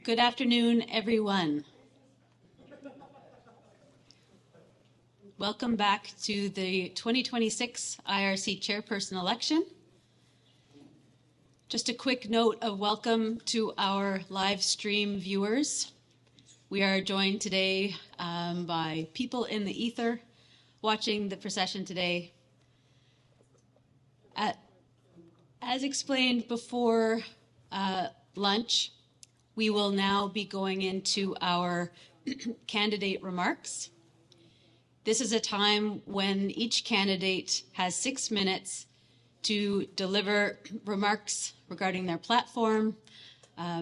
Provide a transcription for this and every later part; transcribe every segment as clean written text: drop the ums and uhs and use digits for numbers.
Good afternoon, everyone. Welcome back to the 2026 IRC Chairperson election. Just a quick note of welcome to our live stream viewers. We are joined today by people in the ether watching the procession today. As explained before lunch, we will now be going into our candidate remarks. This is a time when each candidate has 6 minutes to deliver remarks regarding their platform,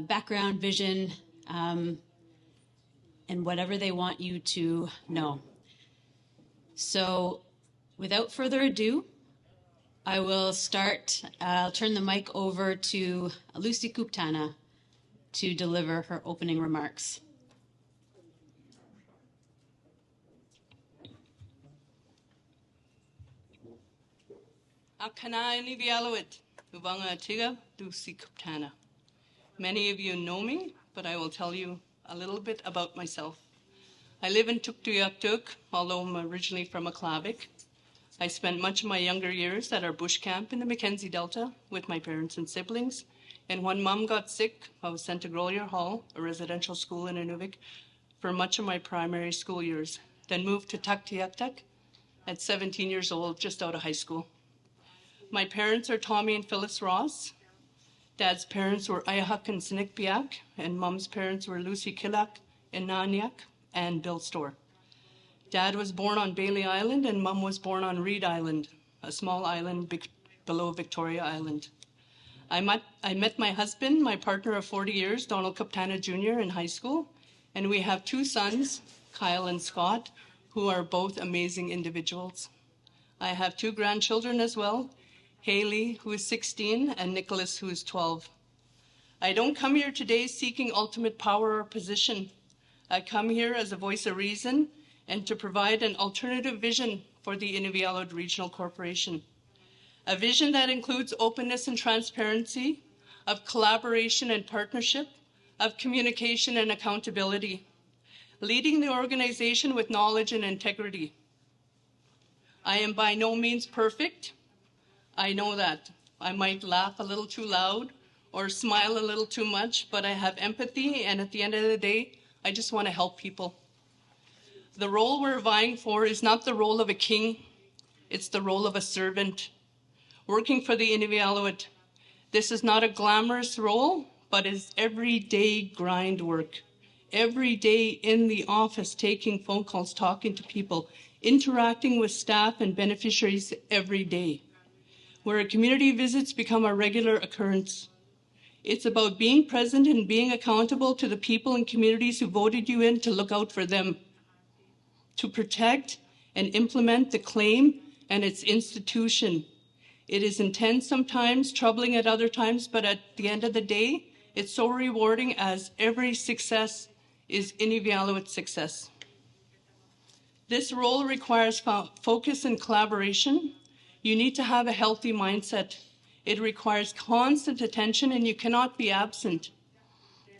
background, vision, and whatever they want you to know. So without further ado, I will start. I'll turn the mic over to Lucy Kuptana to deliver her opening remarks. Akana Inuvialuit Uvanga Lucy Kuptana. Many of you know me, but I will tell you a little bit about myself. I live in Tuktoyaktuk, although I'm originally from Aklavik. I spent much of my younger years at our bush camp in the Mackenzie Delta with my parents and siblings. And when Mom got sick, I was sent to Grolier Hall, a residential school in Inuvik, for much of my primary school years. Then moved to Tuktoyaktuk at 17 years old, just out of high school. My parents are Tommy and Phyllis Ross. Dad's parents were Ayahak and Sinikpiak, and Mom's parents were Lucy Kilak and Nanyak and Bill Storr. Dad was born on Bailey Island, and Mom was born on Reed Island, a small island below Victoria Island. I met my husband, my partner of 40 years, Donald Kuptana Jr. in high school, and we have 2 sons, Kyle and Scott, who are both amazing individuals. I have 2 grandchildren as well, Haley, who is 16, and Nicholas, who is 12. I don't come here today seeking ultimate power or position. I come here as a voice of reason and to provide an alternative vision for the Inuvialuit Regional Corporation. A vision that includes openness and transparency, of collaboration and partnership, of communication and accountability, leading the organization with knowledge and integrity. I am by no means perfect. I know that. I might laugh a little too loud or smile a little too much, but I have empathy, and at the end of the day, I just want to help people. The role we're vying for is not the role of a king, it's the role of a servant, working for the Inuvialuit. This is not a glamorous role, but is everyday grind work. Every day in the office, taking phone calls, talking to people, interacting with staff and beneficiaries every day, where community visits become a regular occurrence. It's about being present and being accountable to the people and communities who voted you in to look out for them, to protect and implement the claim and its institution. It is intense sometimes, troubling at other times, but at the end of the day, it's so rewarding, as every success is Inuvialuit success. This role requires focus and collaboration. You need to have a healthy mindset. It requires constant attention, and you cannot be absent.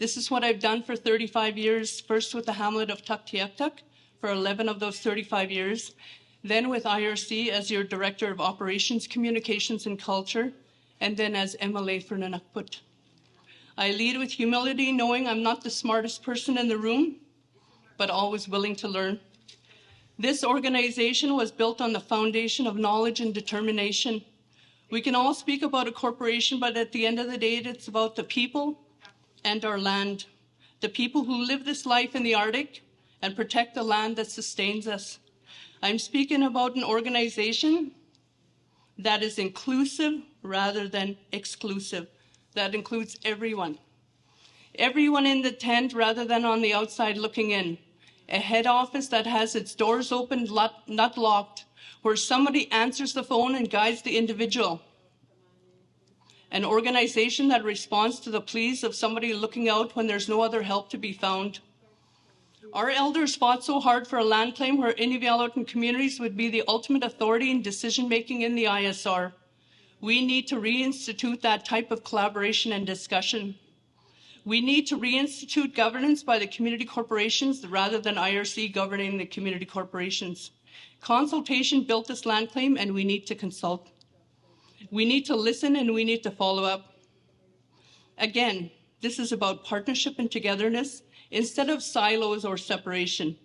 This is what I've done for 35 years, first with the hamlet of Tuktoyaktuk for 11 of those 35 years, then with IRC as your Director of Operations, Communications and Culture, and then as MLA for Nunukput. I lead with humility, knowing I'm not the smartest person in the room, but always willing to learn. This organization was built on the foundation of knowledge and determination. We can all speak about a corporation, but at the end of the day, it's about the people and our land, the people who live this life in the Arctic and protect the land that sustains us. I'm speaking about an organization that is inclusive rather than exclusive. That includes everyone. Everyone in the tent rather than on the outside looking in. A head office that has its doors open, not locked, where somebody answers the phone and guides the individual. An organization that responds to the pleas of somebody looking out when there's no other help to be found. Our elders fought so hard for a land claim where Inuvialuit communities would be the ultimate authority in decision-making in the ISR. We need to reinstitute that type of collaboration and discussion. We need to reinstitute governance by the community corporations rather than IRC governing the community corporations. Consultation built this land claim, and we need to consult. We need to listen, and we need to follow up. Again, this is about partnership and togetherness instead of silos or separation.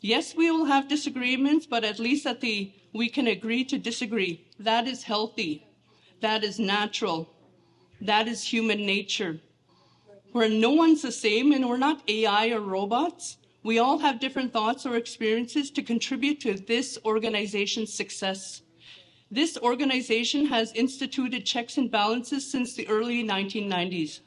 Yes, we will have disagreements, but at least we can agree to disagree. That is healthy. That is natural. That is human nature. Where no one's the same, and we're not AI or robots. We all have different thoughts or experiences to contribute to this organization's success. This organization has instituted checks and balances since the early 1990s.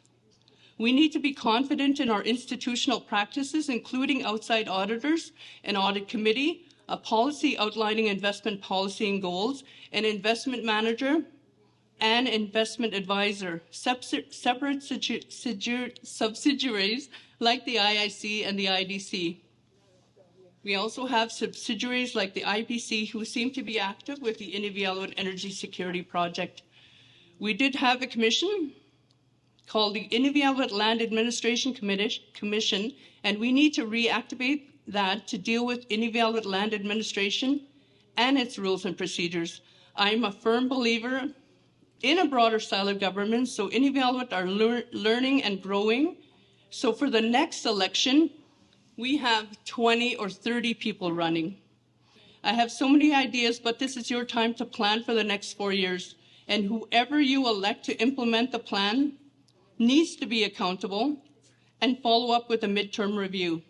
We need to be confident in our institutional practices, including outside auditors, an audit committee, a policy outlining investment policy and goals, an investment manager, and investment advisor, separate subsidiaries like the IIC and the IDC. We also have subsidiaries like the IPC who seem to be active with the Inuvialuit Energy Security Project. We did have a commission called the Inuvialuit Land Administration Commission, and we need to reactivate that to deal with Inuvialuit land administration and its rules and procedures. I'm a firm believer in a broader style of government, so Inuvialuit are learning and growing. So for the next election, we have 20 or 30 people running. I have so many ideas, but this is your time to plan for the next 4 years. And whoever you elect to implement the plan needs to be accountable and follow up with a midterm review.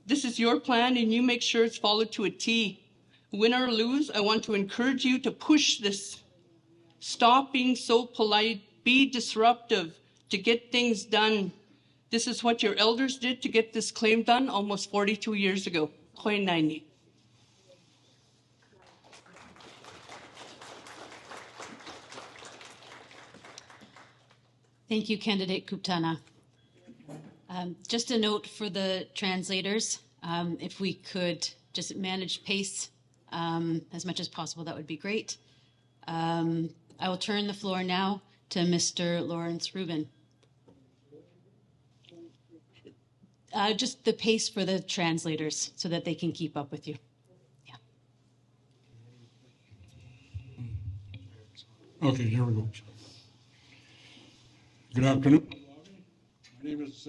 This is your plan, and you make sure it's followed to a T. Win or lose, I want to encourage you to push this. Stop being so polite, be disruptive to get things done. This is what your elders did to get this claim done almost 42 years ago. Koy naini. Thank you, Candidate Kuptana. Just a note for the translators, if we could just manage pace as much as possible, that would be great. I will turn the floor now to Mr. Lawrence Rubin. Just the pace for the translators so that they can keep up with you. Yeah. Okay, here we go. Good afternoon. My name is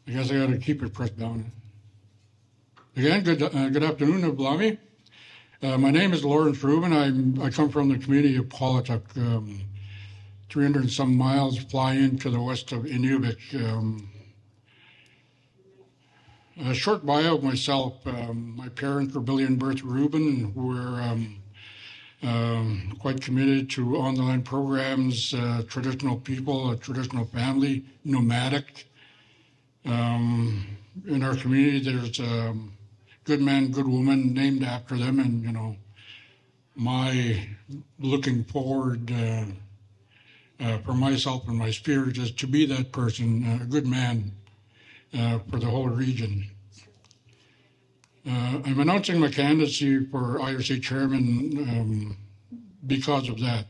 I guess I got to keep it pressed down. Again, good afternoon, Blami. My name is Lawrence Rubin. I come from the community of Paulatuk, 300 and some miles flying to the west of Inuvik. A short bio of myself. My parents were Billy and Bertha Rubin, who were quite committed to on-the-land programs, traditional people, a traditional family, nomadic. In our community, there's a good man, good woman named after them, and my looking forward for myself and my spirit is to be that person, a good man for the whole region. I'm announcing my candidacy for IRC chairman because of that.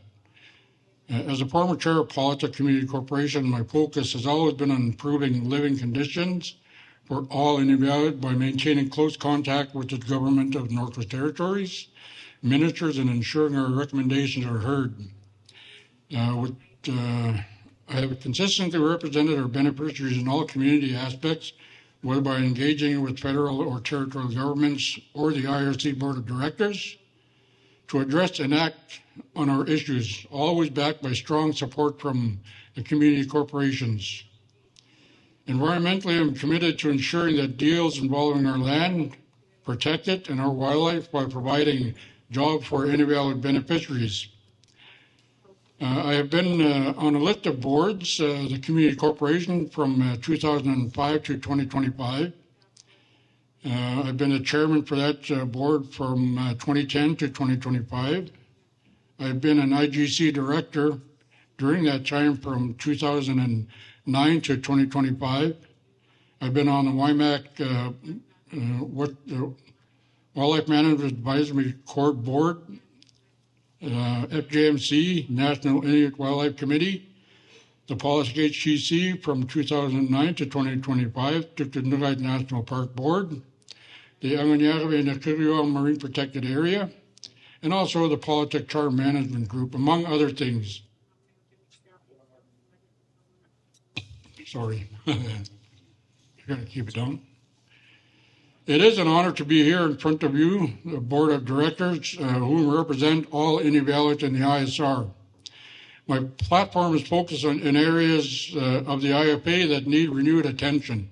As a former chair of Paulatuk Community Corporation, my focus has always been on improving living conditions for all Inuvialuit by maintaining close contact with the government of Northwest Territories, ministers, and ensuring our recommendations are heard. I have consistently represented our beneficiaries in all community aspects, whether by engaging with federal or territorial governments or the IRC Board of Directors, to address and act on our issues, always backed by strong support from the community corporations. Environmentally, I'm committed to ensuring that deals involving our land protect it and our wildlife by providing jobs for Inuvialuit beneficiaries. I have been on a list of boards, the community corporation from 2005 to 2025. I've been the chairman for that board from 2010 to 2025. I've been an IGC director during that time from 2009 to 2025. I've been on the WIMAC Wildlife Management Advisory Court Board, FJMC, National Inuit Wildlife Committee, the Paulatuk HCC from 2009 to 2025, Tuktoyaktuk National Park Board, the Inuvialuit Marine Protected Area, and also the Paulatuk Charter Management Group, among other things. Sorry, I gotta keep it down. It is an honor to be here in front of you, the Board of Directors, who represent all Inuvialuit in the ISR. My platform is focused in areas of the IFA that need renewed attention.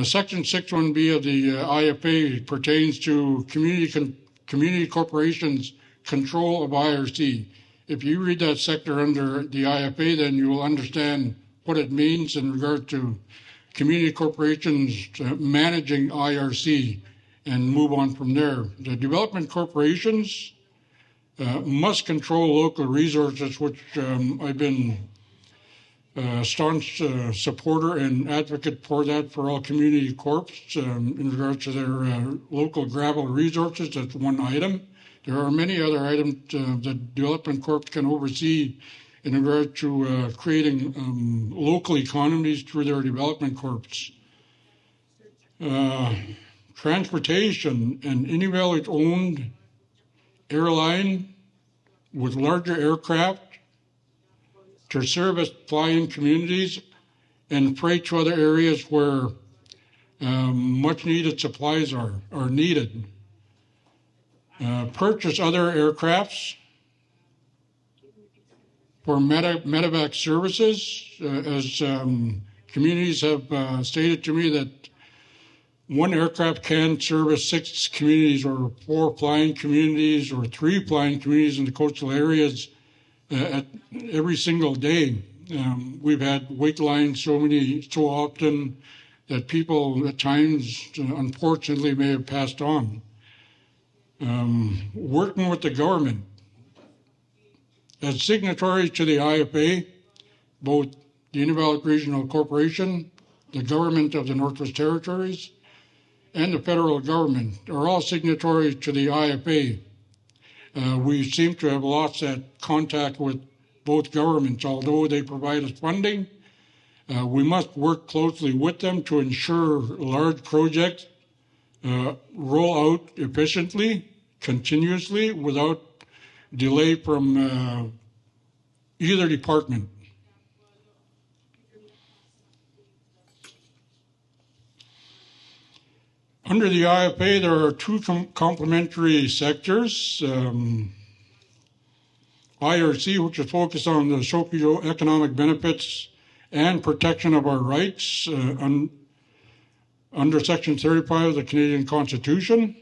Section 6.1b of the IFA pertains to community corporations' control of IRC. If you read that sector under the IFA, then you will understand what it means in regard to community corporations managing IRC and move on from there. The development corporations must control local resources, which I've been a staunch supporter and advocate for that for all community corps in regards to their local gravel resources. That's one item. There are many other items that development corps can oversee in regard to creating local economies through their development corps. Transportation, an Inuvialuit-owned airline with larger aircraft to service fly-in communities and freight to other areas where much needed supplies are needed. Purchase other aircrafts for medevac services, as communities have stated to me that one aircraft can service 6 communities or 4 flying communities or 3 flying communities in the coastal areas at every single day. We've had wait lines so often that people at times, unfortunately, may have passed on. Working with the government. As signatories to the IFA, both the Inuvialuit Regional Corporation, the government of the Northwest Territories, and the federal government are all signatories to the IFA. We seem to have lost that contact with both governments. Although they provide us funding, we must work closely with them to ensure large projects roll out efficiently, continuously, without delay from either department. Under the IFA, there are 2 complementary sectors. IRC, which is focused on the socio-economic benefits and protection of our rights under Section 35 of the Canadian Constitution,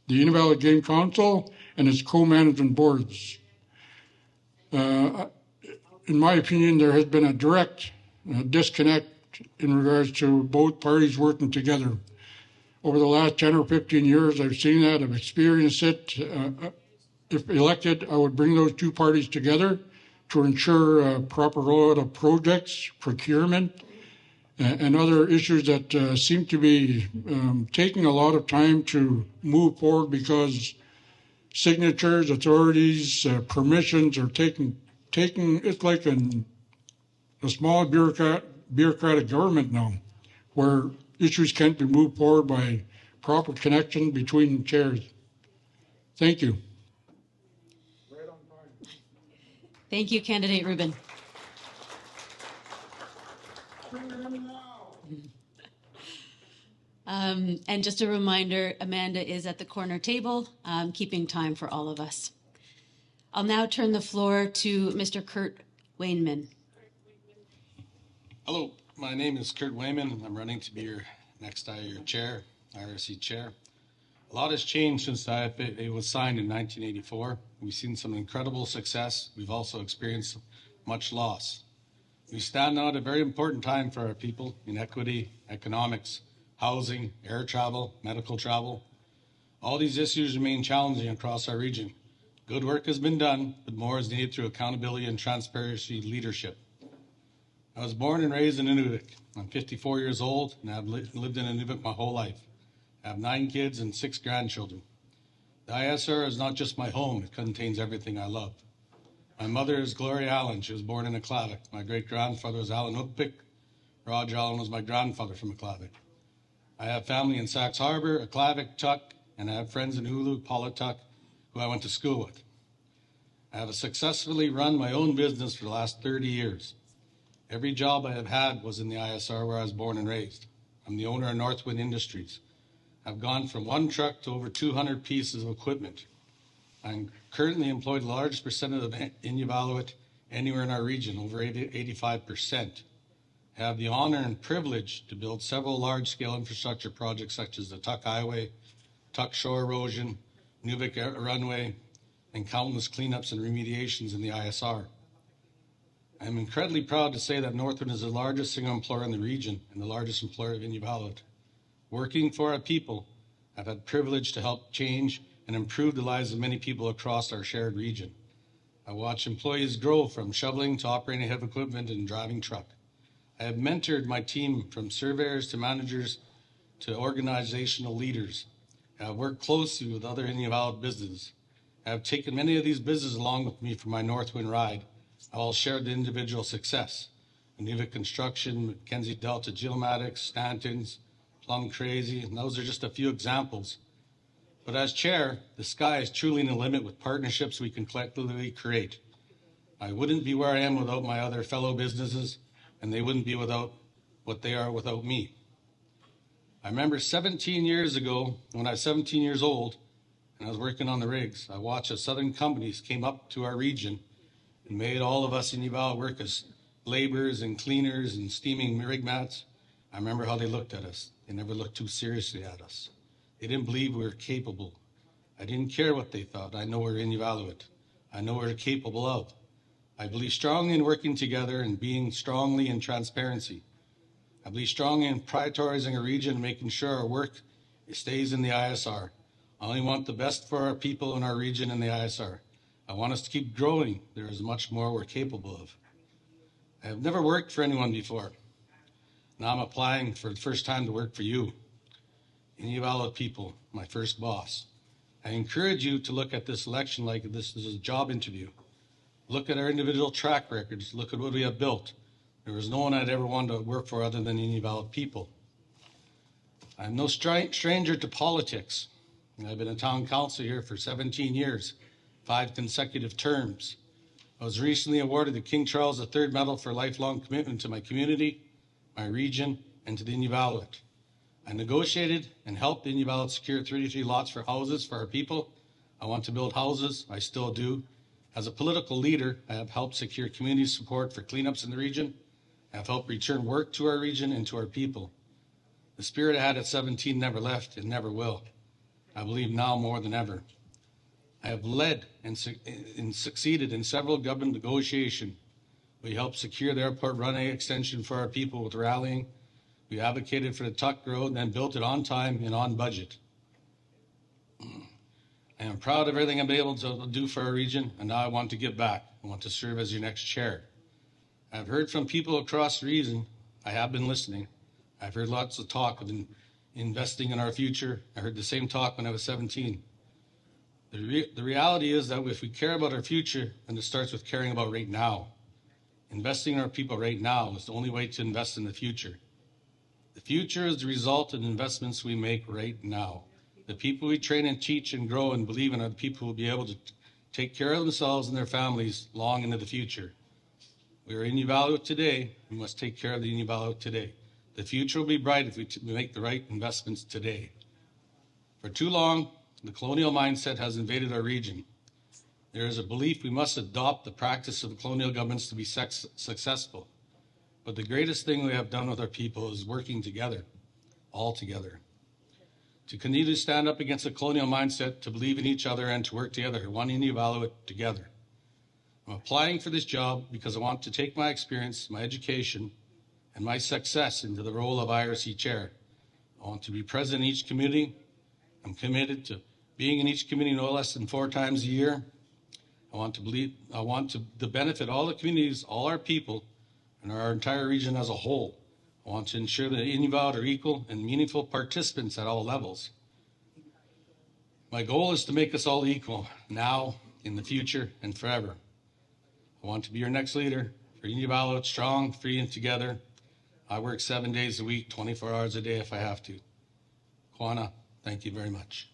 the Inuvialuit Game Council, and its co-management boards. In my opinion, there has been a direct disconnect in regards to both parties working together. Over the last 10 or 15 years, I've seen that, I've experienced it. If elected, I would bring those 2 parties together to ensure proper rollout of projects, procurement, and other issues that seem to be taking a lot of time to move forward because signatures, authorities, permissions are taking. It's like a small bureaucratic government now, where issues can't be moved forward by proper connection between chairs. Thank you. Thank you, Candidate Rubin. And just a reminder, Amanda is at the corner table, keeping time for all of us. I'll now turn the floor to Mr. Kurt Wainman. Hello, my name is Kurt Wainman. I'm running to be your next your chair, IRC chair. A lot has changed since the IFA was signed in 1984. We've seen some incredible success. We've also experienced much loss. We stand now at a very important time for our people in equity, economics, housing, air travel, medical travel. All these issues remain challenging across our region. Good work has been done, but more is needed through accountability and transparency leadership. I was born and raised in Inuvik. I'm 54 years old, and I've lived in Inuvik my whole life. I have 9 kids and 6 grandchildren. The ISR is not just my home, it contains everything I love. My mother is Gloria Allen. She was born in Aklavik. My great-grandfather was Allen Upik. Roger Allen was my grandfather from Aklavik. I have family in Sachs Harbour, Aklavik, Tuk, and I have friends in Ulu, Paulatuk, who I went to school with. I have successfully run my own business for the last 30 years. Every job I have had was in the ISR where I was born and raised. I'm the owner of Northwind Industries. I've gone from 1 truck to over 200 pieces of equipment. I'm currently employed the largest percentage of Inuvialuit anywhere in our region, over 85%. I have the honor and privilege to build several large-scale infrastructure projects such as the Tuk Highway, Tuk Shore Erosion, Inuvik Runway, and countless cleanups and remediations in the ISR. I am incredibly proud to say that Northwind is the largest single employer in the region and the largest employer of Inuvialuit. Working for our people, I've had privilege to help change and improve the lives of many people across our shared region. I watch employees grow from shoveling to operating heavy equipment and driving truck. I have mentored my team from surveyors to managers to organizational leaders. I have worked closely with other Inuvialuit businesses. I have taken many of these businesses along with me for my Northwind ride. I all shared the individual success. Inuvik Construction, Mackenzie Delta Geomatics, Stanton's, Plum Crazy, and those are just a few examples. But as chair, the sky is truly the limit with partnerships we can collectively create. I wouldn't be where I am without my other fellow businesses, and they wouldn't be without what they are without me. I remember 17 years ago, when I was 17 years old, and I was working on the rigs, I watched as southern companies came up to our region and made all of us in Inuvialuit work as laborers and cleaners and steaming rig mats. I remember how they looked at us. They never looked too seriously at us. They didn't believe we were capable. I didn't care what they thought. I know we're Inuvialuit. I know what we're capable of. I believe strongly in working together and being strongly in transparency. I believe strongly in prioritizing a region and making sure our work stays in the ISR. I only want the best for our people in our region in the ISR. I want us to keep growing. There is much more we're capable of. I have never worked for anyone before. Now I'm applying for the first time to work for you, Inuvialuit people, my first boss. I encourage you to look at this election like this is a job interview. Look at our individual track records. Look at what we have built. There was no one I'd ever wanted to work for other than Inuvialuit people. I'm no stranger to politics. I've been a town council here for 17 years, 5 consecutive terms. I was recently awarded the King Charles III Medal for lifelong commitment to my community, my region, and to the Inuvialuit. I negotiated and helped the Inuvialuit secure 33 lots for houses for our people. I want to build houses. I still do. As a political leader, I have helped secure community support for cleanups in the region. I have helped return work to our region and to our people. The spirit I had at 17 never left and never will. I believe now more than ever. I have led and succeeded in several government negotiations. We helped secure the airport runway extension for our people with rallying. We advocated for the Tuk Road and then built it on time and on budget. I am proud of everything I've been able to do for our region, and now I want to give back. I want to serve as your next chair. I've heard from people across the region. I have been listening. I've heard lots of talk of investing in our future. I heard the same talk when I was 17. The reality is that if we care about our future, then it starts with caring about right now. Investing in our people right now is the only way to invest in the future. The future is the result of the investments we make right now. The people we train and teach and grow and believe in are the people who will be able to take care of themselves and their families long into the future. We are Inuvialuit today. We must take care of the Inuvialuit today. The future will be bright if we make the right investments today. For too long, the colonial mindset has invaded our region. There is a belief we must adopt the practice of colonial governments to be successful. But the greatest thing we have done with our people is working together, all together. To continue to stand up against the colonial mindset, to believe in each other and to work together, one Inuvialuit together. I'm applying for this job because I want to take my experience, my education, and my success into the role of IRC Chair. I want to be present in each community. I'm committed to being in each community no less than 4 times a year. I want to benefit all the communities, all our people, and our entire region as a whole. I want to ensure that Inuvialuit are equal and meaningful participants at all levels. My goal is to make us all equal, now, in the future, and forever. I want to be your next leader for Inuvialuit, strong, free, and together. I work 7 days a week, 24 hours a day if I have to. Kwana, thank you very much.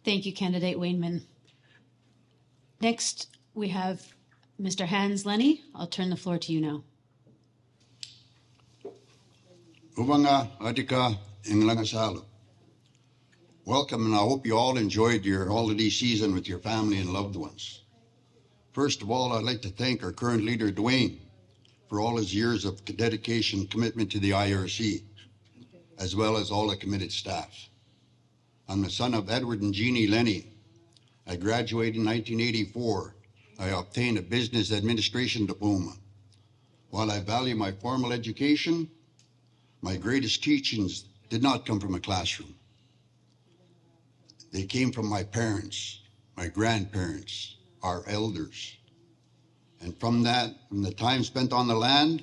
Thank you, Candidate Wainman. Next, we have Mr. Hans Lenny. I'll turn the floor to you now. Ubanga Adika Inglangasalo. Welcome, and I hope you all enjoyed your holiday season with your family and loved ones. First of all, I'd like to thank our current leader, Dwayne, for all his years of dedication and commitment to the IRC, as well as all the committed staff. I'm the son of Edward and Jeannie Lenny. I graduated in 1984. I obtained a business administration diploma. While I value my formal education, my greatest teachings did not come from a classroom. They came from my parents, my grandparents, our elders. And from the time spent on the land,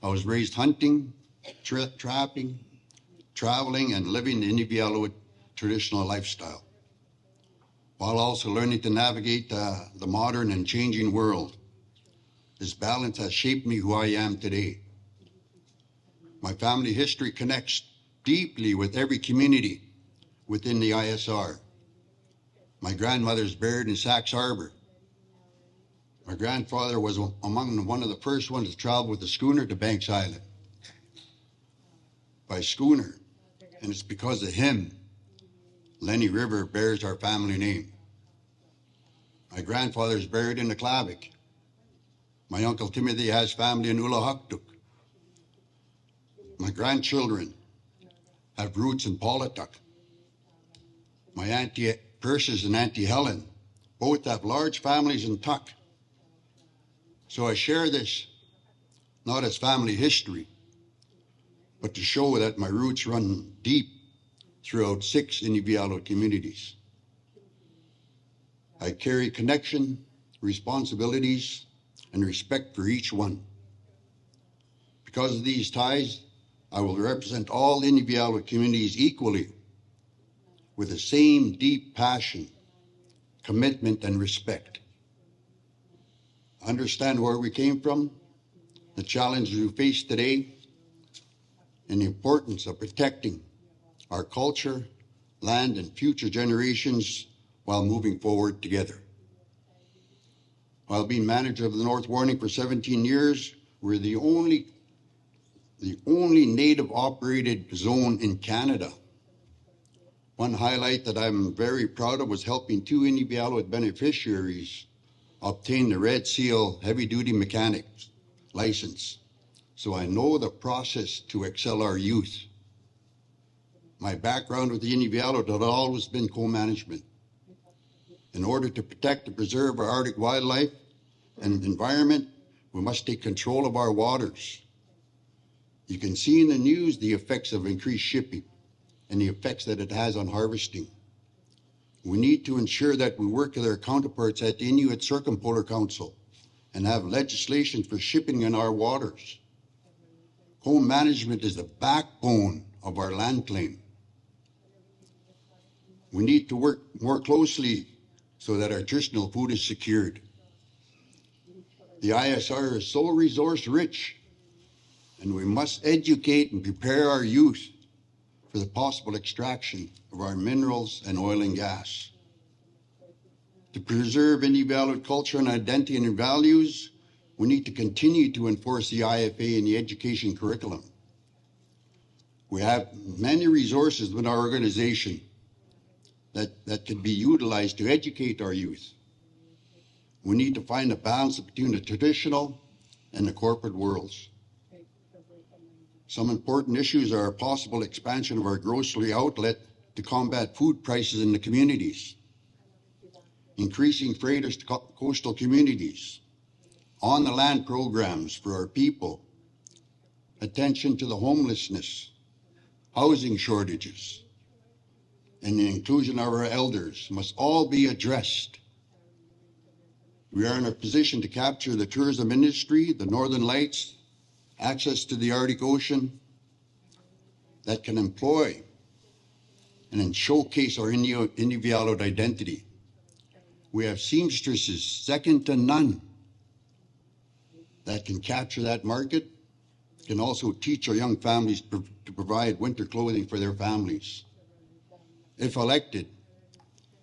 I was raised hunting, trapping, traveling, and living the Inuvialuit traditional lifestyle, while also learning to navigate the modern and changing world. This balance has shaped me who I am today. My family history connects deeply with every community within the ISR. My grandmother is buried in Sachs Harbour. My grandfather was among one of the first ones to travel with the schooner to Banks Island. By schooner, and it's because of him, Lenny River bears our family name. My grandfather is buried in Aklavik. My uncle Timothy has family in Ulukhaktok. My grandchildren have roots in Paulatuk. My Auntie Persis and Auntie Helen both have large families in Tuk. So I share this not as family history, but to show that my roots run deep throughout 6 Inuvialuit communities. I carry connection, responsibilities, and respect for each one. Because of these ties, I will represent all Inuvialuit communities equally, with the same deep passion, commitment, and respect. I understand where we came from, the challenges we face today, and the importance of protecting our culture, land, and future generations while moving forward together. While being manager of the North Warning for 17 years, we're the only native operated zone in Canada. One highlight that I'm very proud of was helping 2 Inuvialuit beneficiaries obtain the Red Seal heavy-duty mechanics license. So I know the process to excel our youth. My background with the Inuvialuit had always been co-management. In order to protect and preserve our Arctic wildlife and environment, we must take control of our waters. You can see in the news the effects of increased shipping and the effects that it has on harvesting. We need to ensure that we work with our counterparts at the Inuit Circumpolar Council and have legislation for shipping in our waters. Co-management is the backbone of our land claim. We need to work more closely so that our traditional food is secured. The ISR is so resource rich, and we must educate and prepare our youth for the possible extraction of our minerals and oil and gas. To preserve Inuvialuit culture and identity and values, we need to continue to enforce the IFA in the education curriculum. We have many resources within our organization that can be utilized to educate our youth. We need to find a balance between the traditional and the corporate worlds. Some important issues are a possible expansion of our grocery outlet to combat food prices in the communities, increasing freighters to coastal communities, on-the-land programs for our people, attention to the homelessness, housing shortages, and the inclusion of our elders must all be addressed. We are in a position to capture the tourism industry, the Northern Lights, access to the Arctic Ocean, that can employ and then showcase our Inuvialuit identity. We have seamstresses second to none that can capture that market, can also teach our young families to provide winter clothing for their families. If elected,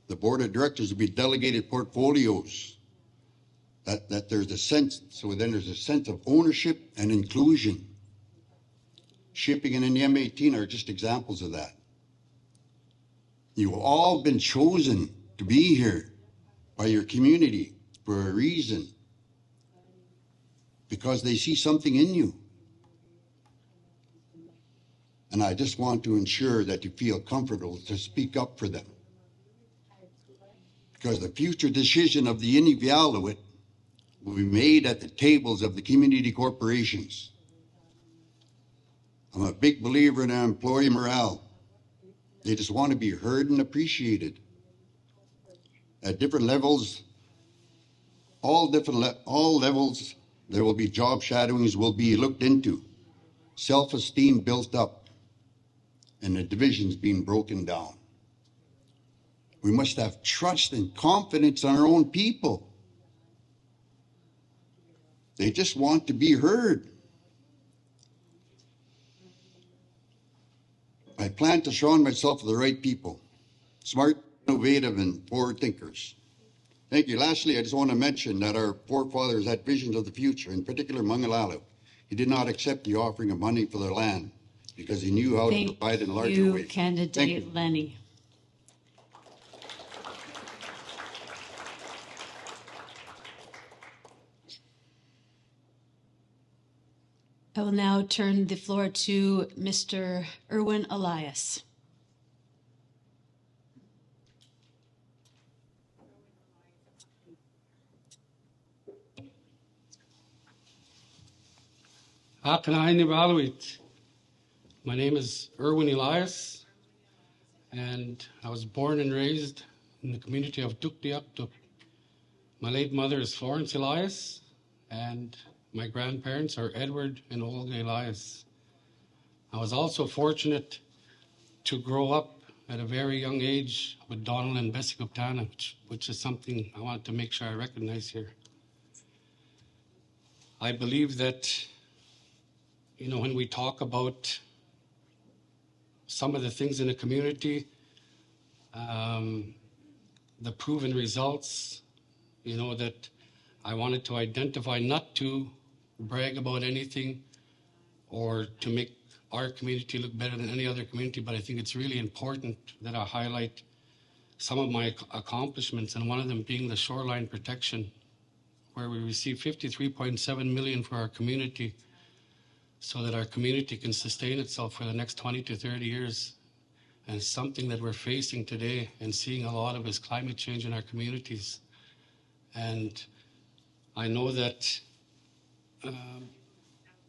the board of directors will be delegated portfolios that there's a sense, so then there's a sense of ownership and inclusion. Shipping and the M18 are just examples of that. You've all been chosen to be here by your community for a reason, because they see something in you. And I just want to ensure that you feel comfortable to speak up for them. Because the future decision of the Inuvialuit will be made at the tables of the community corporations. I'm a big believer in employee morale. They just want to be heard and appreciated. At different levels, all levels, there will be job shadowings will be looked into, self-esteem built up, and the divisions being broken down. We must have trust and confidence in our own people. They just want to be heard. I plan to surround myself with the right people, smart, innovative, and forward thinkers. Thank you. Lastly, I just want to mention that our forefathers had visions of the future, in particular Mangalaluk. He did not accept the offering of money for their land because he knew how to provide in a larger way. Thank you, Candidate Lenny. I will now turn the floor to Mr. Erwin Elias. Inuvialuit. My name is Erwin Elias, and I was born and raised in the community of Tuktoyaktuk. My late mother is Florence Elias, and my grandparents are Edward and Olga Elias. I was also fortunate to grow up at a very young age with Donald and Bessie Guptana, which is something I want to make sure I recognize here. I believe that, when we talk about some of the things in the community, the proven results, that I wanted to identify, not to brag about anything or to make our community look better than any other community, but I think it's really important that I highlight some of my accomplishments, and one of them being the shoreline protection, where we received $53.7 million for our community so that our community can sustain itself for the next 20 to 30 years. And something that we're facing today and seeing a lot of is climate change in our communities. And I know that,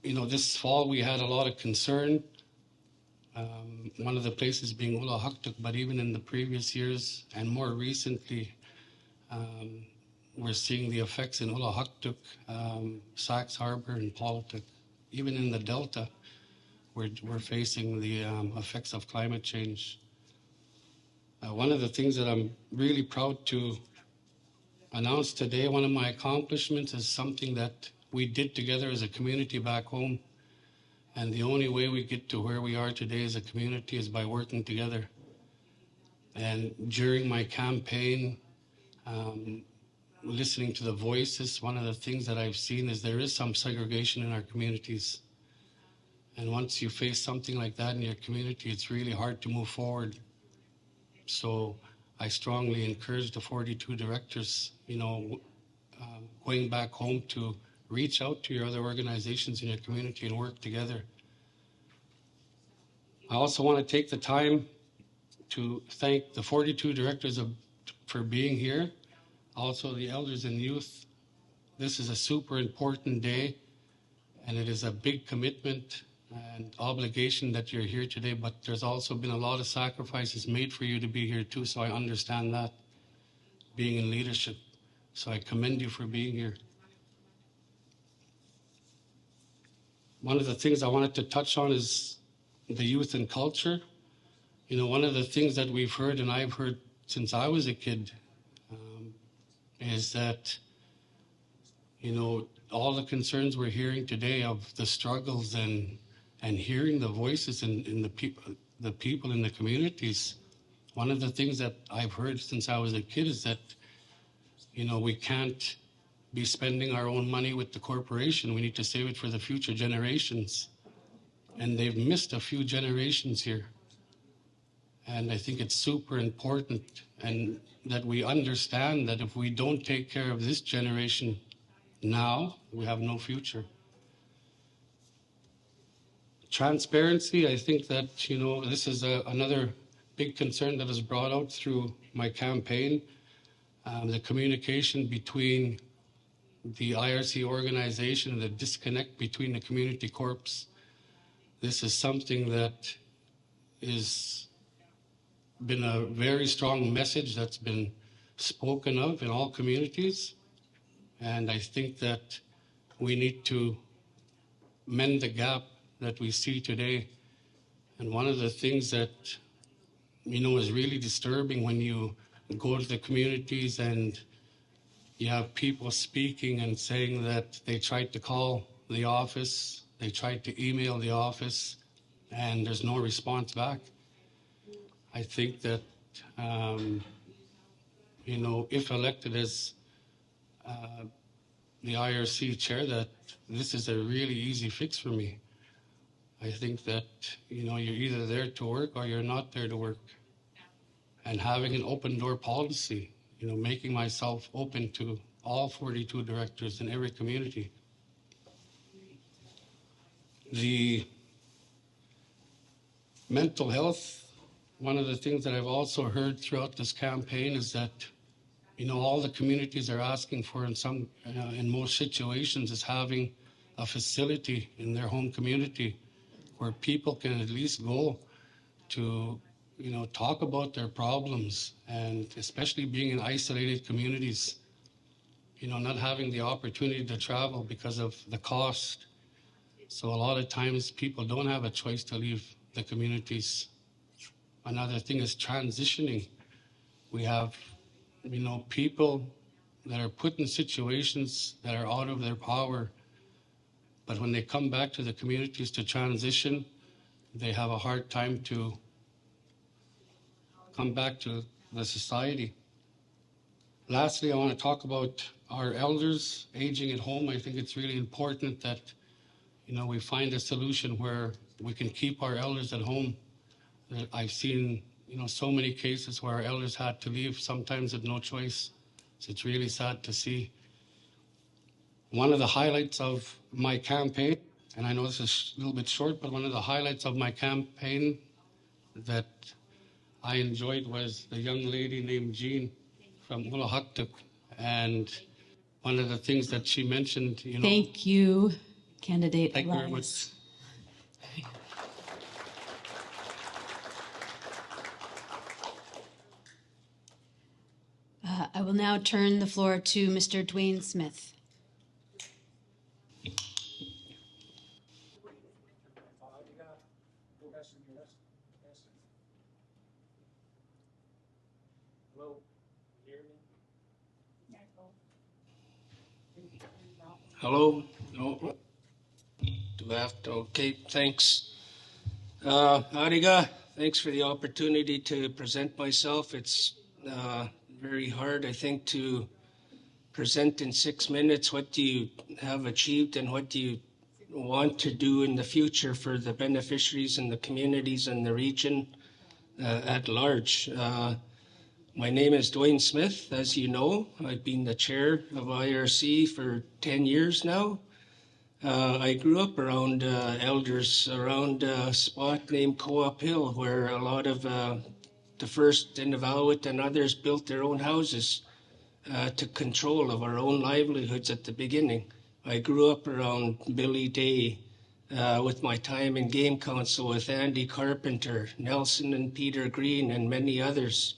this fall we had a lot of concern. One of the places being Ulukhaktok, but even in the previous years and more recently, we're seeing the effects in Ulukhaktok, Sachs Harbour, and Paulatuk. Even in the Delta, we're facing the effects of climate change. One of the things that I'm really proud to announce today, one of my accomplishments, is something that we did together as a community back home. And the only way we get to where we are today as a community is by working together. And during my campaign, listening to the voices, one of the things that I've seen is there is some segregation in our communities. And once you face something like that in your community, it's really hard to move forward. So I strongly encourage the 42 directors, going back home, to reach out to your other organizations in your community and work together. I also want to take the time to thank the 42 directors for being here. Also the elders and youth. This is a super important day, and it is a big commitment and obligation that you're here today, but there's also been a lot of sacrifices made for you to be here too, so I understand that, being in leadership. So I commend you for being here. One of the things I wanted to touch on is the youth and culture. You know, one of the things that we've heard, and I've heard since I was a kid, is that, you know, all the concerns we're hearing today of the struggles and hearing the voices in the people in the communities. One of the things that I've heard since I was a kid is that, you know, we can't be spending our own money with the corporation. We need to save it for the future generations. And they've missed a few generations here. And I think it's super important and that we understand that if we don't take care of this generation now, we have no future. Transparency, I think that, you know, this is another big concern that was brought out through my campaign. The communication between the IRC organization, the disconnect between the community corps. This is something that is been a very strong message that's been spoken of in all communities. And I think that we need to mend the gap that we see today. And one of the things that, you know, is really disturbing when you go to the communities and you have people speaking and saying that they tried to call the office, they tried to email the office, and there's no response back. I think that, you know, if elected as the IRC chair, that this is a really easy fix for me. I think that, you know, you're either there to work or you're not there to work. And having an open door policy, you know, making myself open to all 42 directors in every community. The mental health, one of the things that I've also heard throughout this campaign is that, you know, all the communities are asking for in most situations is having a facility in their home community where people can at least go to, you know, talk about their problems, and especially being in isolated communities, you know, not having the opportunity to travel because of the cost. So a lot of times people don't have a choice to leave the communities. Another thing is transitioning. We have, you know, people that are put in situations that are out of their power, but when they come back to the communities to transition, they have a hard time to come back to the society. Lastly, I want to talk about our elders aging at home. I think it's really important that, you know, we find a solution where we can keep our elders at home. I've seen, you know, so many cases where our elders had to leave, sometimes with no choice. So it's really sad to see. One of the highlights of my campaign, and I know this is a little bit short, but one of the highlights of my campaign that I enjoyed was the young lady named Jean from Ulukhaktok. And one of the things that she mentioned, you know. Thank you, candidate. Thank you very much. I will now turn the floor to Mr. Dwayne Smith. Hello? No? Do I have to? Okay, thanks. Ariga, thanks for the opportunity to present myself. It's very hard, I think, to present in 6 minutes what you have achieved and what you want to do in the future for the beneficiaries and the communities and the region at large. My name is Dwayne Smith, as you know. I've been the chair of IRC for 10 years now. I grew up around elders, around a spot named Co-op Hill, where a lot of the first Inuvialuit and others built their own houses to control of our own livelihoods at the beginning. I grew up around Billy Day with my time in Game Council with Andy Carpenter, Nelson and Peter Green, and many others.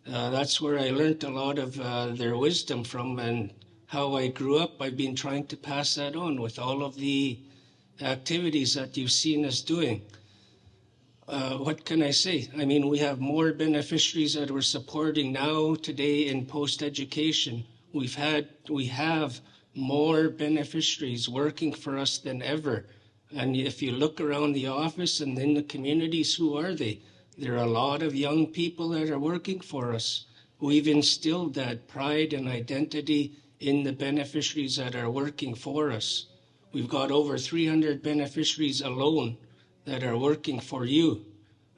That's where I learned a lot of their wisdom from, and how I grew up. I've been trying to pass that on with all of the activities that you've seen us doing. What can I say? I mean, we have more beneficiaries that we're supporting now today in post-education. We have more beneficiaries working for us than ever. And if you look around the office and in the communities, who are they? There are a lot of young people that are working for us. We've instilled that pride and identity in the beneficiaries that are working for us. We've got over 300 beneficiaries alone that are working for you.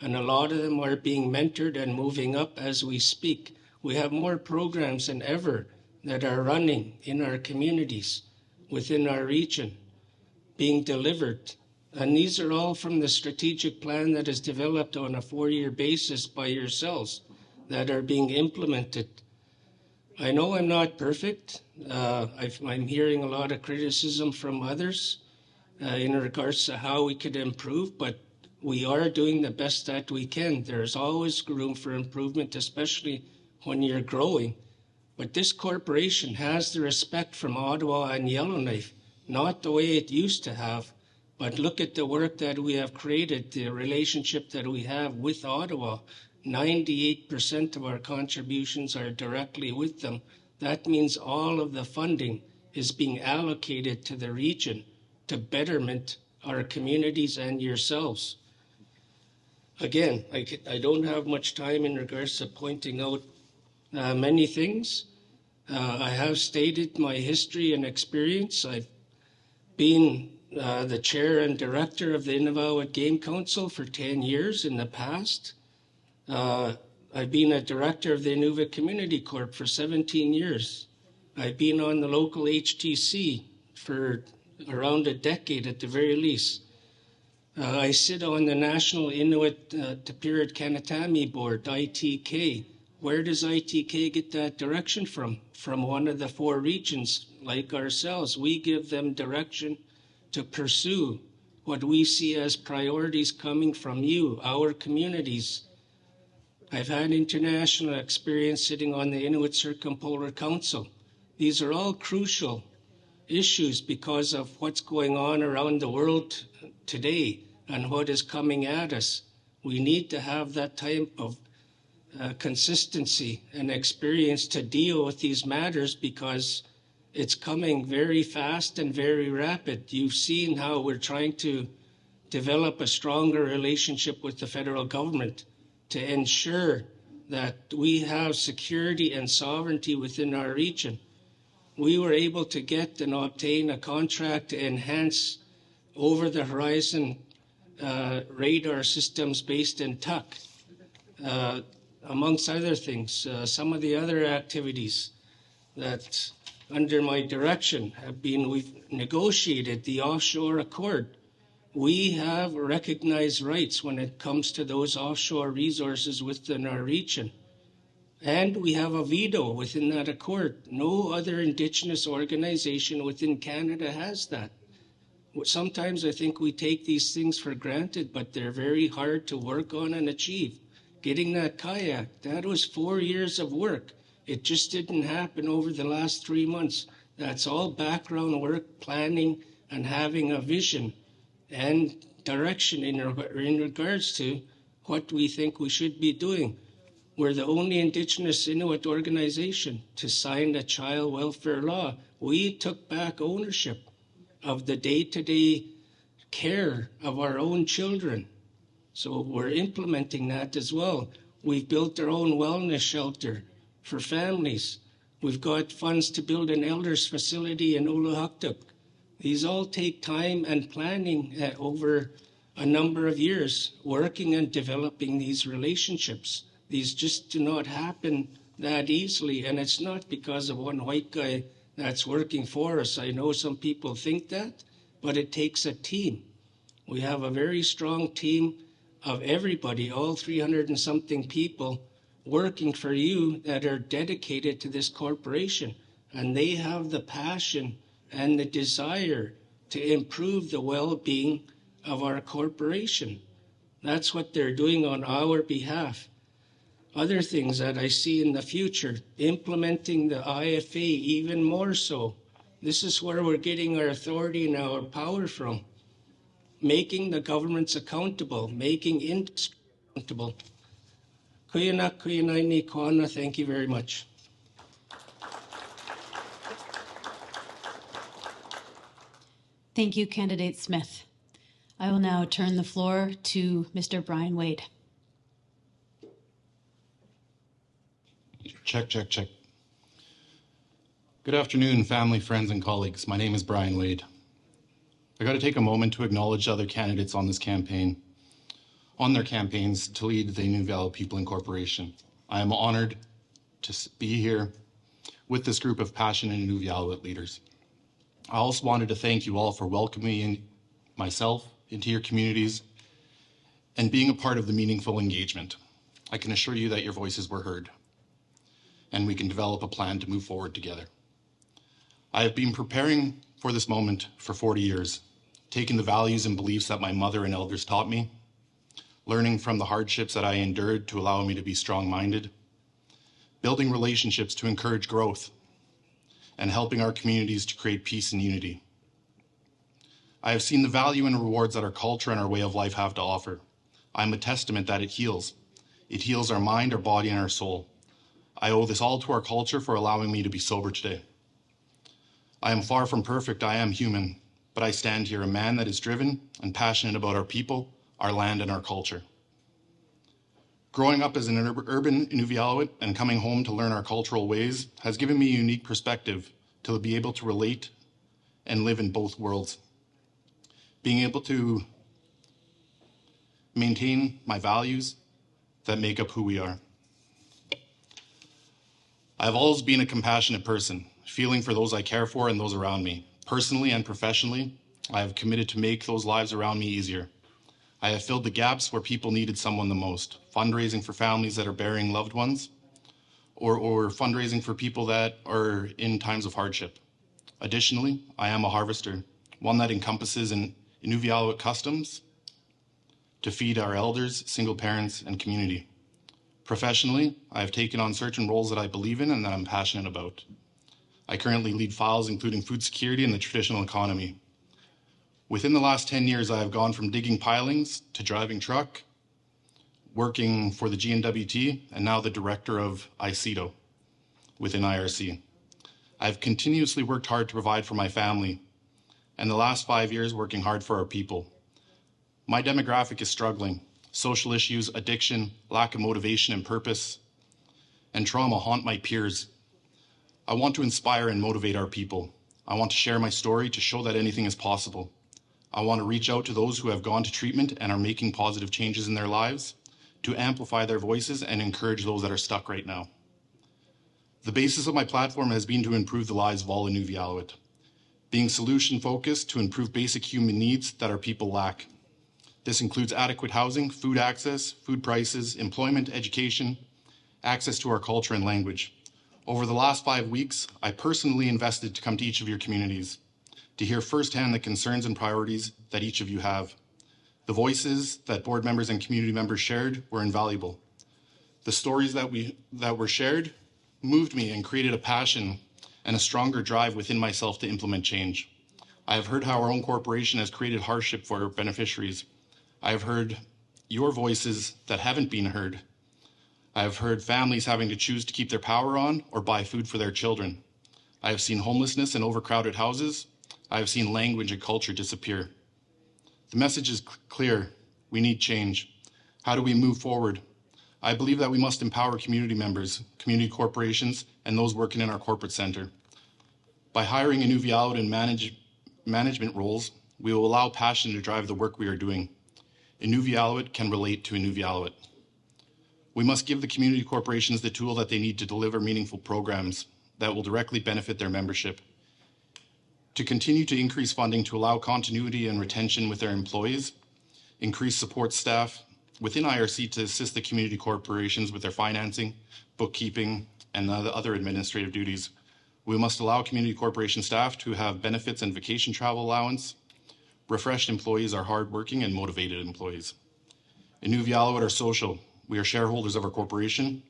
And a lot of them are being mentored and moving up as we speak. We have more programs than ever that are running in our communities, within our region, being delivered. And these are all from the strategic plan that is developed on a 4-year basis by yourselves that are being implemented. I know I'm not perfect. I'm hearing a lot of criticism from others in regards to how we could improve, but we are doing the best that we can. There's always room for improvement, especially when you're growing. But this corporation has the respect from Ottawa and Yellowknife, not the way it used to have, but look at the work that we have created, the relationship that we have with Ottawa. 98% of our contributions are directly with them. That means all of the funding is being allocated to the region to betterment our communities and yourselves. Again, I don't have much time in regards to pointing out many things. I have stated my history and experience. I've been the chair and director of the Inuvialuit Game Council for 10 years in the past. I've been a director of the Inuvik Community Corp for 17 years. I've been on the local HTC for around a decade at the very least. I sit on the National Inuit Tapirut Kanatami Board, ITK. Where does ITK get that direction from? From one of the 4 regions like ourselves. We give them direction to pursue what we see as priorities coming from you, our communities. I've had international experience sitting on the Inuit Circumpolar Council. These are all crucial issues because of what's going on around the world today and what is coming at us. We need to have that type of consistency and experience to deal with these matters because it's coming very fast and very rapid. You've seen how we're trying to develop a stronger relationship with the federal government to ensure that we have security and sovereignty within our region. We were able to get and obtain a contract to enhance over-the-horizon radar systems based in Tuk, amongst other things. Some of the other activities that under my direction have been, we've negotiated the offshore accord. We have recognized rights when it comes to those offshore resources within our region. And we have a veto within that accord. No other Indigenous organization within Canada has that. Sometimes I think we take these things for granted, but they're very hard to work on and achieve. Getting that kayak, that was 4 years of work. It just didn't happen over the last 3 months. That's all background work, planning, and having a vision and direction in regards to what we think we should be doing. We're the only Indigenous Inuit organization to sign a child welfare law. We took back ownership of the day-to-day care of our own children. So we're implementing that as well. We've built our own wellness shelter for families. We've got funds to build an elders facility in Ulukhaktok. These all take time and planning over a number of years, working and developing these relationships. These just do not happen that easily, and it's not because of one white guy that's working for us. I know some people think that, but it takes a team. We have a very strong team of everybody, all 300 and something people working for you that are dedicated to this corporation, and they have the passion and the desire to improve the well-being of our corporation. That's what they're doing on our behalf. other things that I see in the future, implementing the IFA even more so. This is where we're getting our authority and our power from. Making the governments accountable, making industry accountable. Kuyana, kuyanaini, koana, thank you very much. Thank you, Candidate Smith. I will now turn the floor to Mr. Brian Wade. Check, check, check. Good afternoon, family, friends, and colleagues. My name is Brian Wade. I got to take a moment to acknowledge other candidates on this campaign, on their campaigns to lead the Inuvialuit People Corporation. I am honored to be here with this group of passionate Inuvialuit leaders. I also wanted to thank you all for welcoming myself into your communities and being a part of the meaningful engagement. I can assure you that your voices were heard, and we can develop a plan to move forward together. I have been preparing for this moment for 40 years, taking the values and beliefs that my mother and elders taught me, learning from the hardships that I endured to allow me to be strong-minded, building relationships to encourage growth, and helping our communities to create peace and unity. I have seen the value and rewards that our culture and our way of life have to offer. I am a testament that it heals. It heals our mind, our body, and our soul. I owe this all to our culture for allowing me to be sober today. I am far from perfect, I am human, but I stand here a man that is driven and passionate about our people, our land, and our culture. Growing up as an urban Inuvialuit and coming home to learn our cultural ways has given me a unique perspective to be able to relate and live in both worlds. Being able to maintain my values that make up who we are. I've always been a compassionate person, feeling for those I care for and those around me. Personally and professionally, I have committed to make those lives around me easier. I have filled the gaps where people needed someone the most, fundraising for families that are burying loved ones, or fundraising for people that are in times of hardship. Additionally, I am a harvester, one that encompasses an Inuvialuit customs to feed our elders, single parents, and community. Professionally, I have taken on certain roles that I believe in and that I'm passionate about. I currently lead files including food security and the traditional economy. Within the last 10 years, I have gone from digging pilings to driving truck, working for the GNWT, and now the director of ICETO within IRC. I've continuously worked hard to provide for my family, and the last 5 years working hard for our people. My demographic is struggling. Social issues, addiction, lack of motivation and purpose, and trauma haunt my peers. I want to inspire and motivate our people. I want to share my story to show that anything is possible. I want to reach out to those who have gone to treatment and are making positive changes in their lives, to amplify their voices and encourage those that are stuck right now. The basis of my platform has been to improve the lives of all Inuvialuit, being solution-focused to improve basic human needs that our people lack. This includes adequate housing, food access, food prices, employment, education, access to our culture and language. Over the last 5 weeks, I personally invested to come to each of your communities, to hear firsthand the concerns and priorities that each of you have. The voices that board members and community members shared were invaluable. The stories that were shared moved me and created a passion and a stronger drive within myself to implement change. I have heard how our own corporation has created hardship for our beneficiaries. I have heard your voices that haven't been heard. I have heard families having to choose to keep their power on or buy food for their children. I have seen homelessness in overcrowded houses. I have seen language and culture disappear. The message is clear. We need change. How do we move forward? I believe that we must empower community members, community corporations, and those working in our corporate center. By hiring Inuvialuit in management roles, we will allow passion to drive the work we are doing. Inuvialuit can relate to Inuvialuit. We must give the community corporations the tool that they need to deliver meaningful programs that will directly benefit their membership. To continue to increase funding to allow continuity and retention with their employees, increase support staff within IRC to assist the community corporations with their financing, bookkeeping, and other administrative duties. We must allow community corporation staff to have benefits and vacation travel allowance. Refreshed employees are hardworking and motivated employees. Inuvialuit are social. We are shareholders of our corporation.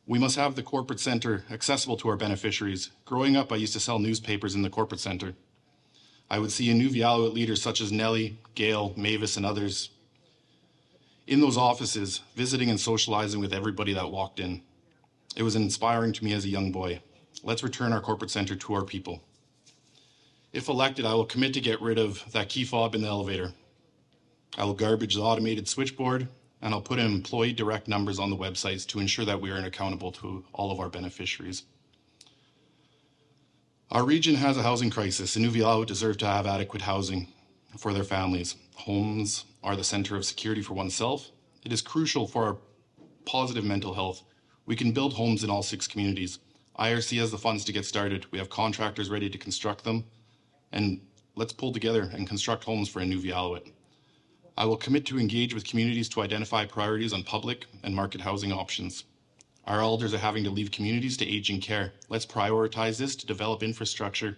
We must have the corporate center accessible to our beneficiaries. Growing up, I used to sell newspapers in the corporate center. I would see Inuvialuit leaders such as Nellie, Gail, Mavis, and others in those offices, visiting and socializing with everybody that walked in. It was inspiring to me as a young boy. Let's return our corporate center to our people. If elected, I will commit to get rid of that key fob in the elevator. I will garbage the automated switchboard, and I'll put in employee direct numbers on the websites to ensure that we are accountable to all of our beneficiaries. Our region has a housing crisis. Inuvialuit deserve to have adequate housing for their families. Homes are the center of security for oneself. It is crucial for our positive mental health. We can build homes in all 6 communities. IRC has the funds to get started. We have contractors ready to construct them. And let's pull together and construct homes for Inuvialuit. I will commit to engage with communities to identify priorities on public and market housing options. Our elders are having to leave communities to aging care. Let's prioritize this to develop infrastructure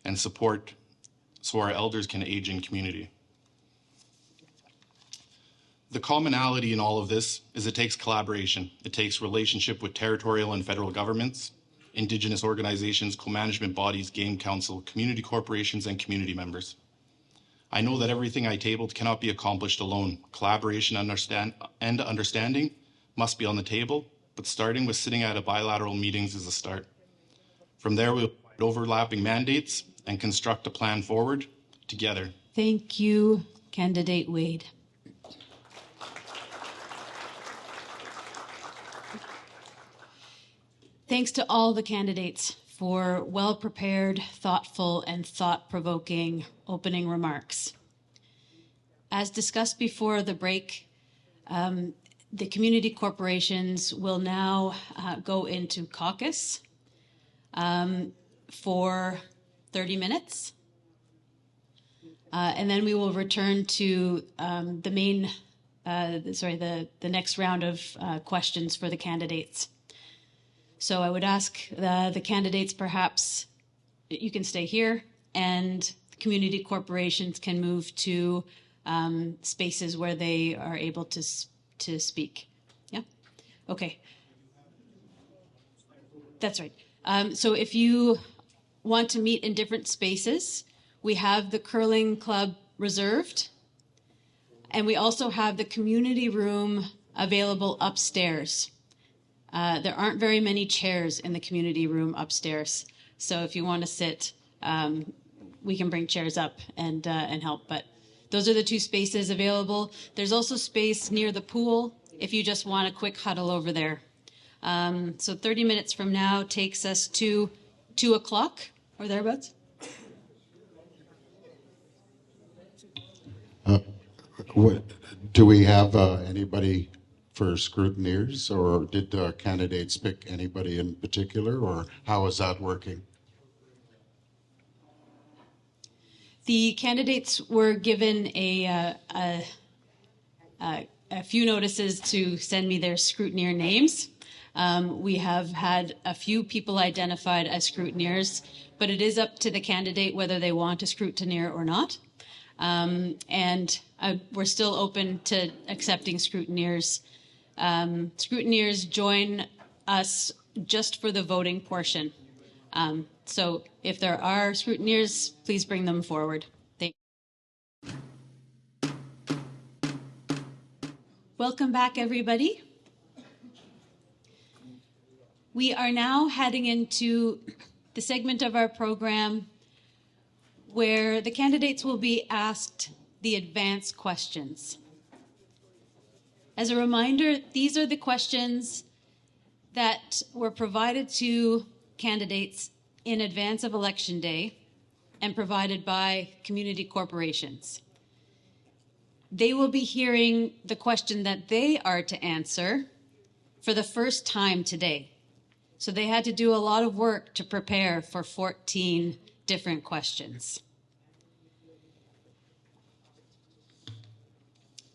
and support so our elders can age in community. The commonality in all of this is it takes collaboration. It takes relationship with territorial and federal governments, Indigenous organizations, co-management bodies, game council, community corporations, and community members. I know that everything I tabled cannot be accomplished alone. Collaboration and understanding must be on the table, but starting with sitting at a bilateral meetings is a start. From there, we'll find overlapping mandates and construct a plan forward together. Thank you, Candidate Wade. Thanks to all the candidates for well-prepared, thoughtful, and thought-provoking opening remarks. As discussed before the break, the community corporations will now go into caucus for 30 minutes. And then we will return to the next round of questions for the candidates. So I would ask the candidates, perhaps you can stay here, and community corporations can move to spaces where they are able to speak. Yeah? Okay. That's right. So if you want to meet in different spaces, we have the curling club reserved, and we also have the community room available upstairs. There aren't very many chairs in the community room upstairs. So if you want to sit, we can bring chairs up and help. But those are the 2 spaces available. There's also space near the pool if you just want a quick huddle over there. So 30 minutes from now takes us to 2 o'clock or thereabouts. Do we have anybody for scrutineers, or did the candidates pick anybody in particular, or how is that working? The candidates were given a few notices to send me their scrutineer names. We have had a few people identified as scrutineers, but it is up to the candidate whether they want a scrutineer or not. And we're still open to accepting scrutineers. Scrutineers join us just for the voting portion. So if there are scrutineers, please bring them forward. Thank you. Welcome back, everybody. We are now heading into the segment of our program where the candidates will be asked the advance questions. As a reminder, these are the questions that were provided to candidates in advance of Election Day and provided by community corporations. They will be hearing the question that they are to answer for the first time today. So they had to do a lot of work to prepare for 14 different questions.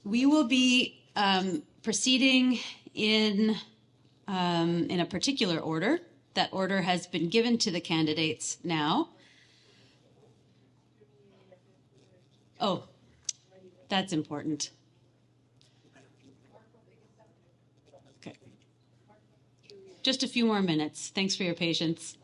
We will be proceeding in a particular order. That order has been given to the candidates now. Oh, that's important. just a few more minutes. Thanks for your patience.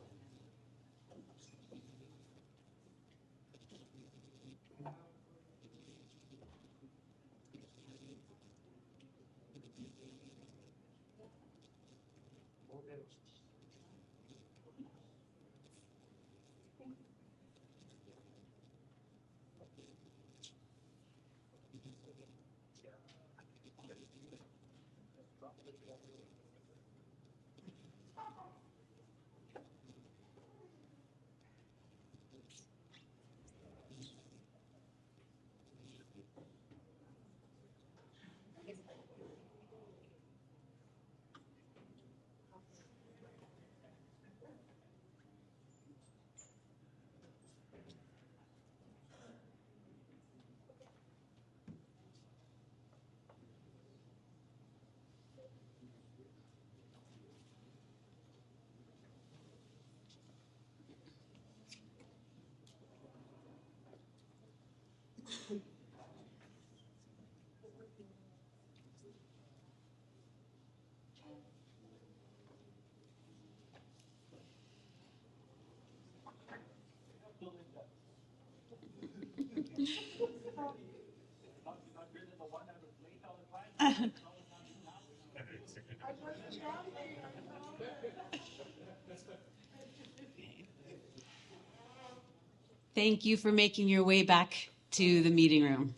Thank you for making your way back to the meeting room.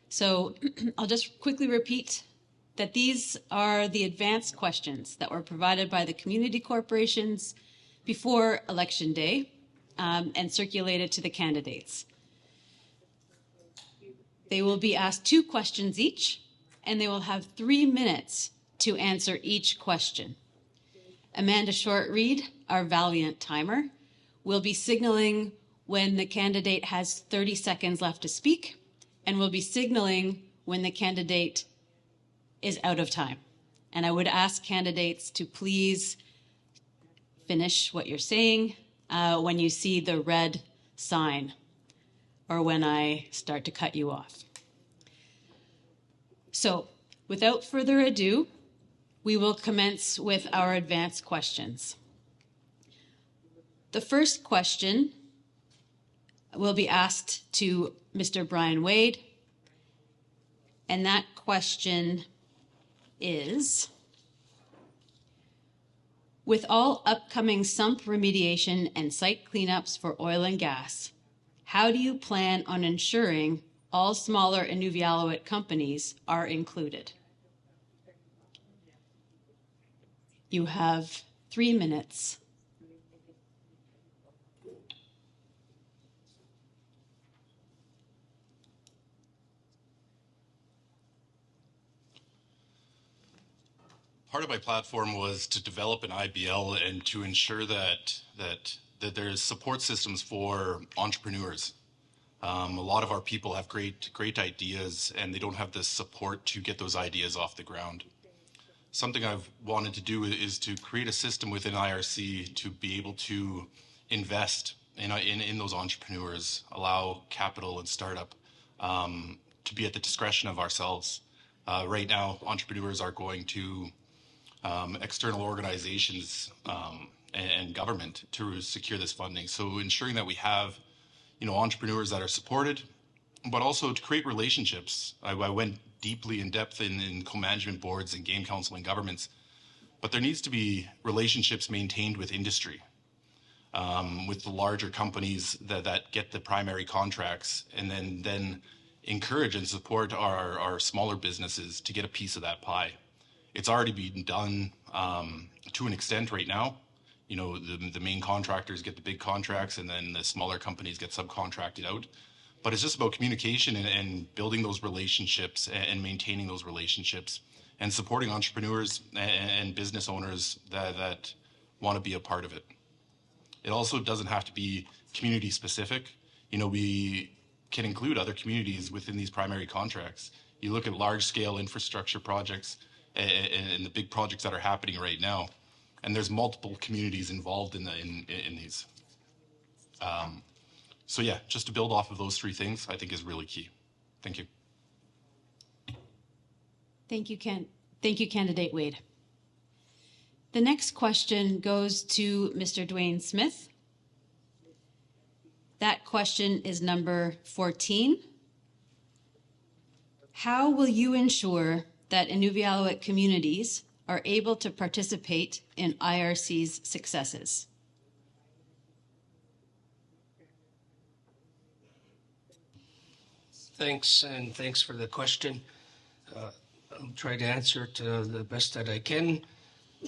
So I'll just quickly repeat that these are the advanced questions that were provided by the community corporations before Election Day and circulated to the candidates. They will be asked 2 questions each, and they will have 3 minutes to answer each question. Amanda Short-Reed, our valiant timer, will be signaling when the candidate has 30 seconds left to speak, and will be signaling when the candidate is out of time. And I would ask candidates to please finish what you're saying when you see the red sign or when I start to cut you off. So, without further ado, we will commence with our advanced questions. The first question will be asked to Mr. Brian Wade, and that question is, with all upcoming sump remediation and site cleanups for oil and gas, how do you plan on ensuring all smaller Inuvialuit companies are included? You have 3 minutes. Part of my platform was to develop an IBL and to ensure that there's support systems for entrepreneurs. A lot of our people have great ideas, and they don't have the support to get those ideas off the ground. Something I've wanted to do is to create a system within IRC to be able to invest in those entrepreneurs, allow capital and startup to be at the discretion of ourselves. Right now, entrepreneurs are going to external organizations and government to secure this funding. So ensuring that we have, entrepreneurs that are supported, but also to create relationships. I went deeply in depth in co-management boards and game council and governments, but there needs to be relationships maintained with industry, with the larger companies that get the primary contracts, and then encourage and support our smaller businesses to get a piece of that pie. It's already been done to an extent right now. The main contractors get the big contracts, and then the smaller companies get subcontracted out. But it's just about communication and building those relationships and maintaining those relationships and supporting entrepreneurs and business owners that want to be a part of it. It also doesn't have to be community specific. We can include other communities within these primary contracts. You look at large scale infrastructure projects and the big projects that are happening right now, and there's multiple communities involved in these. So yeah, just to build off of those 3 things, I think is really key. Thank you. Thank you, Candidate Wade. The next question goes to Mr. Dwayne Smith. That question is number 14. How will you ensure that Inuvialuit communities are able to participate in IRC's successes? Thanks, and thanks for the question. I'll try to answer it the best that I can.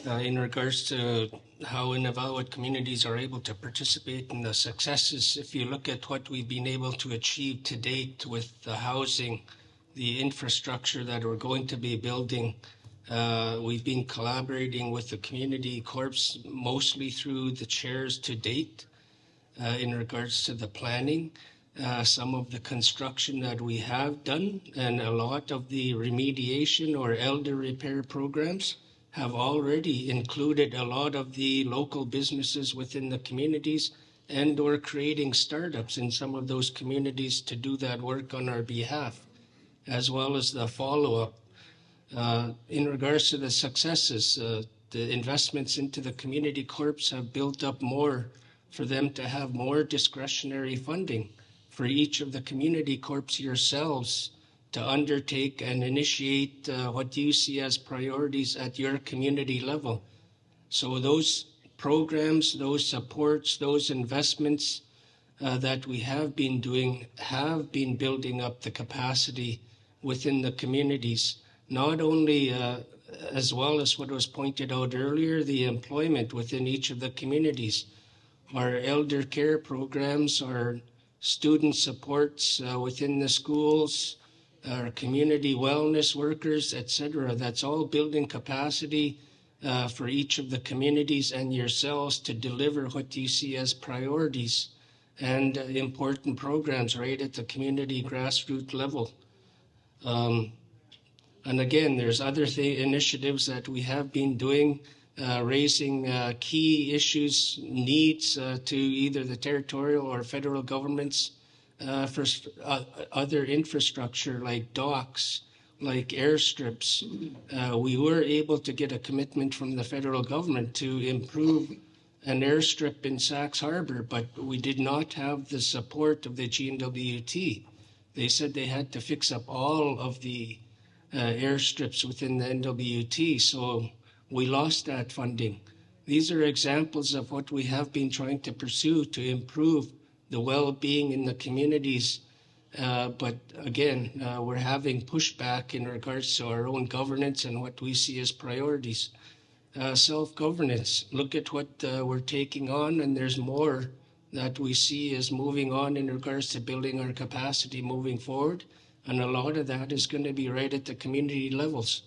In regards to how Inuvialuit communities are able to participate in the successes, if you look at what we've been able to achieve to date with the housing, the infrastructure that we're going to be building, we've been collaborating with the community corps mostly through the chairs to date in regards to the planning. Some of the construction that we have done and a lot of the remediation or elder repair programs have already included a lot of the local businesses within the communities and or creating startups in some of those communities to do that work on our behalf, as well as the follow-up. In regards to the successes, the investments into the community corps have built up more for them to have more discretionary funding for each of the community corps yourselves to undertake and initiate what you see as priorities at your community level. So those programs, those supports, those investments that we have been doing have been building up the capacity within the communities, not only as well as what was pointed out earlier, the employment within each of the communities, our elder care programs, our student supports within the schools, our community wellness workers, etc. That's all building capacity for each of the communities and yourselves to deliver what you see as priorities and important programs right at the community grassroots level. And again, there's other initiatives that we have been doing, raising key issues, needs to either the territorial or federal governments for other infrastructure like docks, like airstrips. We were able to get a commitment from the federal government to improve an airstrip in Sachs Harbour, but we did not have the support of the GNWT. They said they had to fix up all of the airstrips within the NWT, so we lost that funding. These are examples of what we have been trying to pursue to improve the well-being in the communities. But again, we're having pushback in regards to our own governance and what we see as priorities. Self-governance, look at what we're taking on, and there's more that we see as moving on in regards to building our capacity moving forward. And a lot of that is going to be right at the community levels.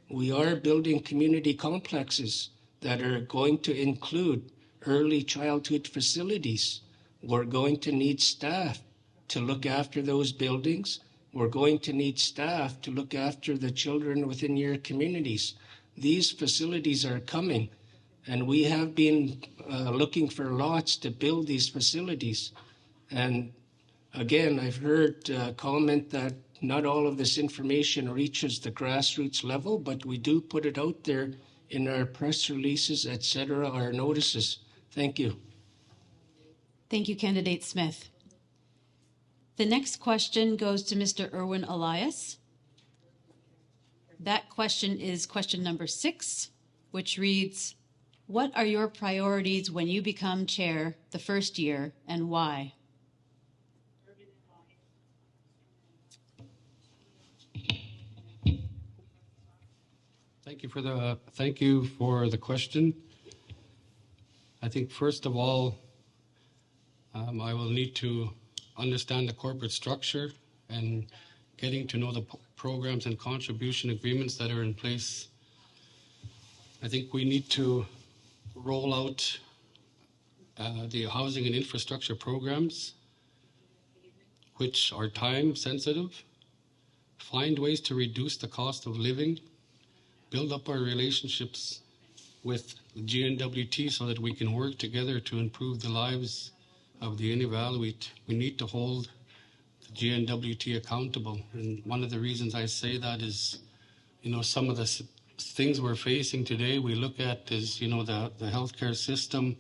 We are building community complexes that are going to include early childhood facilities. We're going to need staff to look after those buildings. We're going to need staff to look after the children within your communities. These facilities are coming, and we have been looking for lots to build these facilities. And again, I've heard comment that not all of this information reaches the grassroots level, but we do put it out there in our press releases, etc., our notices. Thank you. Thank you, Candidate Smith. The next question goes to Mr. Irwin Elias. That question is question number 6, which reads, what are your priorities when you become chair the first year and why? Thank you for the question. I think first of all, I will need to understand the corporate structure and getting to know the programs and contribution agreements that are in place. I think we need to roll out the housing and infrastructure programs, which are time sensitive, find ways to reduce the cost of living, build up our relationships with the GNWT so that we can work together to improve the lives of the Inuvialuit. We need to hold the GNWT accountable. And one of the reasons I say that is, some of the things we're facing today, we look at is, the healthcare system.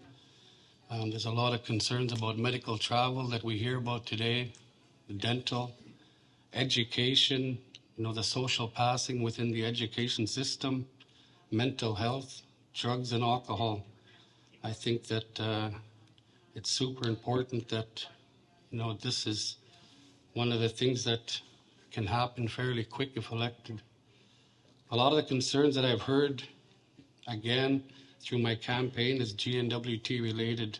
There's a lot of concerns about medical travel that we hear about today, dental, education, the social passing within the education system, mental health, drugs and alcohol. I think that it's super important that, this is one of the things that can happen fairly quick if elected. A lot of the concerns that I've heard, again, through my campaign is GNWT related.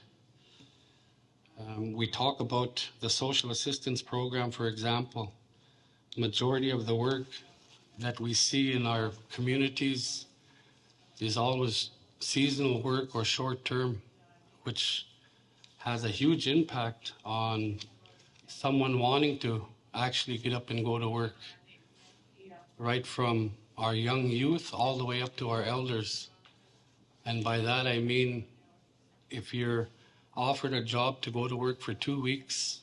We talk about the social assistance program, for example. Majority of the work that we see in our communities is always seasonal work or short term, which has a huge impact on someone wanting to actually get up and go to work, right from our young youth all the way up to our elders. And by that I mean, if you're offered a job to go to work for 2 weeks,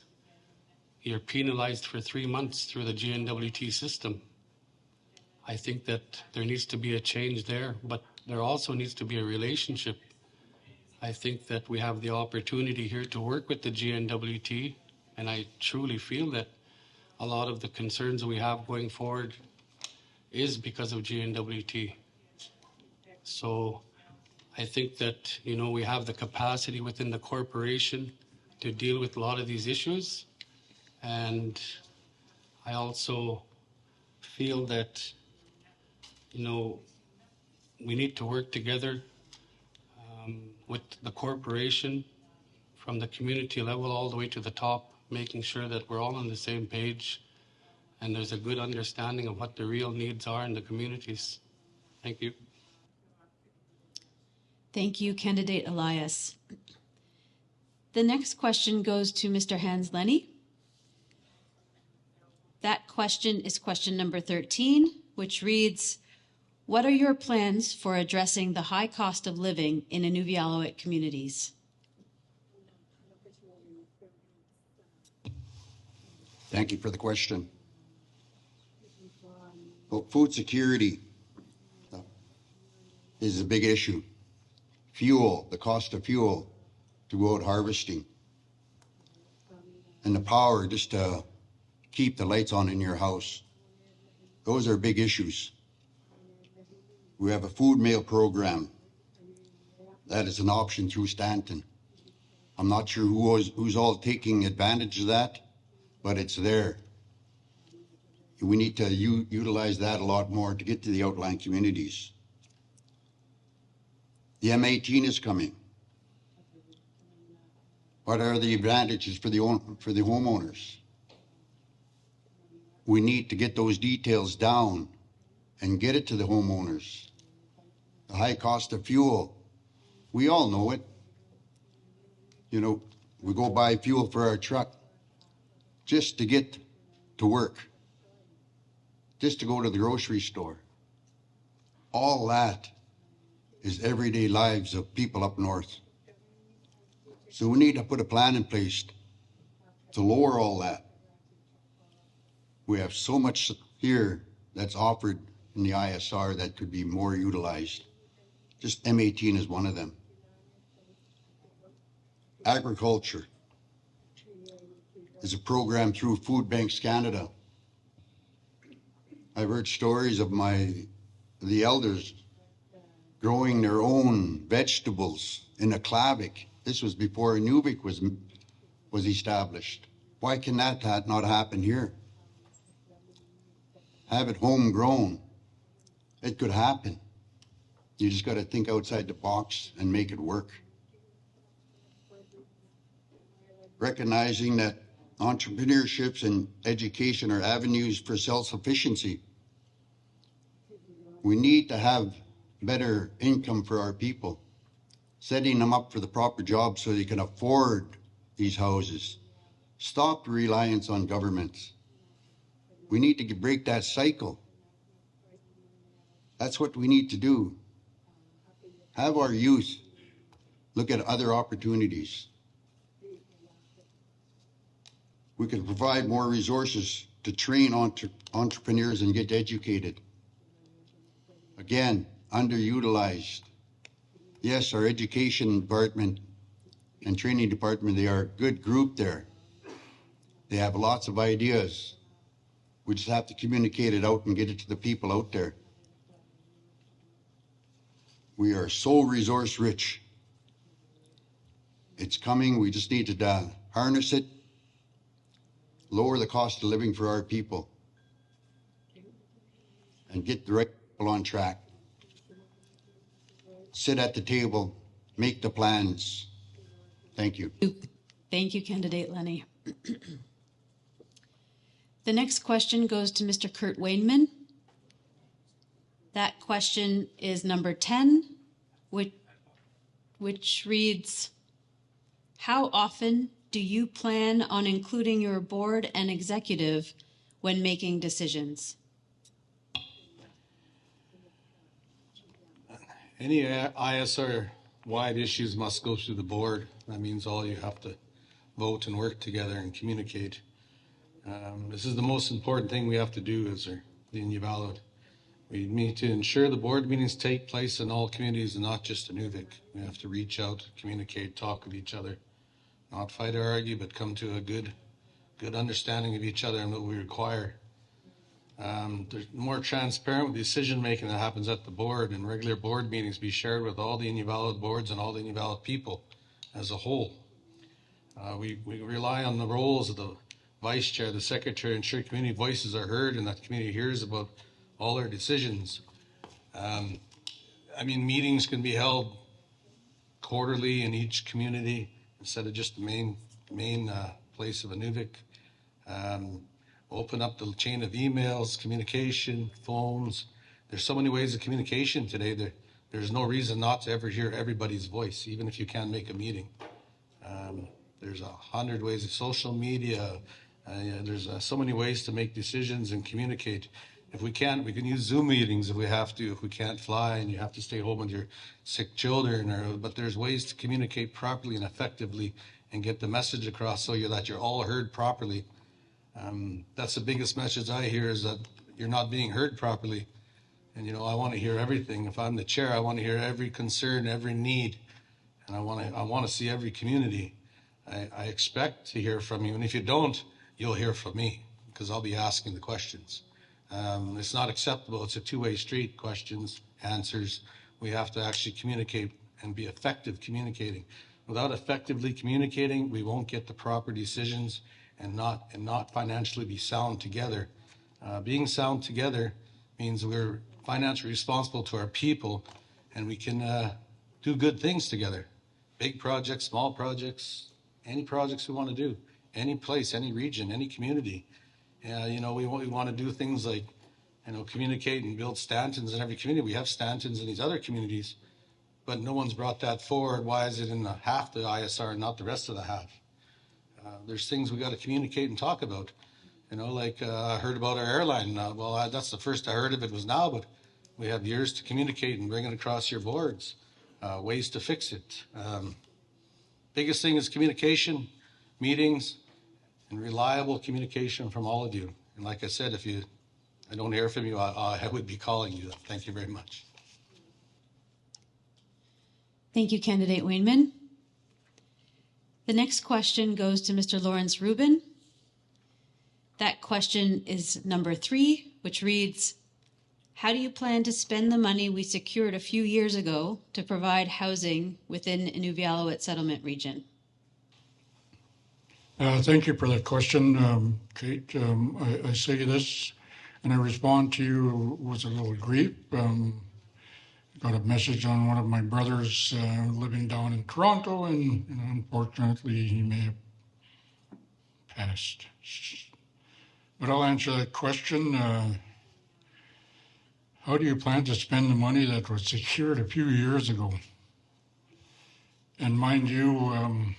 you're penalized for 3 months through the GNWT system. I think that there needs to be a change there, but there also needs to be a relationship. I think that we have the opportunity here to work with the GNWT, and I truly feel that a lot of the concerns we have going forward is because of GNWT. So I think that, we have the capacity within the corporation to deal with a lot of these issues. And I also feel that, we need to work together with the corporation from the community level all the way to the top, making sure that we're all on the same page and there's a good understanding of what the real needs are in the communities. Thank you. Thank you, Candidate Elias. The next question goes to Mr. Hans Lenny. That question is question number 13, which reads, what are your plans for addressing the high cost of living in Inuvialuit communities? Thank you for the question. Well, food security is a big issue. Fuel, the cost of fuel to go out harvesting, and the power just to keep the lights on in your house. Those are big issues. We have a food mail program that is an option through Stanton. I'm not sure who's all taking advantage of that, but it's there. We need to utilize that a lot more to get to the outlying communities. The M18 is coming. What are the advantages for the homeowners? We need to get those details down and get it to the homeowners. The high cost of fuel, we all know it. We go buy fuel for our truck just to get to work, just to go to the grocery store. All that is everyday lives of people up north. So we need to put a plan in place to lower all that. We have so much here that's offered in the ISR that could be more utilized. Just M18 is one of them. Agriculture is a program through Food Banks Canada. I've heard stories of the elders growing their own vegetables in Aklavik. This was before Inuvik was established. Why can that not happen here? Have it homegrown. It could happen. You just got to think outside the box and make it work. Recognizing that entrepreneurships and education are avenues for self-sufficiency. We need to have better income for our people, setting them up for the proper jobs so they can afford these houses. Stop reliance on governments. We need to break that cycle. That's what we need to do. Have our youth look at other opportunities. We can provide more resources to train entrepreneurs and get educated. Again, underutilized. Yes, our education department and training department, they are a good group there. They have lots of ideas. We just have to communicate it out and get it to the people out there. We are so resource rich. It's coming. We just need to harness it, lower the cost of living for our people, and get the right people on track. Sit at the table, make the plans. Thank you. Thank you, Candidate Lenny. The next question goes to Mr. Kurt Wainman. That question is number 10, which reads, how often do you plan on including your board and executive when making decisions? Any ISR-wide issues must go through the board. That means all you have to vote and work together and communicate. This is the most important thing we have to do as the Inuvialuit. We need to ensure the board meetings take place in all communities and not just Inuvik. We have to reach out, communicate, talk with each other, not fight or argue, but come to a good understanding of each other and what we require. There's more transparent with decision making that happens at the board, and regular board meetings be shared with all the Inuvialuit boards and all the Inuvialuit people as a whole. We rely on the roles of the vice chair, the secretary, ensure community voices are heard and that the community hears about all our decisions. Meetings can be held quarterly in each community instead of just the main place of Inuvik. Open up the chain of emails, communication, phones. There's so many ways of communication today. There's no reason not to ever hear everybody's voice, even if you can't make a meeting. There's 100 ways of social media. There's so many ways to make decisions and communicate. If we can't, we can use Zoom meetings if we have to. If we can't fly and you have to stay home with your sick children, but there's ways to communicate properly and effectively and get the message across so that you're all heard properly. That's the biggest message I hear, is that you're not being heard properly. And I want to hear everything. If I'm the chair, I want to hear every concern, every need, and I want to see every community. I expect to hear from you, and if you don't, you'll hear from me because I'll be asking the questions. It's not acceptable. It's a two-way street. Questions, answers. We have to actually communicate and be effective communicating. Without effectively communicating, we won't get the proper decisions and not financially be sound together. Being sound together means we're financially responsible to our people, and we can do good things together. Big projects, small projects, any projects we want to do, any place, any region, any community. We want to do things like, communicate and build stanchions in every community. We have stanchions in these other communities, but no one's brought that forward. Why is it in half the ISR and not the rest of the half? There's things we got to communicate and talk about. I heard about our airline. That's the first I heard of it was now, but we have years to communicate and bring it across your boards, ways to fix it. Biggest thing is communication, meetings, and reliable communication from all of you. And like I said, if I don't hear from you, I would be calling you. Thank you very much. Thank you, Candidate Wainman. The next question goes to Mr. Lawrence Rubin. That question is number 3, which reads, how do you plan to spend the money we secured a few years ago to provide housing within Inuvialuit settlement region? Thank you for that question, Kate. I say this, and I respond to you with a little grief. Got a message on one of my brothers living down in Toronto, and unfortunately he may have passed. But I'll answer that question. How do you plan to spend the money that was secured a few years ago? And mind you,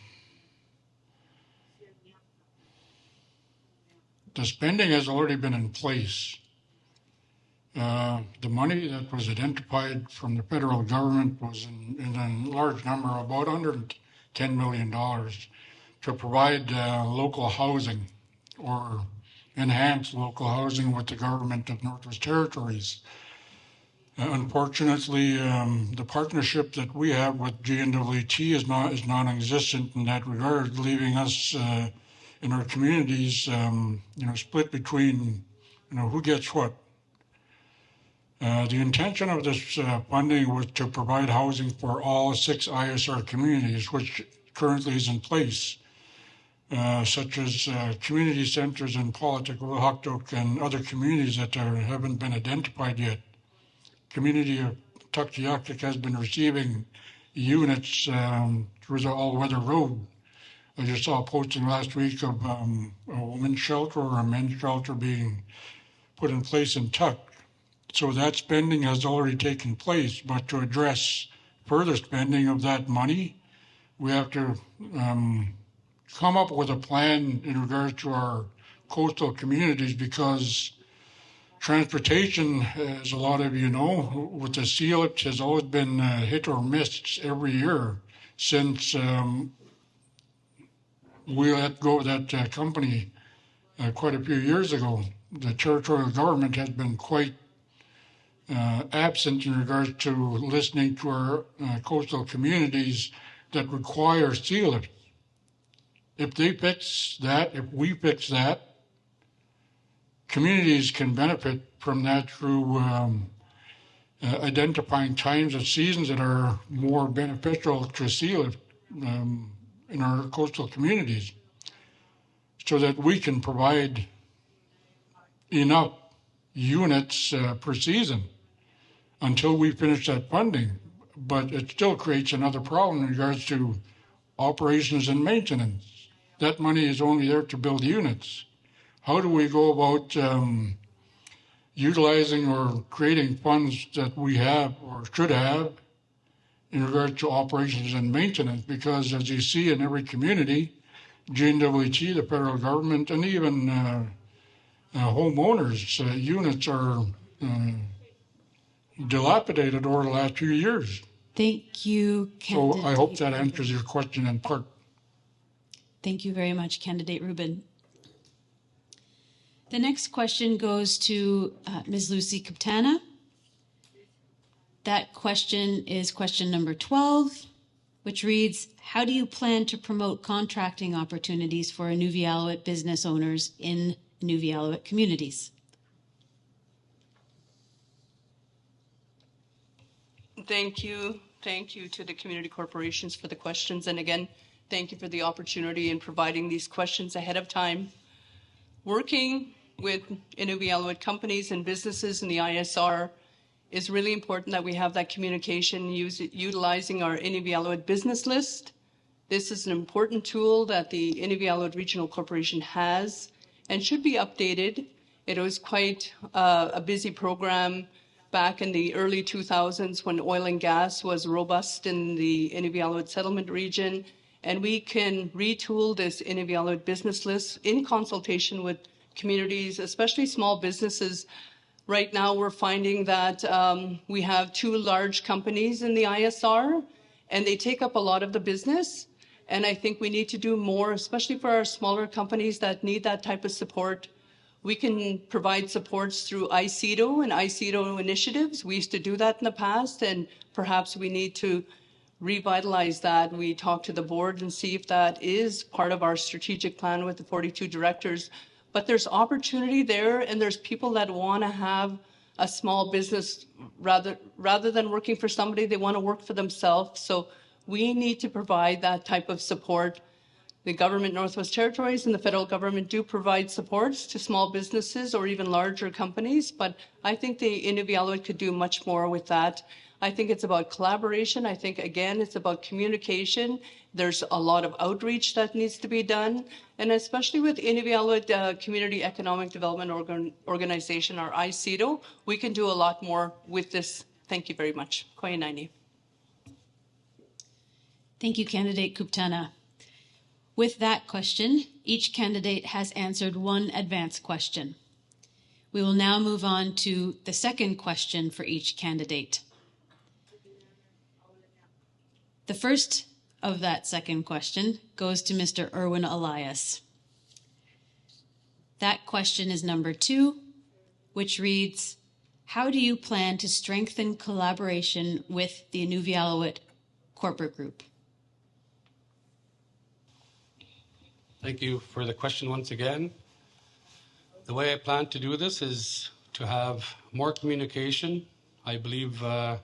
the spending has already been in place. The money that was identified from the federal government was in a large number, about $110 million, to provide local housing or enhance local housing with the government of Northwest Territories. Unfortunately, the partnership that we have with GNWT is non-existent in that regard, leaving us in our communities, split between, who gets what. The intention of this funding was to provide housing for all 6 ISR communities, which currently is in place, such as community centers in Paulatuk, Ulukhaktok, and other communities that haven't been identified yet. Community of Tuktoyaktuk has been receiving units through the all-weather road. I just saw a posting last week of a women's shelter or a men's shelter being put in place in Tuk. So that spending has already taken place, but to address further spending of that money, we have to come up with a plan in regards to our coastal communities, because transportation, as a lot of you know, with the sea lift has always been hit or missed every year since we let go of that company quite a few years ago. The territorial government has been quite absent in regards to listening to our coastal communities that require sea lift. If they fix that, if we fix that, communities can benefit from that through identifying times of seasons that are more beneficial to sea lift in our coastal communities, so that we can provide enough units per season until we finish that funding. But it still creates another problem in regards to operations and maintenance. That money is only there to build units. How do we go about utilizing or creating funds that we have or should have in regard to operations and maintenance? Because as you see in every community, GNWT, the federal government, and even homeowners' units are dilapidated over the last few years. Thank you, candidate. So I hope that answers your question in part. Thank you very much, Candidate Rubin. The next question goes to Ms. Lucy Kaptana. That question is question number 12, which reads, how do you plan to promote contracting opportunities for Inuvialuit business owners in Inuvialuit communities? Thank you. Thank you to the community corporations for the questions. And again, thank you for the opportunity in providing these questions ahead of time. Working with Inuvialuit companies and businesses in the ISR is really important that we have that communication utilizing our Inuvialuit business list. This is an important tool that the Inuvialuit Regional Corporation has and should be updated. It was quite a busy program back in the early 2000s when oil and gas was robust in the Inuvialuit settlement region. And we can retool this Inuvialuit business list in consultation with communities, especially small businesses. Right now, we're finding that we have 2 large companies in the ISR, and they take up a lot of the business. And I think we need to do more, especially for our smaller companies that need that type of support. We can provide supports through ICEDO and ICEDO initiatives. We used to do that in the past, and perhaps we need to revitalize that. We talk to the board and see if that is part of our strategic plan with the 42 directors. But there's opportunity there, and there's people that want to have a small business rather than working for somebody. They want to work for themselves. So we need to provide that type of support. The government, Northwest Territories, and the federal government do provide supports to small businesses or even larger companies, but I think the Inuvialuit could do much more with that. I think it's about collaboration. I think, again, it's about communication. There's a lot of outreach that needs to be done, and especially with Inuvialuit Community Economic Development Organization, or ICEDO, we can do a lot more with this. Thank you very much. Koyanani. Thank you, Candidate Kuptana. With that question, each candidate has answered 1 advance question. We will now move on to the second question for each candidate. The first of that second question goes to Mr. Erwin Elias. That question is number 2, which reads, how do you plan to strengthen collaboration with the Inuvialuit corporate group? Thank you for the question once again. The way I plan to do this is to have more communication. I believe it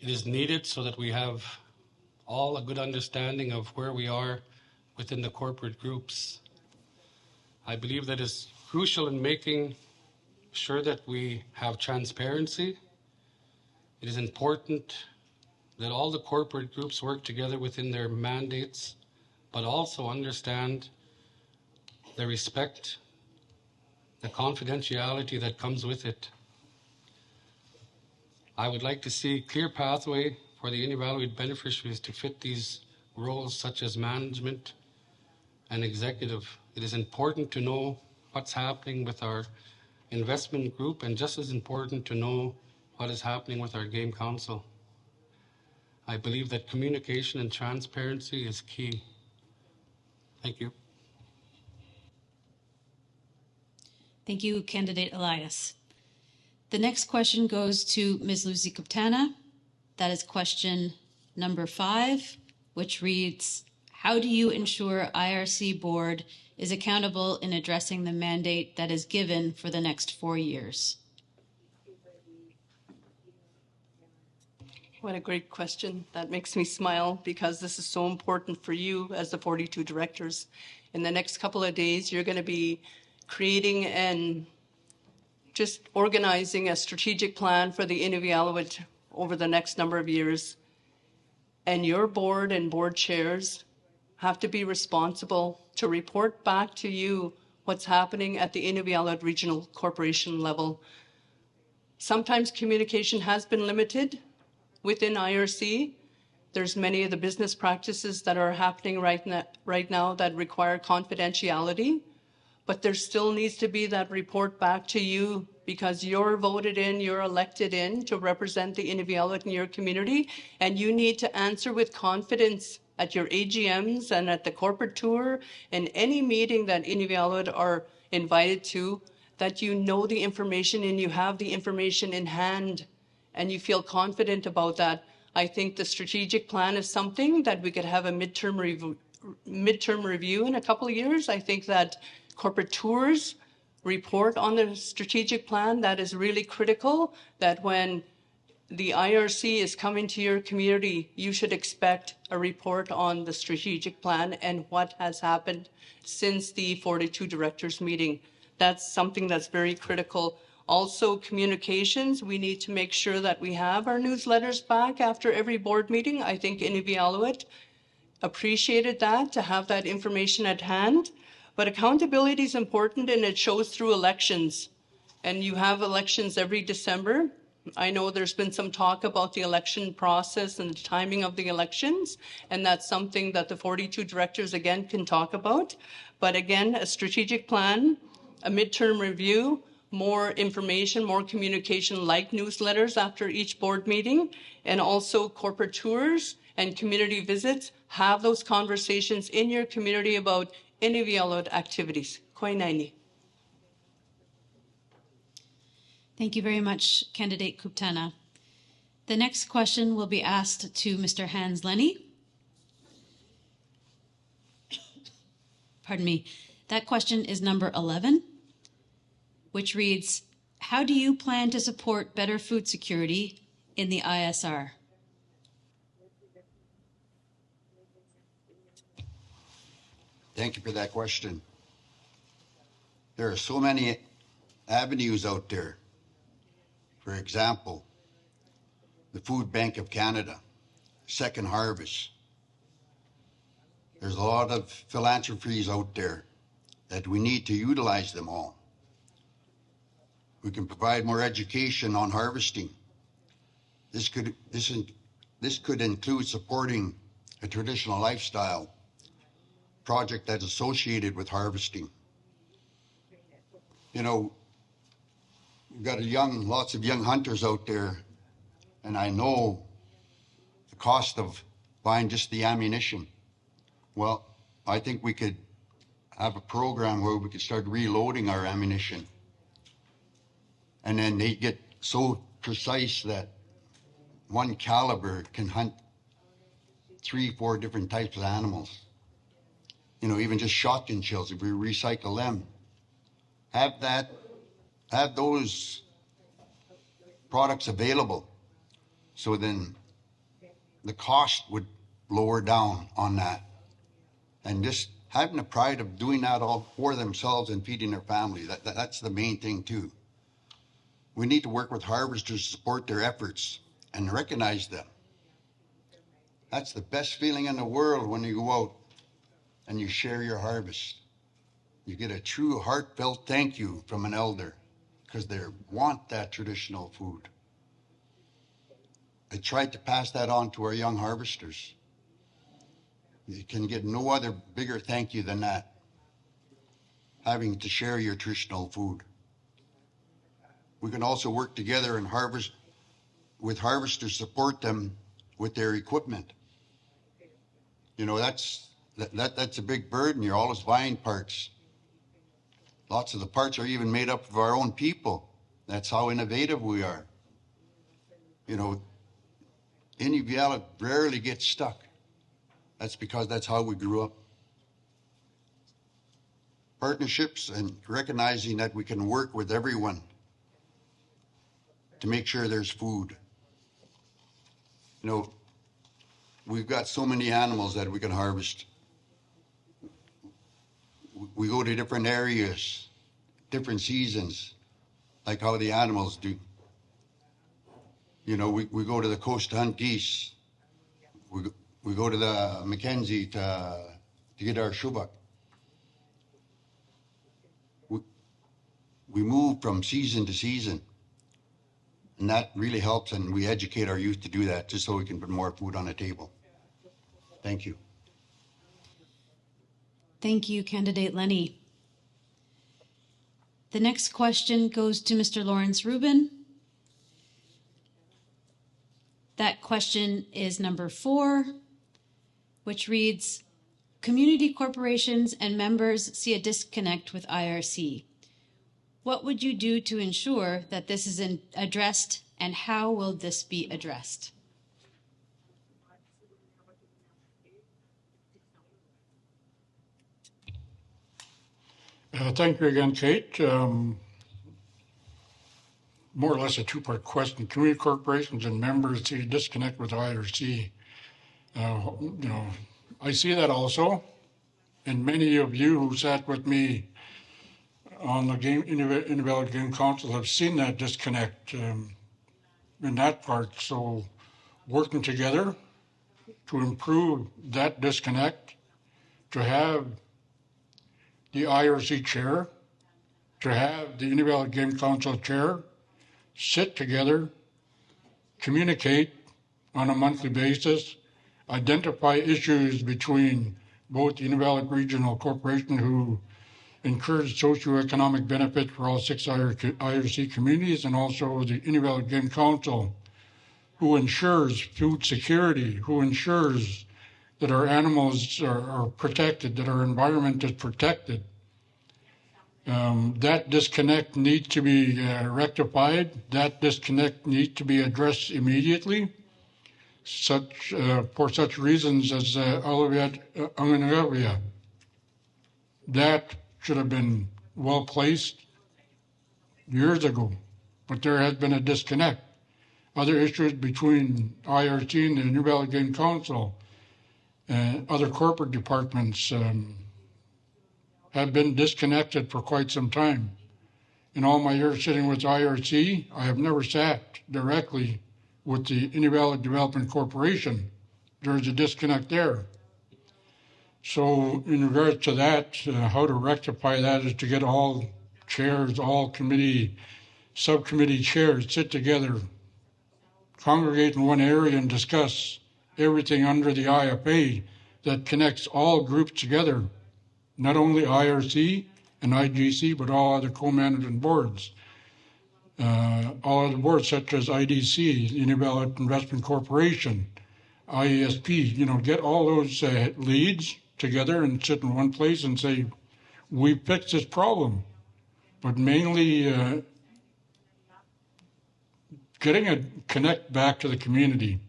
is needed so that we have all a good understanding of where we are within the corporate groups. I believe that is crucial in making sure that we have transparency. It is important that all the corporate groups work together within their mandates, but also understand the respect, the confidentiality that comes with it. I would like to see a clear pathway for the Inuvialuit beneficiaries to fit these roles such as management and executive. It is important to know what's happening with our investment group, and just as important to know what is happening with our game council. I believe that communication and transparency is key. Thank you. Thank you, Candidate Elias. The next question goes to Ms. Lucy Kuptana. That is question number 5, which reads, how do you ensure IRC board is accountable in addressing the mandate that is given for the next 4 years? What a great question. That makes me smile because this is so important for you as the 42 directors. In the next couple of days, you're going to be creating and just organizing a strategic plan for the Inuvialuit over the next number of years. And your board and board chairs have to be responsible to report back to you what's happening at the Inuvialuit Regional Corporation level. Sometimes communication has been limited within IRC. There's many of the business practices that are happening right now that require confidentiality, but there still needs to be that report back to you because you're voted in, you're elected in to represent the Inuvialuit in your community, and you need to answer with confidence at your AGMs and at the corporate tour and any meeting that Inuvialuit are invited to, that you know the information and you have the information in hand and you feel confident about that. I think the strategic plan is something that we could have a midterm review in a couple of years. I think that corporate tours report on the strategic plan. That is really critical, that when the IRC is coming to your community, you should expect a report on the strategic plan and what has happened since the 42 directors meeting. That's something that's very critical. Also, communications, we need to make sure that we have our newsletters back after every board meeting. I think Inuvialuit appreciated that, to have that information at hand. But accountability is important, and it shows through elections. And you have elections every December. I know there's been some talk about the election process and the timing of the elections, and that's something that the 42 directors again can talk about. But again, a strategic plan, a midterm review, more information, more communication like newsletters after each board meeting, and also corporate tours and community visits. Have those conversations in your community about Inuvialuit activities. Koinaini. Thank you very much, Candidate Kuptana. The next question will be asked to Mr. Hans Lenny. Pardon me. That question is number 11, which reads, how do you plan to support better food security in the ISR? Thank you for that question. There are so many avenues out there. For example, the Food Bank of Canada, Second Harvest. There's a lot of philanthropies out there that we need to utilize them all. We can provide more education on harvesting. This could include supporting a traditional lifestyle project that's associated with harvesting. You know, we've got lots of young hunters out there, and I know the cost of buying just the ammunition. Well, I think we could have a program where we could start reloading our ammunition And then they get so precise that one caliber can hunt 3-4 different types of animals. You know, even just shotgun shells, if we recycle them. Have those products available, so then the cost would lower down on that. And just having the pride of doing that all for themselves and feeding their family, that's the main thing too. We need to work with harvesters to support their efforts and recognize them. That's the best feeling in the world when you go out and you share your harvest. You get a true heartfelt thank you from an elder because they want that traditional food. I tried to pass that on to our young harvesters. You can get no other bigger thank you than that, having to share your traditional food. We can also work together and harvest with harvesters, support them with their equipment. You know, that's a big burden. You're always buying parts. Lots of the parts are even made up of our own people. That's how innovative we are. You know, Inuvialuit rarely gets stuck. That's because that's how we grew up. Partnerships and recognizing that we can work with everyone to make sure there's food. You know, we've got so many animals that we can harvest. We go to different areas, different seasons, like how the animals do. You know, we go to the coast to hunt geese. We go to the Mackenzie to get our shubak. We move from season to season. And that really helps, and we educate our youth to do that just so we can put more food on the table. Thank you. Thank you, Candidate Lenny. The next question goes to Mr. Lawrence Rubin. That question is number 4, which reads, community corporations and members see a disconnect with IRC. What would you do to ensure that this is addressed, and how will this be addressed? Thank you again, Kate. More or less a two-part question. Community corporations and members see a disconnect with IRC. You know, I see that also, and many of you who sat with me on the Inuvialuit Game Council have seen that disconnect in that part. So working together to improve that disconnect, to have the IRC chair, to have the Inuvialuit Game Council chair sit together, communicate on a monthly basis, identify issues between both the Inuvialuit Regional Corporation, who encourage socioeconomic benefit for all 6 IRC communities, and also the Inuvialuit Game Council, who ensures food security, who ensures that our animals are protected, that our environment is protected. That disconnect needs to be rectified. That disconnect needs to be addressed immediately. For such reasons as Inuvialuit, that should have been well placed years ago, but there has been a disconnect. Other issues between IRC and the Inuvialuit Game Council and other corporate departments have been disconnected for quite some time. In all my years sitting with IRC, I have never sat directly with the Inuvialuit Development Corporation. There's a disconnect there. So in regards to that, how to rectify that is to get all chairs, all subcommittee chairs sit together, congregate in one area and discuss everything under the IFA that connects all groups together, not only IRC and IGC, but all other co-management boards. All other boards such as IDC, Inuvialuit Investment Corporation, IESP, get all those leads together and sit in one place and say, we fixed this problem. But mainly getting a connect back to the community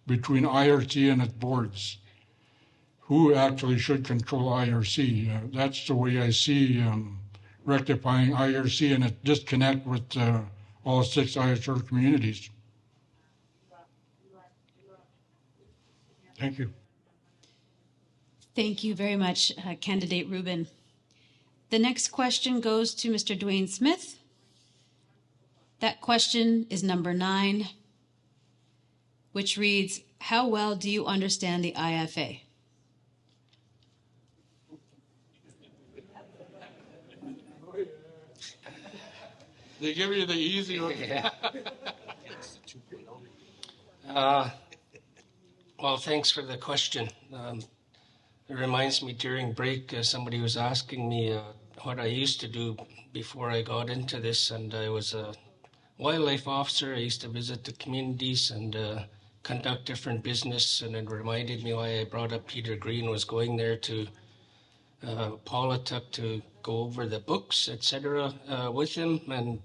between IRC and its boards. Who actually should control IRC? That's the way I see rectifying IRC and its disconnect with all 6 ISR communities. Thank you. Thank you very much, Candidate Rubin. The next question goes to Mr. Dwayne Smith. That question is number 9, which reads, how well do you understand the IFA? They give you the easy one. Well, thanks for the question. It reminds me during break, somebody was asking me what I used to do before I got into this, and I was a wildlife officer. I used to visit the communities and conduct different business, and it reminded me why I brought up Peter Green was going there to Paulatuk to go over the books, etc. With him, and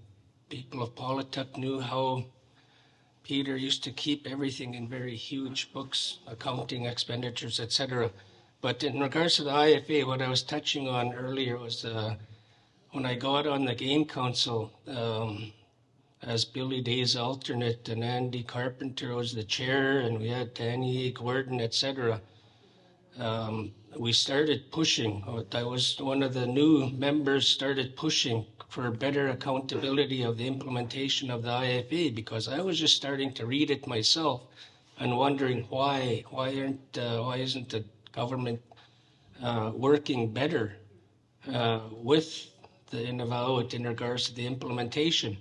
people of Paulatuk knew how Peter used to keep everything in very huge books, accounting, expenditures, etc. But in regards to the IFA, what I was touching on earlier was when I got on the Game Council as Billy Day's alternate, and Andy Carpenter was the chair, and we had Danny Gordon, etc. We started pushing. I was one of the new members, started pushing for better accountability of the implementation of the IFA, because I was just starting to read it myself and wondering why isn't the government working better with the Inuvialuit in regards to the implementation.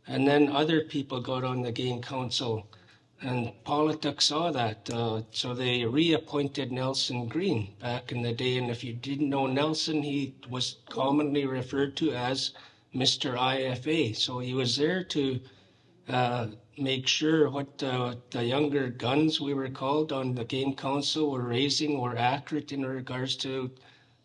And then other people got on the Game Council, and Paulatuk saw that, so they reappointed Nelson Green back in the day. And if you didn't know Nelson, he was commonly referred to as Mr. IFA. So he was there to make sure what the younger guns, we were called, on the Game Council were raising were accurate in regards to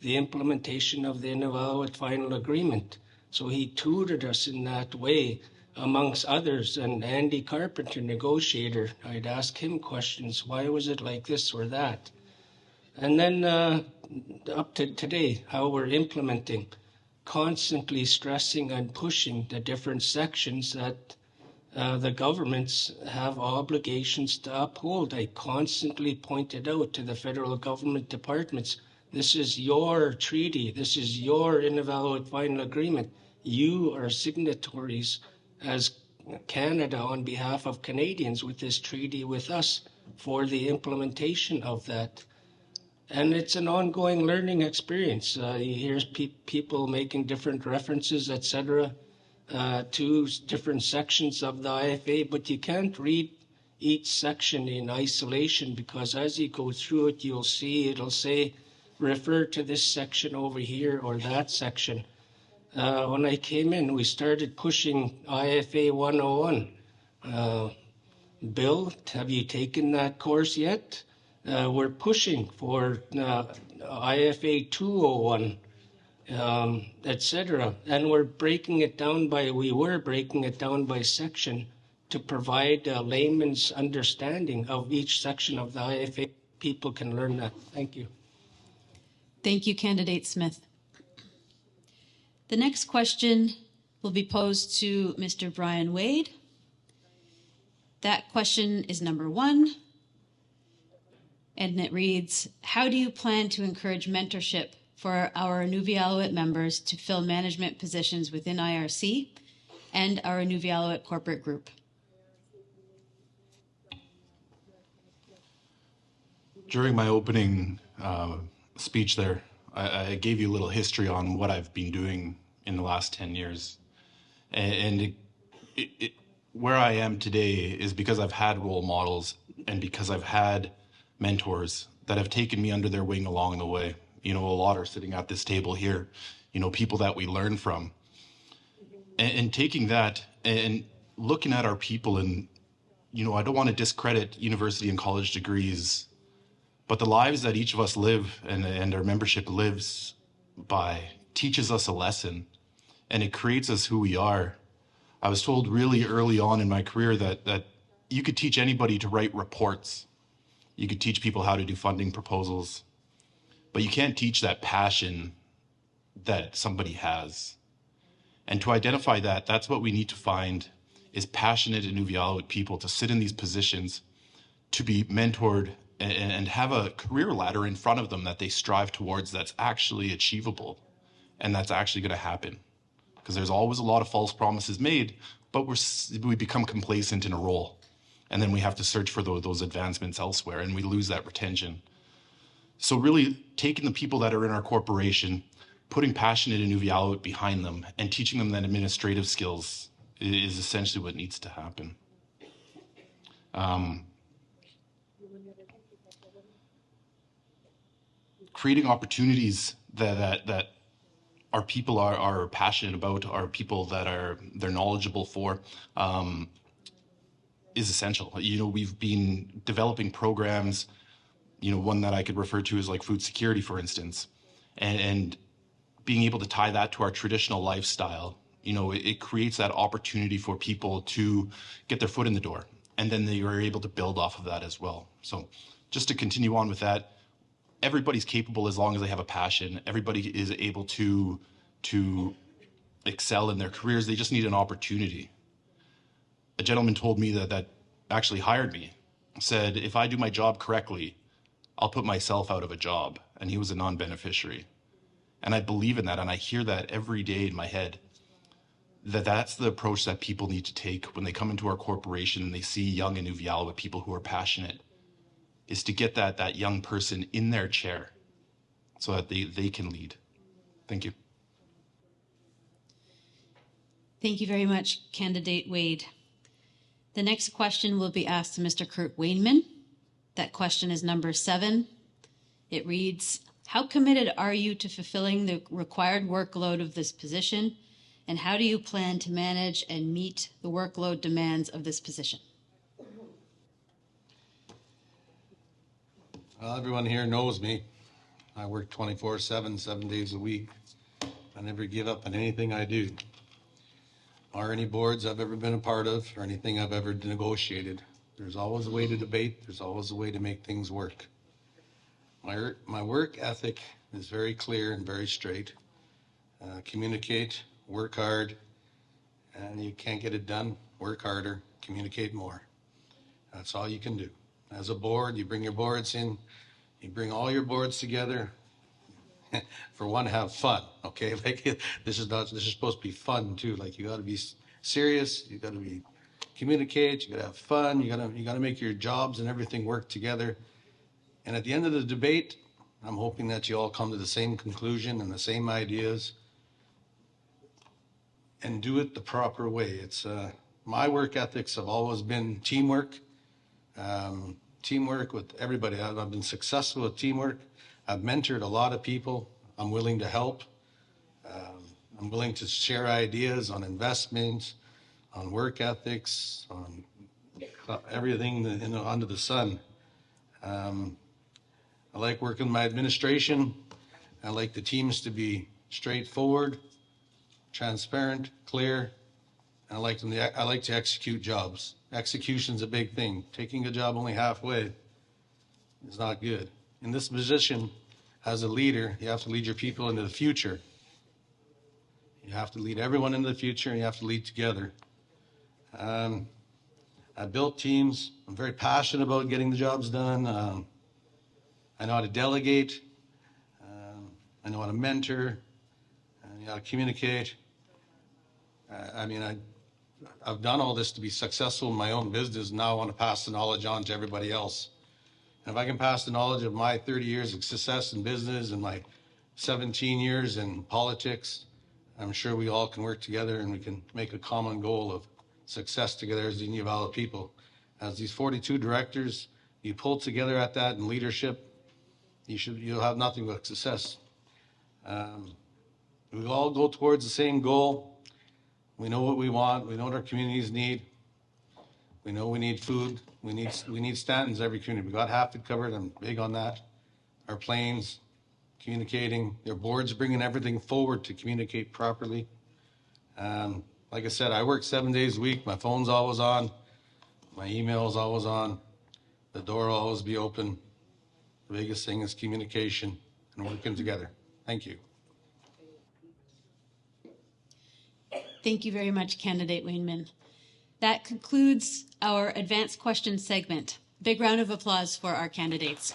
the implementation of the Inuvialuit final agreement. So he tutored us in that way, amongst others. And Andy Carpenter, negotiator, I'd ask him questions. Why was it like this or that? And then up to today, how we're implementing, constantly stressing and pushing the different sections that the governments have obligations to uphold. I constantly pointed out to the federal government departments, this is your treaty, this is your Inuvialuit final agreement. You are signatories as Canada on behalf of Canadians with this treaty with us for the implementation of that. And it's an ongoing learning experience. You hear people making different references, etc., to different sections of the IFA, but you can't read each section in isolation, because as you go through it, you'll see it'll say, refer to this section over here or that section. When I came in, we started pushing IFA 101. Bill, have you taken that course yet? We're pushing for IFA 201, etc. And we were breaking it down by section to provide a layman's understanding of each section of the IFA. People can learn that. Thank you. Thank you, Candidate Smith. The next question will be posed to Mr. Brian Wade. That question is number 1, and it reads, how do you plan to encourage mentorship for our Inuvialuit members to fill management positions within IRC and our Inuvialuit corporate group? During my opening speech there, I gave you a little history on what I've been doing in the last 10 years. And where I am today is because I've had role models and because I've had mentors that have taken me under their wing along the way. You know, a lot are sitting at this table here, you know, people that we learn from. And taking that and looking at our people, and, you know, I don't want to discredit university and college degrees, but the lives that each of us live and our membership lives by teaches us a lesson, and it creates us who we are. I was told really early on in my career that you could teach anybody to write reports. You could teach people how to do funding proposals, but you can't teach that passion that somebody has. And to identify that, that's what we need to find, is passionate Inuvialuit people to sit in these positions, to be mentored and have a career ladder in front of them that they strive towards, that's actually achievable and that's actually going to happen. Because there's always a lot of false promises made, but we become complacent in a role. And then we have to search for those advancements elsewhere, and we lose that retention. So really taking the people that are in our corporation, putting passionate Inuvialuit behind them, and teaching them that administrative skills is essentially what needs to happen. Creating opportunities that our people are passionate about, our people that they're knowledgeable for, is essential. You know, we've been developing programs, you know, one that I could refer to is like food security, for instance, and being able to tie that to our traditional lifestyle. You know, it creates that opportunity for people to get their foot in the door, and then they are able to build off of that as well. So just to continue on with that, everybody's capable as long as they have a passion. Everybody is able to excel in their careers. They just need an opportunity. A gentleman told me that actually hired me, said, if I do my job correctly, I'll put myself out of a job. And he was a non-beneficiary. And I believe in that, and I hear that every day in my head, that's the approach that people need to take when they come into our corporation and they see young Inuvialuit people who are passionate, is to get that young person in their chair so that they can lead. Thank you. Thank you very much, Candidate Wade. The next question will be asked to Mr. Kurt Wainman. That question is number 7. It reads, how committed are you to fulfilling the required workload of this position, and how do you plan to manage and meet the workload demands of this position? Well, everyone here knows me. I work 24/7, 7 days a week. I never give up on anything I do, or any boards I've ever been a part of, or anything I've ever negotiated. There's always a way to debate. There's always a way to make things work. My work ethic is very clear and very straight. Communicate, work hard, and you can't get it done, work harder, communicate more. That's all you can do. As a board, you bring your boards in, you bring all your boards together. For one, have fun, okay? Like this is supposed to be fun too. Like you got to be serious, you got to communicate, you got to have fun, you got to make your jobs and everything work together. And at the end of the debate, I'm hoping that you all come to the same conclusion and the same ideas, and do it the proper way. It's my work ethics have always been teamwork. Teamwork with everybody. I've been successful with teamwork. I've mentored a lot of people. I'm willing to help. I'm willing to share ideas on investments, on work ethics, on everything under the sun. I like working with my administration. I like the teams to be straightforward, transparent, clear. And I like to execute jobs. Execution's a big thing. Taking a job only halfway is not good. In this position, as a leader, you have to lead your people into the future. You have to lead everyone into the future, and you have to lead together. I built teams. I'm very passionate about getting the jobs done. I know how to delegate. I know how to mentor. I know how to communicate. I've done all this to be successful in my own business. Now I want to pass the knowledge on to everybody else. And if I can pass the knowledge of my 30 years of success in business and my 17 years in politics, I'm sure we all can work together and we can make a common goal of success together as the Inuvialuit people. As these 42 directors, you pull together at that in leadership, you'll have nothing but success. We all go towards the same goal. We know what we want. We know what our communities need. We know we need food. We need stand-ins every community. We got half it covered. I'm big on that. Our planes, communicating. Their boards bringing everything forward to communicate properly. Like I said, I work 7 days a week. My phone's always on. My email's always on. The door will always be open. The biggest thing is communication and working together. Thank you. Thank you very much, Candidate Wainman. That concludes our advanced questions segment. Big round of applause for our candidates.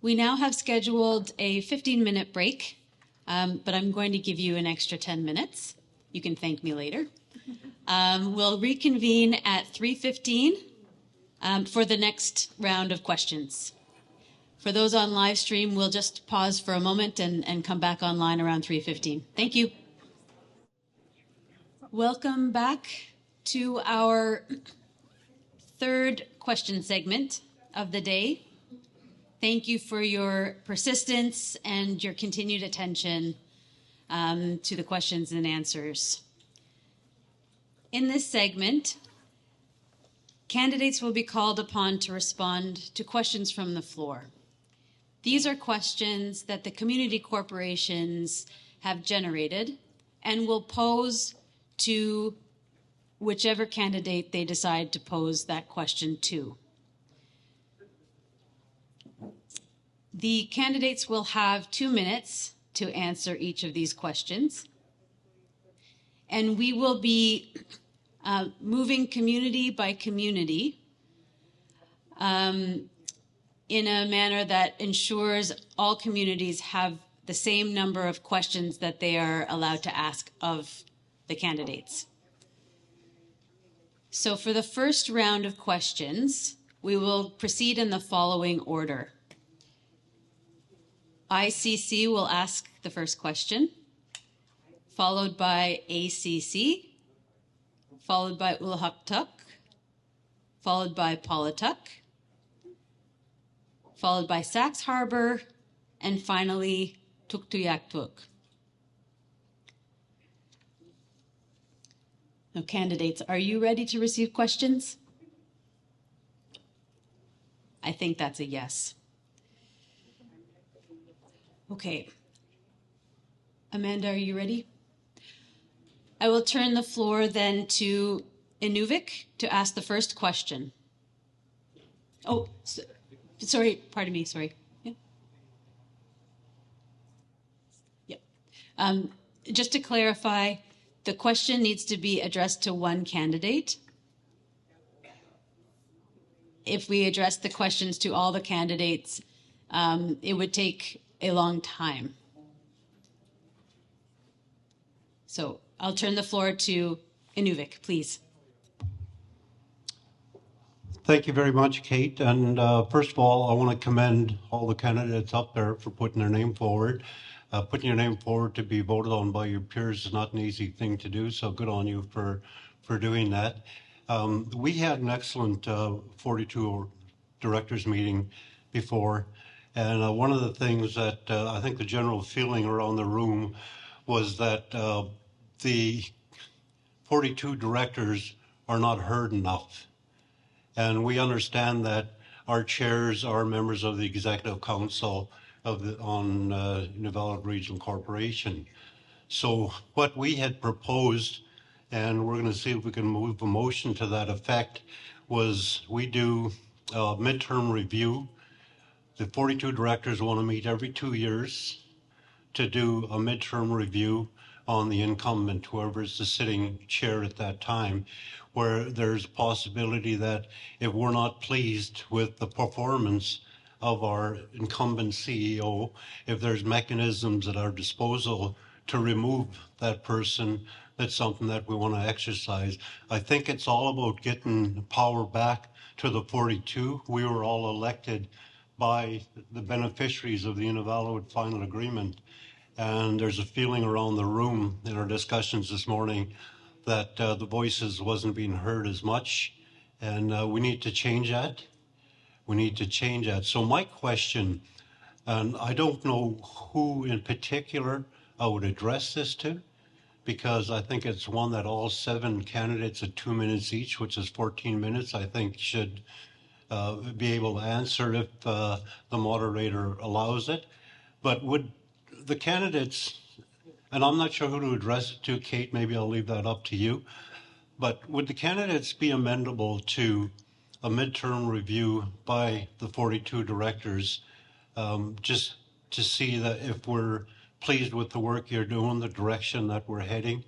We now have scheduled a 15-minute break, but I'm going to give you an extra 10 minutes. You can thank me later. We'll reconvene at 3:15 for the next round of questions. For those on live stream, we'll just pause for a moment and come back online around 3:15. Thank you. Welcome back to our third question segment of the day. Thank you for your persistence and your continued attention to the questions and answers. In this segment, candidates will be called upon to respond to questions from the floor. These are questions that the community corporations have generated and will pose to whichever candidate they decide to pose that question to. The candidates will have 2 minutes to answer each of these questions. And we will be moving community by community in a manner that ensures all communities have the same number of questions that they are allowed to ask of the candidates. So for the first round of questions, we will proceed in the following order. ICC will ask the first question, followed by ACC, followed by Ulukhaktok, followed by Paulatuk, followed by Sachs Harbour, and finally Tuktoyaktuk. Now, candidates, are you ready to receive questions? I think that's a yes. Okay. Amanda, are you ready? I will turn the floor then to Inuvik to ask the first question. Oh, sorry, pardon me, sorry. Yeah. Yeah. Just to clarify, the question needs to be addressed to one candidate. If we address the questions to all the candidates, it would take a long time. So I'll turn the floor to Inuvik, please. Thank you very much, Kate. And first of all, I want to commend all the candidates up there for putting their name forward. Putting your name forward to be voted on by your peers is not an easy thing to do, so good on you for doing that. We had an excellent 42 directors meeting before, and one of the things that I think the general feeling around the room was that the 42 directors are not heard enough. And we understand that our chairs are members of the Executive Council on Inuvialuit Regional Corporation. So what we had proposed, and we're going to see if we can move a motion to that effect, was we do a midterm review. The 42 directors want to meet every 2 years to do a midterm review on the incumbent, whoever is the sitting chair at that time, where there's a possibility that if we're not pleased with the performance of our incumbent CEO, if there's mechanisms at our disposal to remove that person, that's something that we want to exercise. I think it's all about getting power back to the 42. We were all elected by the beneficiaries of the Inuvialuit final agreement. And there's a feeling around the room in our discussions this morning that the voices wasn't being heard as much. And we need to change that. We need to change that. So my question, and I don't know who in particular I would address this to, because I think it's one that all 7 candidates at 2 minutes each, which is 14 minutes, I think should be able to answer if the moderator allows it. But would the candidates, and I'm not sure who to address it to, Kate, maybe I'll leave that up to you, but would the candidates be amendable to a midterm review by the 42 directors, just to see that if we're pleased with the work you're doing, the direction that we're heading,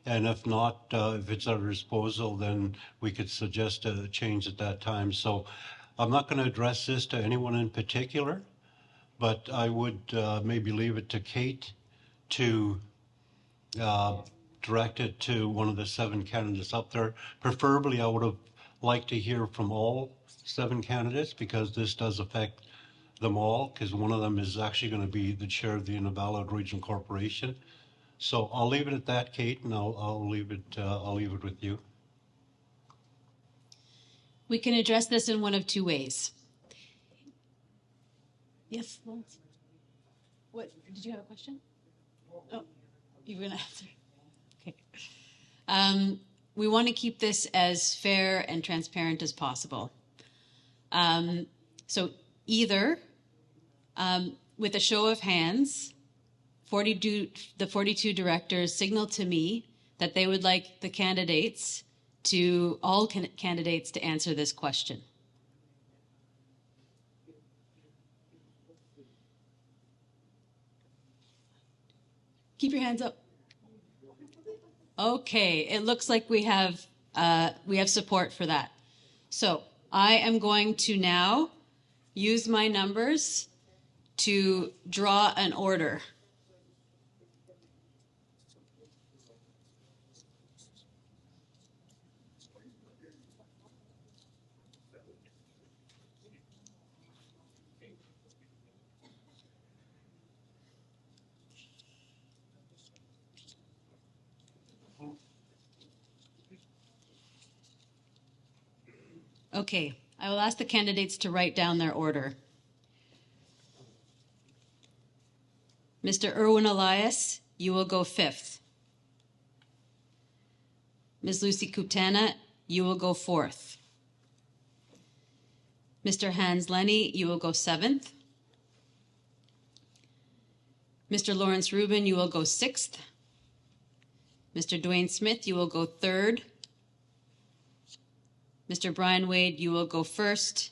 and if not, if it's at our disposal, then we could suggest a change at that time. So I'm not going to address this to anyone in particular, but I would maybe leave it to Kate to direct it to one of the 7 candidates up there. Preferably, I would have liked to hear from all 7 candidates, because this does affect them all, because one of them is actually going to be the chair of the Inuvialuit Regional Corporation. So I'll leave it at that, Kate, and I'll leave it with you. We can address this in one of 2 ways. Yes, Lawrence? What, did you have a question? Oh, you were going to answer. Okay. We want to keep this as fair and transparent as possible. So either with a show of hands, the 42 directors signal to me that they would like the candidates all candidates to answer this question. Keep your hands up. Okay, it looks like we have support for that. So I am going to now use my numbers to draw an order. Okay, I will ask the candidates to write down their order. Mr. Erwin Elias, you will go 5th. Ms. Lucy Kuptana, you will go 4th. Mr. Hans Lenny, you will go 7th. Mr. Lawrence Rubin, you will go 6th. Mr. Dwayne Smith, you will go 3rd. Mr. Brian Wade, you will go 1st.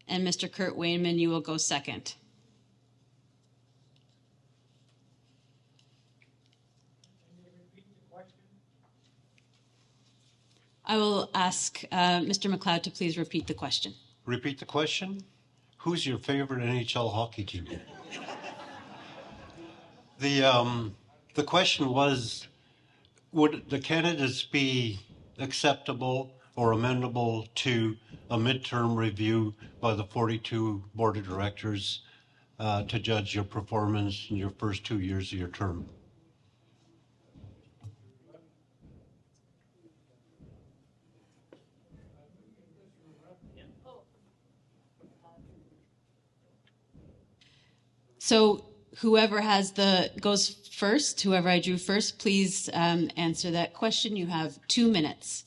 And Mr. Kurt Wayman, you will go 2nd. I will ask Mr. McLeod to please repeat the question. Repeat the question? Who's your favorite NHL hockey team? The question was, would the candidates be acceptable or amendable to a midterm review by the 42 board of directors to judge your performance in your first 2 years of your term? So whoever goes first, whoever I drew first, please answer that question. You have 2 minutes.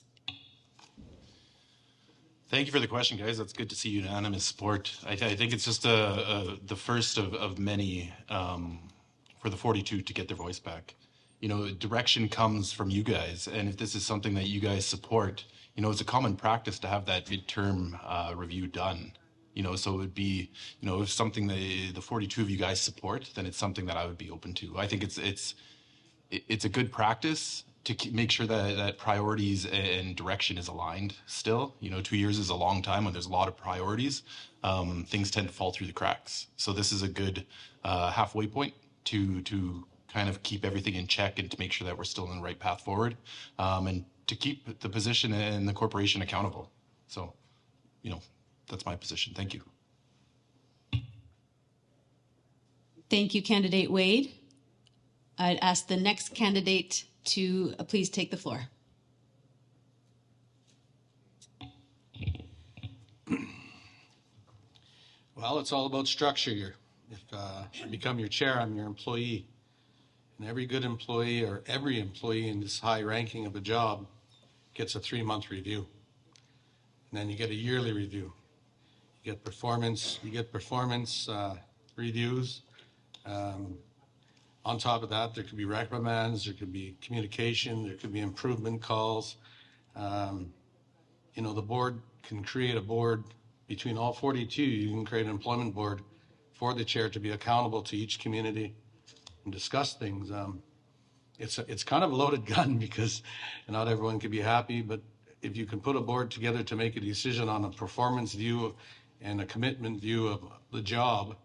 Thank you for the question, guys. That's good to see unanimous support. I think it's just the first of many for the 42 to get their voice back. You know, direction comes from you guys, and if this is something that you guys support, you know, it's a common practice to have that midterm review done. You know, so it would be, you know, if something that the 42 of you guys support, then it's something that I would be open to. I think it's a good practice to make sure that priorities and direction is aligned still. You know, 2 years is a long time when there's a lot of priorities. Things tend to fall through the cracks. So this is a good halfway point to kind of keep everything in check and to make sure that we're still on the right path forward, and to keep the position and the corporation accountable. So, you know, that's my position. Thank you. Thank you, Candidate Wade. I'd ask the next candidate to please take the floor. Well, it's all about structure here. If I become your chair, I'm your employee. And every good employee or every employee in this high ranking of a job gets a 3-month review. and then you get a yearly review. You get performance reviews. On top of that, there could be reprimands, there could be communication, there could be improvement calls. The board can create a board between all 42. You can create an employment board for the chair to be accountable to each community and discuss things. It's kind of a loaded gun because not everyone can be happy, but if you can put a board together to make a decision on a performance view and a commitment view of the job,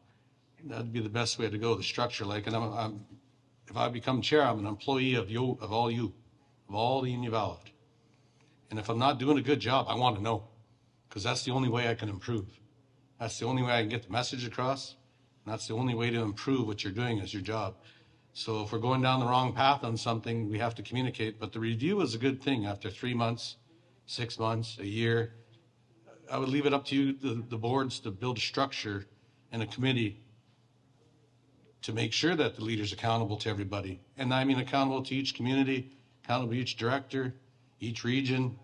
that'd be the best way to go. The structure, if I become chair, I'm an employee of all the Inuvialuit. And if I'm not doing a good job, I want to know, because that's the only way I can improve. That's the only way I can get the message across. And that's the only way to improve what you're doing as your job. So if we're going down the wrong path on something, we have to communicate. But the review is a good thing after 3 months, 6 months, a year. I would leave it up to you, the boards, to build a structure and a committee to make sure that the leader's accountable to everybody. And I mean accountable to each community, accountable to each director, each region.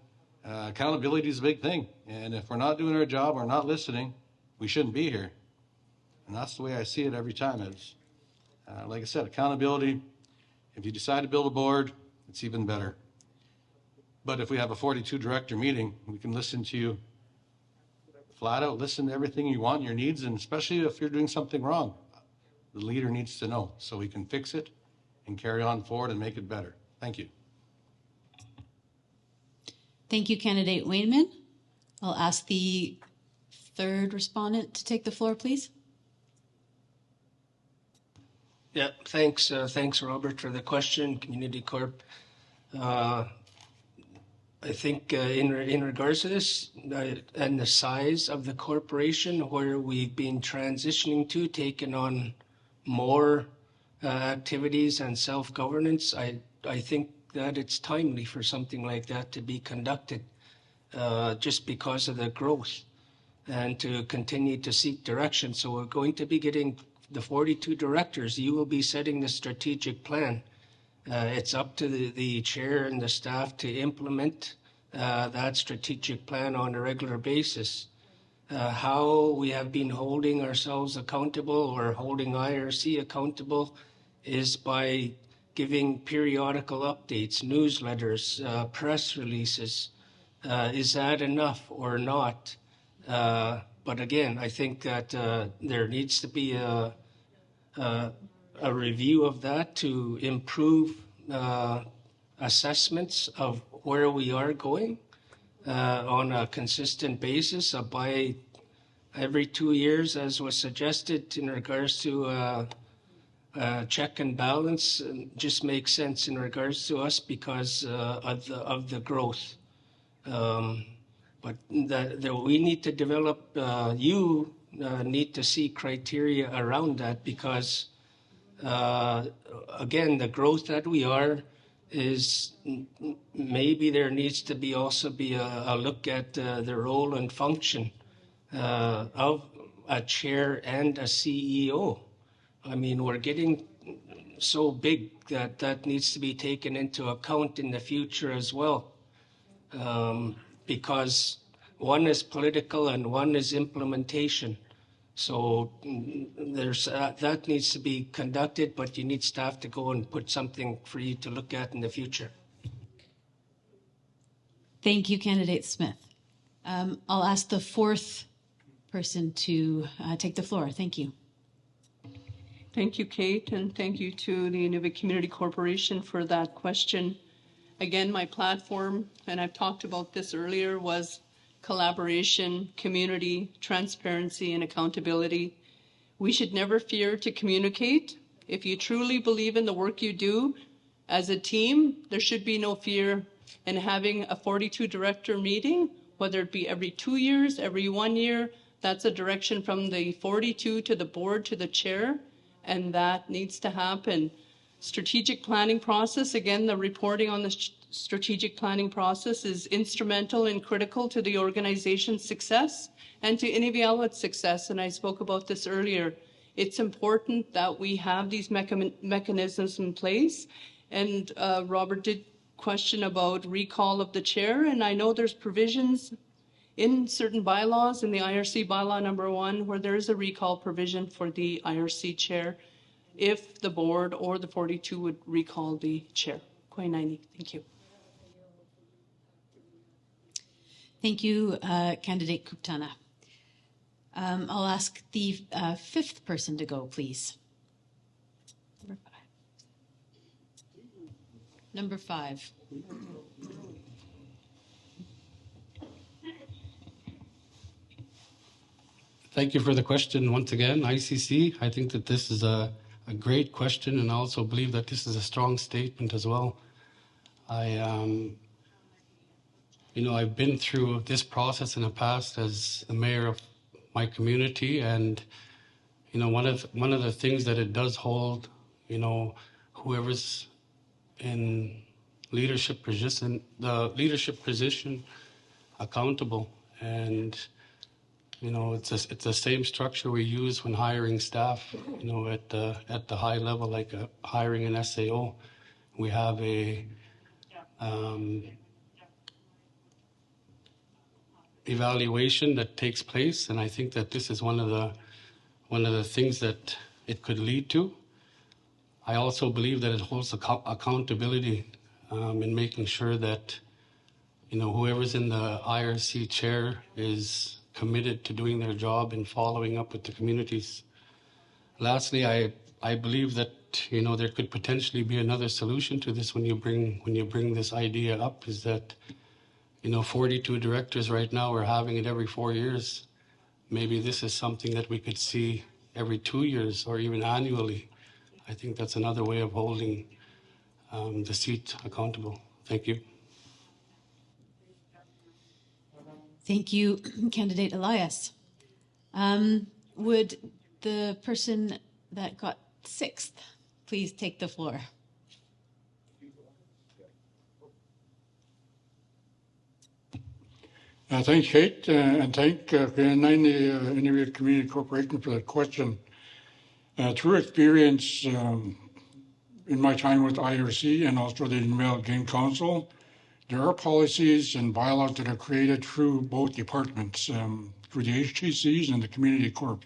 Accountability is a big thing. And if we're not doing our job or not listening, we shouldn't be here. And that's the way I see it every time. It's, like I said, accountability. If you decide to build a board, it's even better. But if we have a 42 director meeting, we can listen to you flat out, listen to everything you want, your needs, and especially if you're doing something wrong. The leader needs to know so we can fix it and carry on forward and make it better. Thank you. Thank you, Candidate Wainman. I'll ask the third respondent to take the floor, please. Yeah, thanks, Robert, for the question, Community Corp. I think in regards to this and the size of the corporation, where we've been transitioning to, taking on more activities and self-governance, I think that it's timely for something like that to be conducted just because of the growth and to continue to seek direction. So we're going to be getting the 42 directors. You will be setting the strategic plan. It's up to the chair and the staff to implement that strategic plan on a regular basis. How we have been holding ourselves accountable or holding IRC accountable is by giving periodical updates, newsletters, press releases. Is that enough or not? But again, I think that there needs to be a review of that to improve assessments of where we are going on a consistent basis by every 2 years, as was suggested in regards to check and balance. Just makes sense in regards to us because of the growth. But we need to develop, you need to see criteria around that because, again, the growth that we are is maybe there needs to be also be a look at the role and function of a chair and a CEO. I mean, we're getting so big that that needs to be taken into account in the future as well. Because one is political and one is implementation. So there's that needs to be conducted, but you need staff to go and put something for you to look at in the future. Thank you, Candidate Smith. I'll ask the fourth person to take the floor. Thank you. Thank you, Kate, and thank you to the Inuvik Community Corporation for that question. Again, my platform, and I've talked about this earlier, was collaboration, community, transparency, and accountability. We should never fear to communicate. If you truly believe in the work you do as a team, there should be no fear in having a 42 director meeting, whether it be every 2 years, every 1 year. That's a direction from the 42 to the board to the chair, and that needs to happen. Strategic planning process, again, the reporting on the strategic planning process is instrumental and critical to the organization's success and to Inuvialuit's success. And I spoke about this earlier. It's important that we have these mechanisms in place. And Robert did question about recall of the chair. And I know there's provisions in certain bylaws, in the IRC bylaw number 1, where there is a recall provision for the IRC chair, if the board or the 42 would recall the chair. Koinaini, thank you. Thank you, Candidate Kuptana. I'll ask the fifth person to go, please. Number 5. Thank you for the question once again, ICC. I think that this is a great question, and I also believe that this is a strong statement as well. I've been through this process in the past as the mayor of my community, and one of the things that it does hold, whoever's in leadership position, the leadership position, accountable. And it's the same structure we use when hiring staff. At the high level, like hiring an SAO, we have a evaluation that takes place, and I think that this is one of the things that it could lead to. I also believe that it holds accountability in making sure that whoever's in the IRC chair is committed to doing their job and following up with the communities. Lastly, I believe that there could potentially be another solution to this when you bring this idea up, is that 42 directors right now are having it every 4 years. Maybe this is something that we could see every 2 years or even annually. I think that's another way of holding the seat accountable. Thank you. Thank you, Candidate Elias. Would the person that got 6th please take the floor? Thanks, Kate, and thank the Inuvialuit Community Corporation for that question. Through experience in my time with IRC and also the Inuvialuit Game Council, there are policies and bylaws that are created through both departments, through the HTCs and the community corps.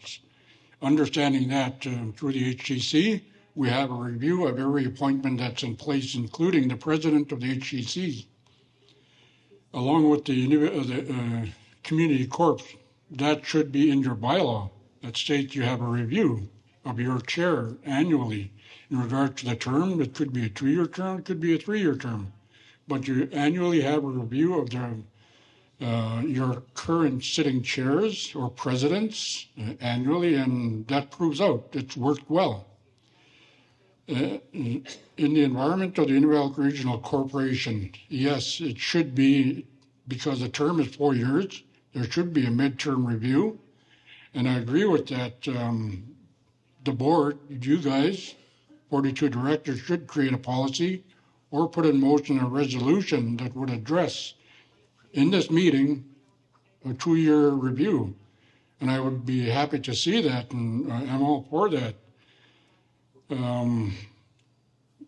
Understanding that through the HTC, we have a review of every appointment that's in place, including the president of the HTC. Along with the community corps, that should be in your bylaw that states you have a review of your chair annually. In regard to the term, it could be a 2-year term, it could be a 3-year term. But you annually have a review of your current sitting chairs or presidents annually, and that proves out it's worked well. In the environment of the Inuvialuit Regional Corporation, yes, it should be, because the term is 4 years, there should be a midterm review. And I agree with that. The board, you guys, 42 directors, should create a policy or put in motion a resolution that would address in this meeting a 2-year review. And I would be happy to see that, and I'm all for that.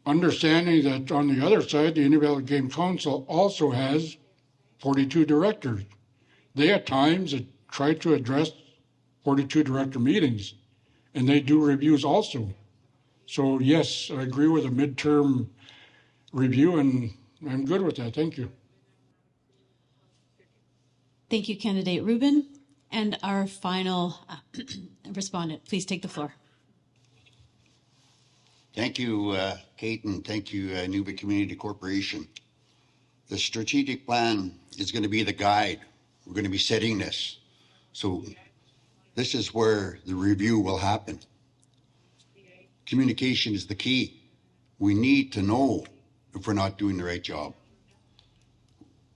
Understanding that on the other side, the Inuvialuit Game Council also has 42 directors. They at times try to address 42 director meetings, and they do reviews also. So yes, I agree with a midterm review, and I'm good with that. Thank you. Thank you, Candidate Rubin. And our final respondent, please take the floor. Thank you, Kate, and thank you, Inuvik Community Corporation. The strategic plan is going to be the guide. We're going to be setting this. So this is where the review will happen. Communication is the key. We need to know if we're not doing the right job.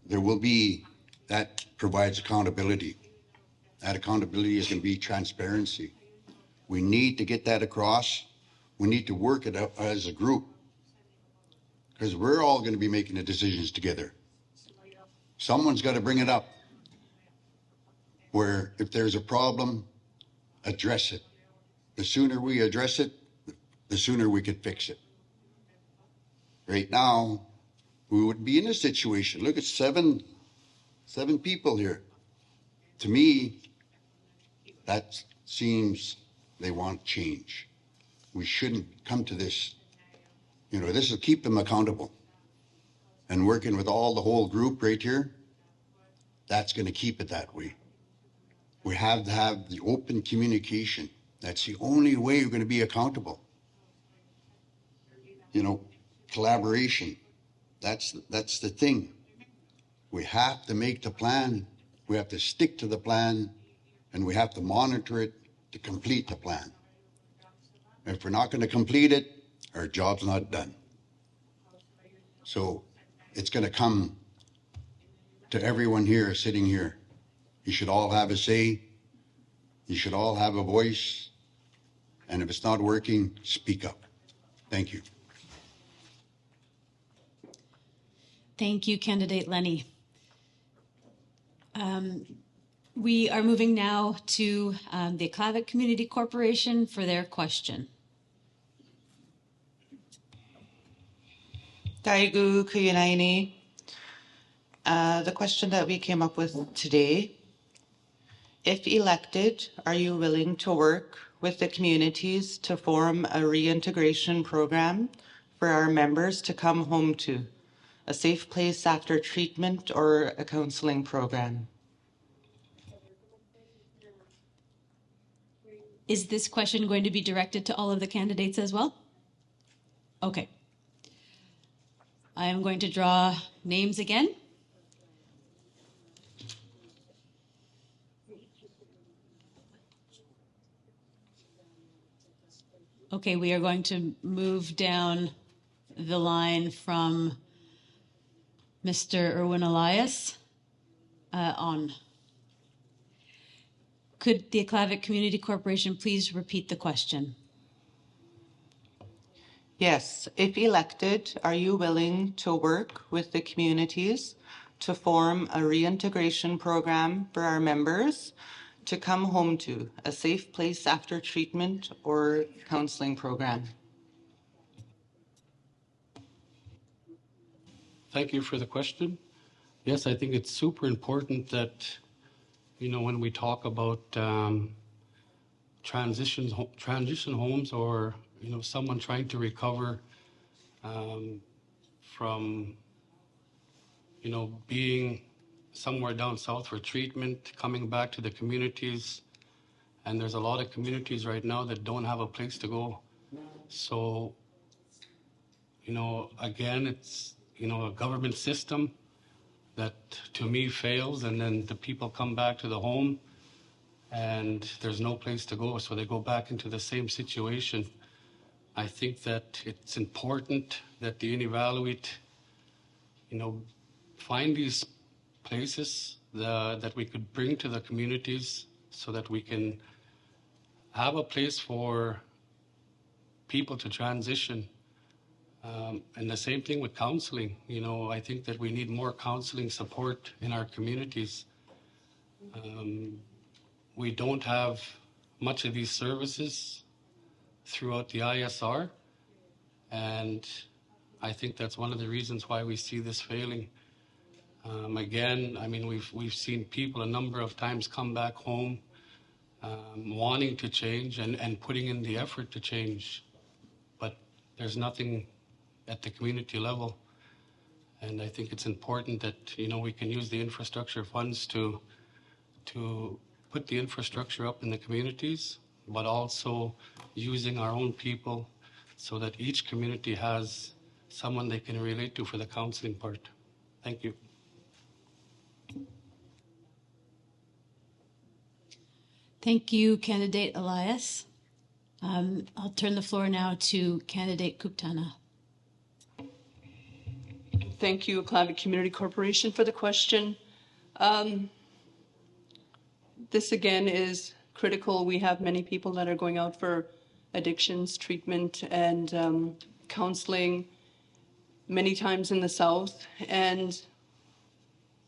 There will be, that provides accountability. That accountability is going to be transparency. We need to get that across. We need to work it out as a group, because we're all going to be making the decisions together. Someone's got to bring it up, where if there's a problem, address it. The sooner we address it, the sooner we could fix it. Right now, we would be in a situation. Look at seven people here. to me, that seems they want change. We shouldn't come to this. You know, this will keep them accountable. And working with the whole group right here, that's going to keep it that way. We have to have the open communication. That's the only way we're going to be accountable. You know, collaboration. That's the thing. We have to make the plan. We have to stick to the plan, and we have to monitor it to complete the plan. If we're not going to complete it, our job's not done. So it's going to come to everyone here sitting here. You should all have a say. You should all have a voice. And if it's not working, speak up. Thank you. Thank you, Candidate Lenny. We are moving now to the Aklavik Community Corporation for their question. Daigu Kuyanaini. The question that we came up with today, if elected, are you willing to work with the communities to form a reintegration program for our members to come home to, a safe place after treatment or a counseling program? Is this question going to be directed to all of the candidates as well? Okay. I am going to draw names again. Okay, we are going to move down the line from Mr. Erwin Elias on. Could the Aklavik Community Corporation please repeat the question? Yes, if elected, are you willing to work with the communities to form a reintegration program for our members to come home to, a safe place after treatment or counseling program? Thank you for the question. Yes, I think it's super important that, you know, when we talk about transition homes, or, you know, someone trying to recover from, you know, being somewhere down south for treatment, coming back to the communities, and there's a lot of communities right now that don't have a place to go. So, you know, again, it's, you know, a government system that to me fails, and then the people come back to the home and there's no place to go, so they go back into the same situation. I think that it's important that the Inuvialuit, you know, find these places that we could bring to the communities so that we can have a place for people to transition. And the same thing with counseling. You know, I think that we need more counseling support in our communities. We don't have much of these services throughout the ISR, and I think that's one of the reasons why we see this failing. Again, I mean, we've seen people a number of times come back home wanting to change and putting in the effort to change, but there's nothing at the community level. And I think it's important that, you know, we can use the infrastructure funds to put the infrastructure up in the communities, but also using our own people so that each community has someone they can relate to for the counseling part. Thank you. Thank you, Candidate Elias. I'll turn the floor now to Candidate Kuptana. Thank you, Aklavik Community Corporation, for the question. This again is critical. We have many people that are going out for addictions treatment and counseling many times in the South, and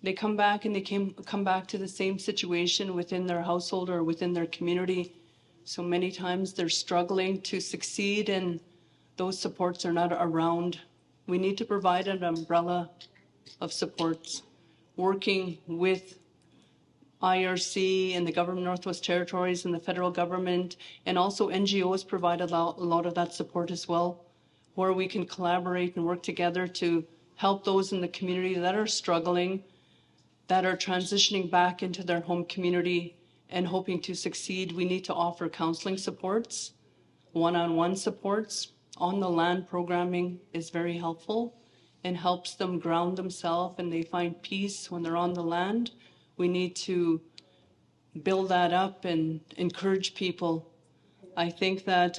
they come back and they come back to the same situation within their household or within their community. So many times they're struggling to succeed and those supports are not around. We need to provide an umbrella of supports, working with IRC and the government of Northwest Territories and the federal government, and also NGOs provide a lot of that support as well, where we can collaborate and work together to help those in the community that are struggling, that are transitioning back into their home community and hoping to succeed. We need to offer counseling supports, one-on-one supports. On the land programming is very helpful and helps them ground themselves and they find peace when they're on the land. We need to build that up and encourage people. I think that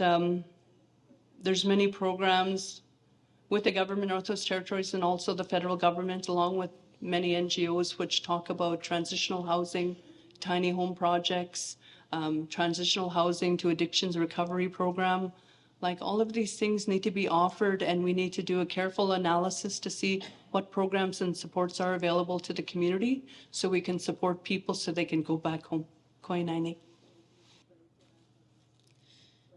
there's many programs with the government of Northwest Territories and also the federal government, along with many NGOs, which talk about transitional housing, tiny home projects, transitional housing to addictions recovery program. Like all of these things need to be offered, and we need to do a careful analysis to see what programs and supports are available to the community so we can support people so they can go back home. Koinaini.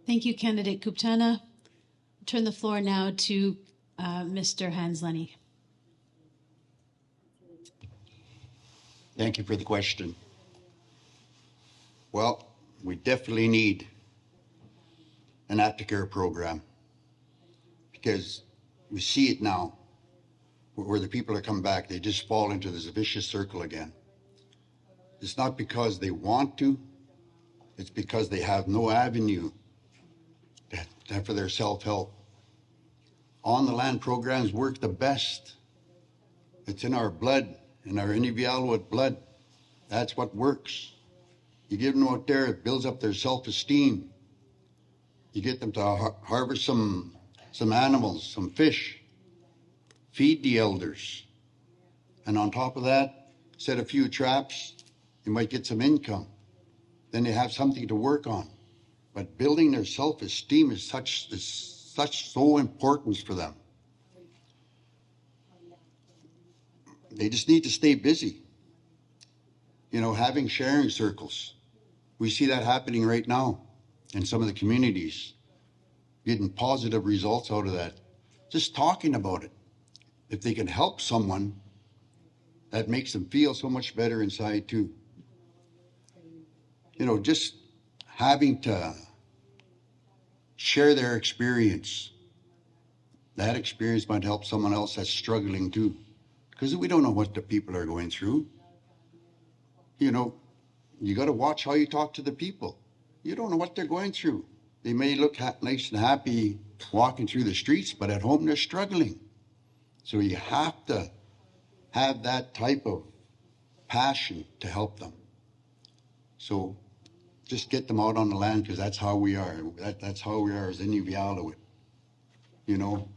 Thank you, Candidate Kuptana. I'll turn the floor now to Mr. Hans Lenny. Thank you for the question. Well, we definitely need an aftercare program because we see it now where the people are coming back, they just fall into this vicious circle again. It's not because they want to, it's because they have no avenue for their self-help. On the land programs work the best. It's in our blood, in our Inuvialuit blood. That's what works. You give them out there, it builds up their self-esteem. You get them to harvest some animals, some fish, feed the elders. And on top of that, set a few traps, you might get some income. Then they have something to work on. But building their self-esteem is so important for them. They just need to stay busy. You know, having sharing circles. We see that happening right now in some of the communities, getting positive results out of that. Just talking about it. If they can help someone, that makes them feel so much better inside too. You know, just having to share their experience. That experience might help someone else that's struggling too. Because we don't know what the people are going through. You know, you got to watch how you talk to the people. You don't know what they're going through. They may look nice and happy walking through the streets, but at home they're struggling. So you have to have that type of passion to help them. So just get them out on the land because that's how we are. That's how we are as Inuvialuit, you know,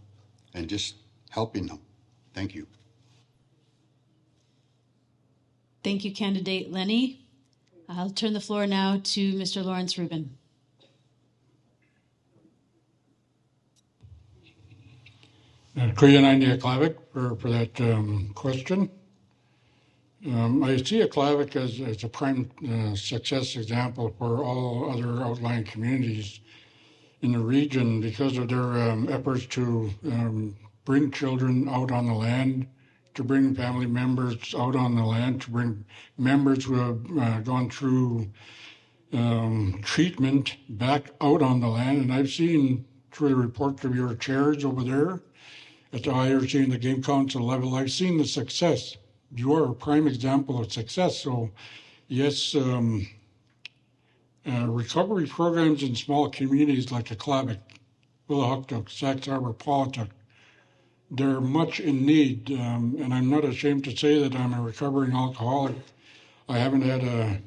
and just helping them. Thank you. Thank you, Candidate Lenny. I'll turn the floor now to Mr. Lawrence Rubin. Kuyainaini Aklavik for that question. I see Aklavik as a prime success example for all other outlying communities in the region because of their efforts to bring children out on the land, to bring family members out on the land, to bring members who have gone through treatment back out on the land. And I've seen through the reports of your chairs over there at the IRC and the Game Council level, I've seen the success. You are a prime example of success. So yes, recovery programs in small communities like Aklavik, Ulukhaktok, Sachs Harbour, Paulatuk, they're much in need. And I'm not ashamed to say that I'm a recovering alcoholic. I haven't had a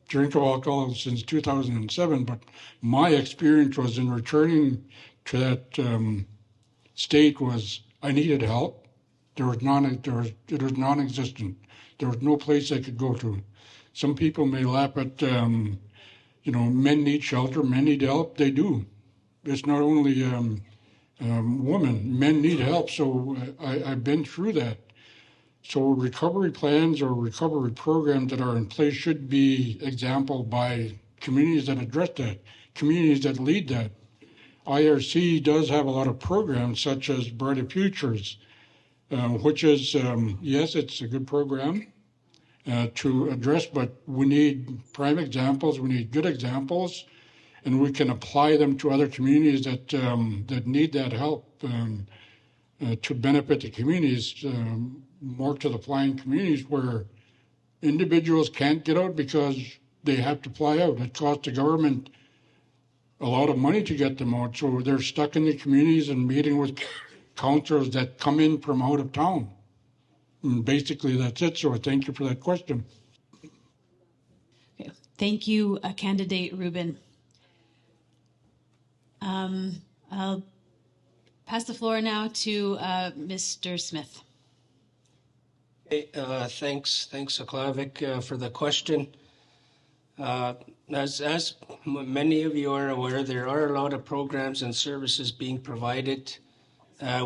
drink of alcohol since 2007, but my experience was in returning to that state was I needed help. It was non-existent. There was no place I could go to. Some people may laugh at, men need shelter, men need help. They do. It's not only women. Men need help. So I've been through that. So recovery plans or recovery programs that are in place should be exampled by communities that address that, communities that lead that. IRC does have a lot of programs such as Brighter Futures, which is, yes, it's a good program. to address, but we need prime examples, we need good examples, and we can apply them to other communities that need that help to benefit the communities, more to the flying communities where individuals can't get out because they have to fly out. It costs the government a lot of money to get them out, so they're stuck in the communities and meeting with councillors that come in from out of town. And basically, that's it. So thank you for that question. Okay. Thank you, candidate Rubin. I'll pass the floor now to Mr. Smith. Hey, thanks, Aklavik, for the question. As many of you are aware, there are a lot of programs and services being provided.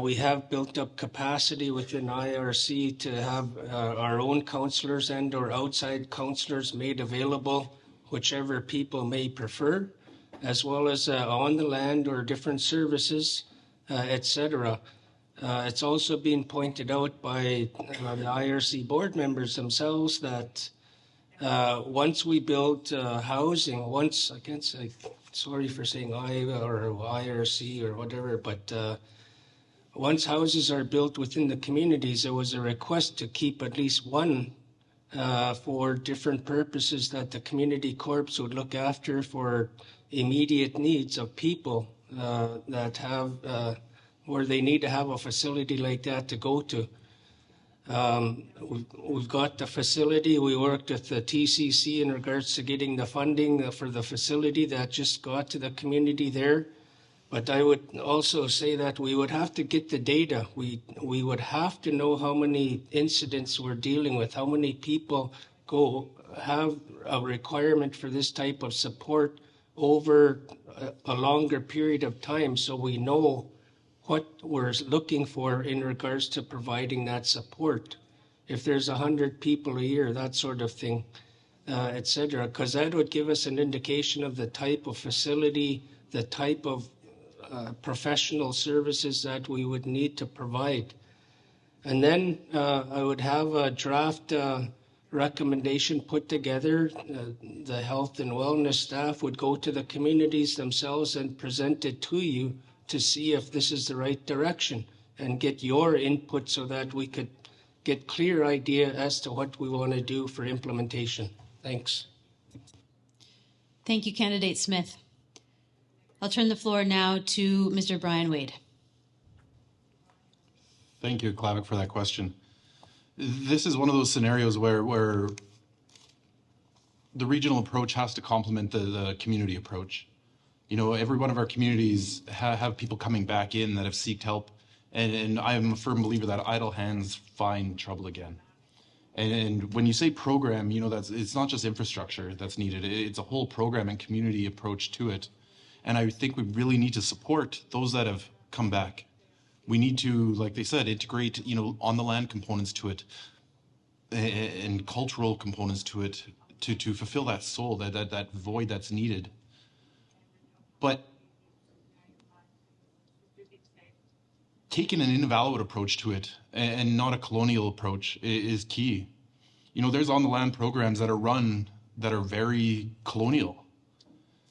We have built up capacity within IRC to have our own councillors and or outside councillors made available, whichever people may prefer, as well as on the land or different services, etc. It's also been pointed out by the IRC board members themselves that once we build housing, once, I can't say, sorry for saying I or IRC or whatever, but once houses are built within the communities, there was a request to keep at least one for different purposes that the community corps would look after for immediate needs of people that have, where they need to have a facility like that to go to. We've got the facility. We worked with the TCC in regards to getting the funding for the facility that just got to the community there. But I would also say that we would have to get the data. We would have to know how many incidents we're dealing with, how many people have a requirement for this type of support over a longer period of time, so we know what we're looking for in regards to providing that support. If there's 100 people a year, that sort of thing, etc., because that would give us an indication of the type of facility, the type of professional services that we would need to provide. And then I would have a draft recommendation put together. The health and wellness staff would go to the communities themselves and present it to you to see if this is the right direction and get your input so that we could get clear idea as to what we want to do for implementation. Thanks. Thank you, candidate Smith. I'll turn the floor now to Mr. Brian Wade. Thank you, Aklavik, for that question. This is one of those scenarios where the regional approach has to complement the community approach. You know, every one of our communities have people coming back in that have sought help, and I'm a firm believer that idle hands find trouble again. And when you say program, you know, it's not just infrastructure that's needed. It's a whole program and community approach to it. And I think we really need to support those that have come back. We need to, like they said, integrate, you know, on the land components to it and cultural components to it to fulfill that soul, that void that's needed. But taking an Inuvialuit approach to it and not a colonial approach is key. You know, there's on the land programs that are run that are very colonial.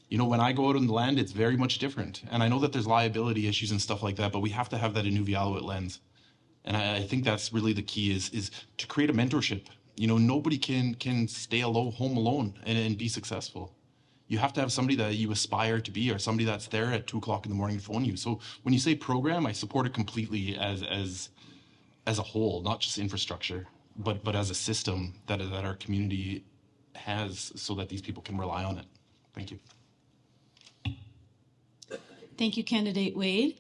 You know, when I go out on the land, it's very much different. And I know that there's liability issues and stuff like that, but we have to have that Inuvialuit lens. And I think that's really the key is to create a mentorship. You know, nobody can stay home alone and be successful. You have to have somebody that you aspire to be or somebody that's there at 2 o'clock in the morning to phone you. So when you say program, I support it completely as a whole, not just infrastructure, but as a system that our community has so that these people can rely on it. Thank you. Thank you, candidate Wade.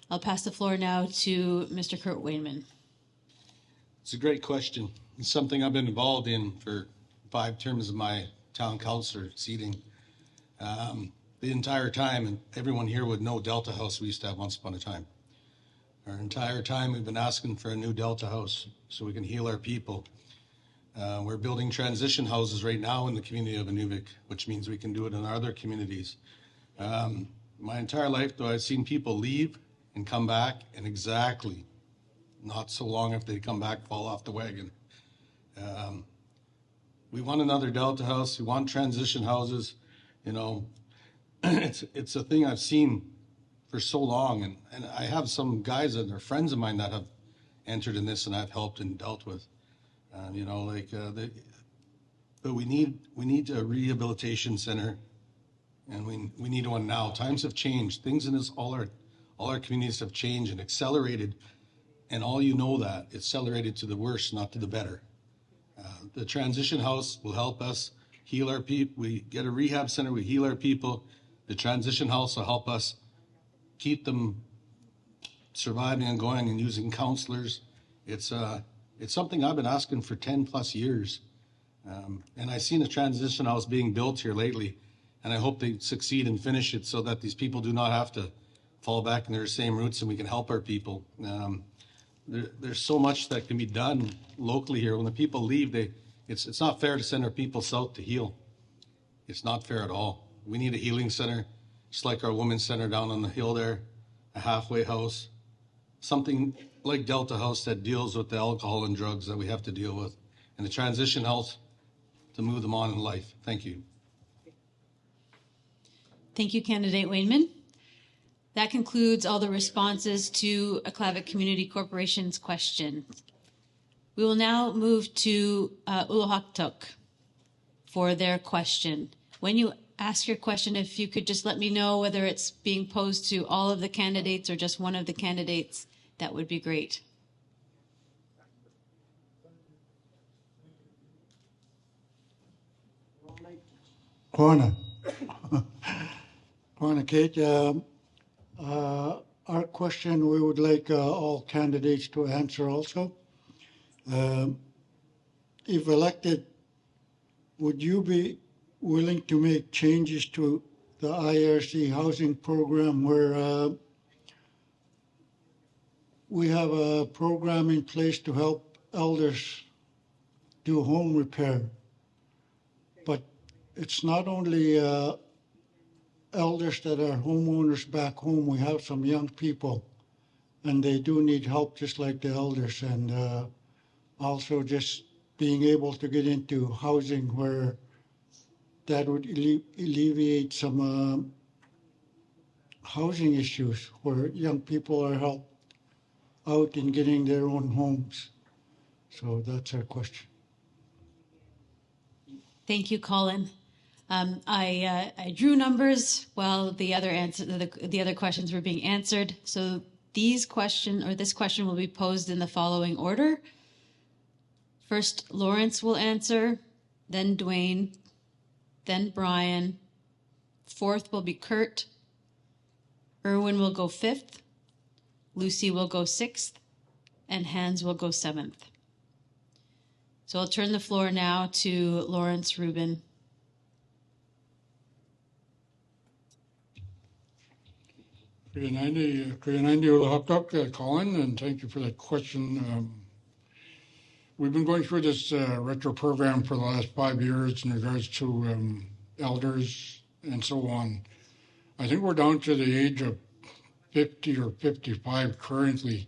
I'll pass the floor now to Mr. Kurt Wainman. It's a great question. It's something I've been involved in for 5 terms of my town councillor seating. The entire time, and everyone here would know Delta House we used to have once upon a time. Our entire time we've been asking for a new Delta House so we can heal our people. We're building transition houses right now in the community of Inuvik, which means we can do it in our other communities. My entire life, though, I've seen people leave and come back, and exactly not so long after they come back, fall off the wagon. We want another Delta house. We want transition houses. You know, it's a thing I've seen for so long, and I have some guys that are friends of mine that have entered in this, and I've helped and dealt with. You know, like, but we need a rehabilitation center, and we need one now. Times have changed. Things in this all our communities have changed and accelerated, and all you know that it's accelerated to the worse, not to the better. The transition house will help us heal our people. We get a rehab center, we heal our people. The transition house will help us keep them surviving and going and using counselors. It's something I've been asking for 10 plus years. And I've seen a transition house being built here lately, and I hope they succeed and finish it so that these people do not have to fall back in their same roots, and we can help our people. There's so much that can be done locally here. When the people leave, it's not fair to send our people south to heal. It's not fair at all. We need a healing center, just like our women's center down on the hill there, a halfway house, something like Delta House that deals with the alcohol and drugs that we have to deal with, and the transition house to move them on in life. Thank you. Thank you, Candidate Wainman. That concludes all the responses to Aklavik Community Corporation's question. We will now move to Ulukhaktok for their question. When you ask your question, if you could just let me know whether it's being posed to all of the candidates or just one of the candidates, that would be great. Kwana. Kwana Kate, our question we would like all candidates to answer also. If elected, would you be willing to make changes to the IRC housing program where we have a program in place to help elders do home repair? But it's not only elders that are homeowners back home. We have some young people, and they do need help just like the elders, and also just being able to get into housing where that would alleviate some housing issues where young people are helped out in getting their own homes. So that's our question. Thank you, Colin. I drew numbers while the other questions were being answered. So this question will be posed in the following order. First, Lawrence will answer, then Dwayne, then Brian. Fourth will be Kurt. Erwin will go fifth. Lucy will go sixth, and Hans will go seventh. So I'll turn the floor now to Lawrence Rubin. Colin, and thank you for that question. We've been going through this retro program for the last 5 years in regards to elders and so on. I think we're down to the age of 50 or 55 currently,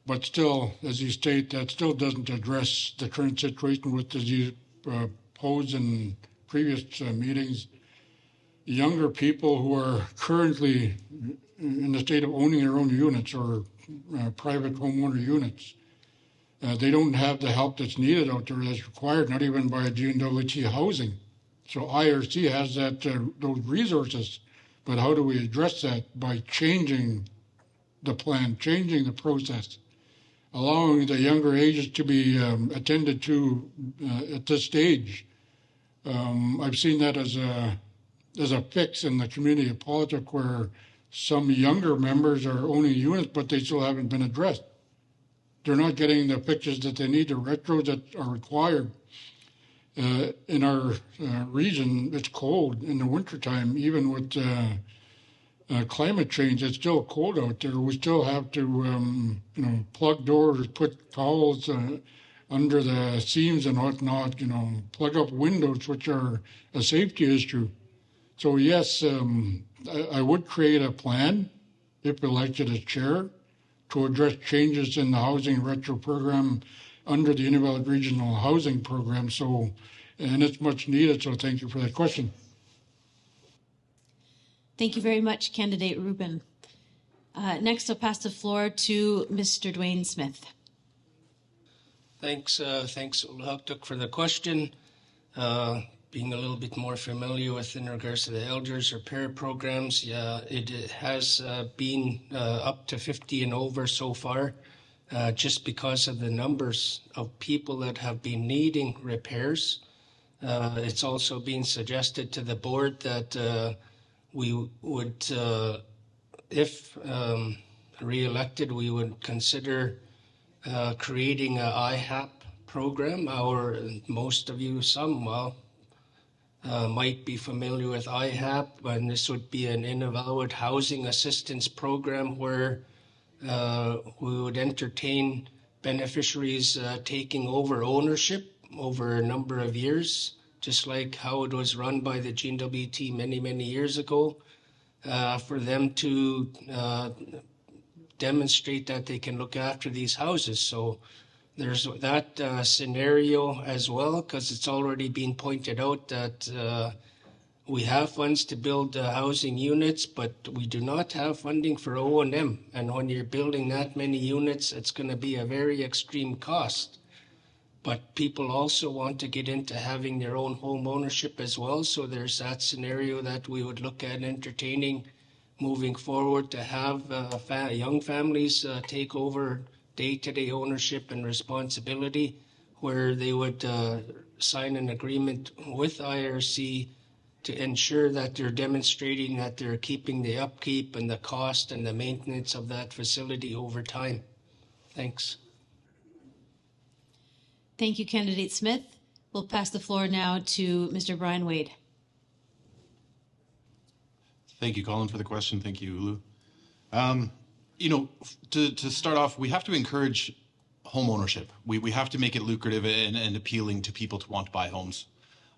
but still, as you state, that still doesn't address the current situation with, as you posed in previous meetings, younger people who are currently in the state of owning their own units or private homeowner units. They don't have the help that's needed out there that's required, not even by GNWT housing. So IRC has that those resources, but how do we address that? By changing the plan, changing the process, allowing the younger ages to be attended to at this stage. I've seen that as a fix in the community of Paulatuk where some younger members are owning units, but they still haven't been addressed. They're not getting the fixes that they need, the retros that are required. In our region, it's cold in the wintertime, even with climate change. It's still cold out there. We still have to, plug doors, put towels under the seams and whatnot, plug up windows, which are a safety issue. So yes, I would create a plan, if elected as chair, to address changes in the housing retro program under the Inuvialuit Regional Housing Program. So and it's much needed. So thank you for that question. Thank you very much, Candidate Rubin. Next, I'll pass the floor to Mr. Dwayne Smith. Thanks, Ulukhaktok, for the question. Being a little bit more familiar with in regards to the elders repair programs, yeah, it has been up to 50 and over so far, just because of the numbers of people that have been needing repairs. It's also been suggested to the board that we would, if re-elected, we would consider creating an IHAP program. Most of you, might be familiar with IHAP, and this would be an Inuvialuit housing assistance program where we would entertain beneficiaries taking over ownership over a number of years, just like how it was run by the GWT many, many years ago, for them to demonstrate that they can look after these houses. So there's that scenario as well, because it's already been pointed out that we have funds to build housing units, but we do not have funding for O&M. And when you're building that many units, it's going to be a very extreme cost. But people also want to get into having their own home ownership as well. So there's that scenario that we would look at entertaining moving forward, to have young families take over day-to-day ownership and responsibility, where they would sign an agreement with IRC to ensure that they're demonstrating that they're keeping the upkeep and the cost and the maintenance of that facility over time. Thanks. Thank you, Candidate Smith. We'll pass the floor now to Mr. Brian Wade. Thank you, Colin, for the question. Thank you, Ulu. To start off, we have to encourage home ownership. We have to make it lucrative and appealing to people to want to buy homes.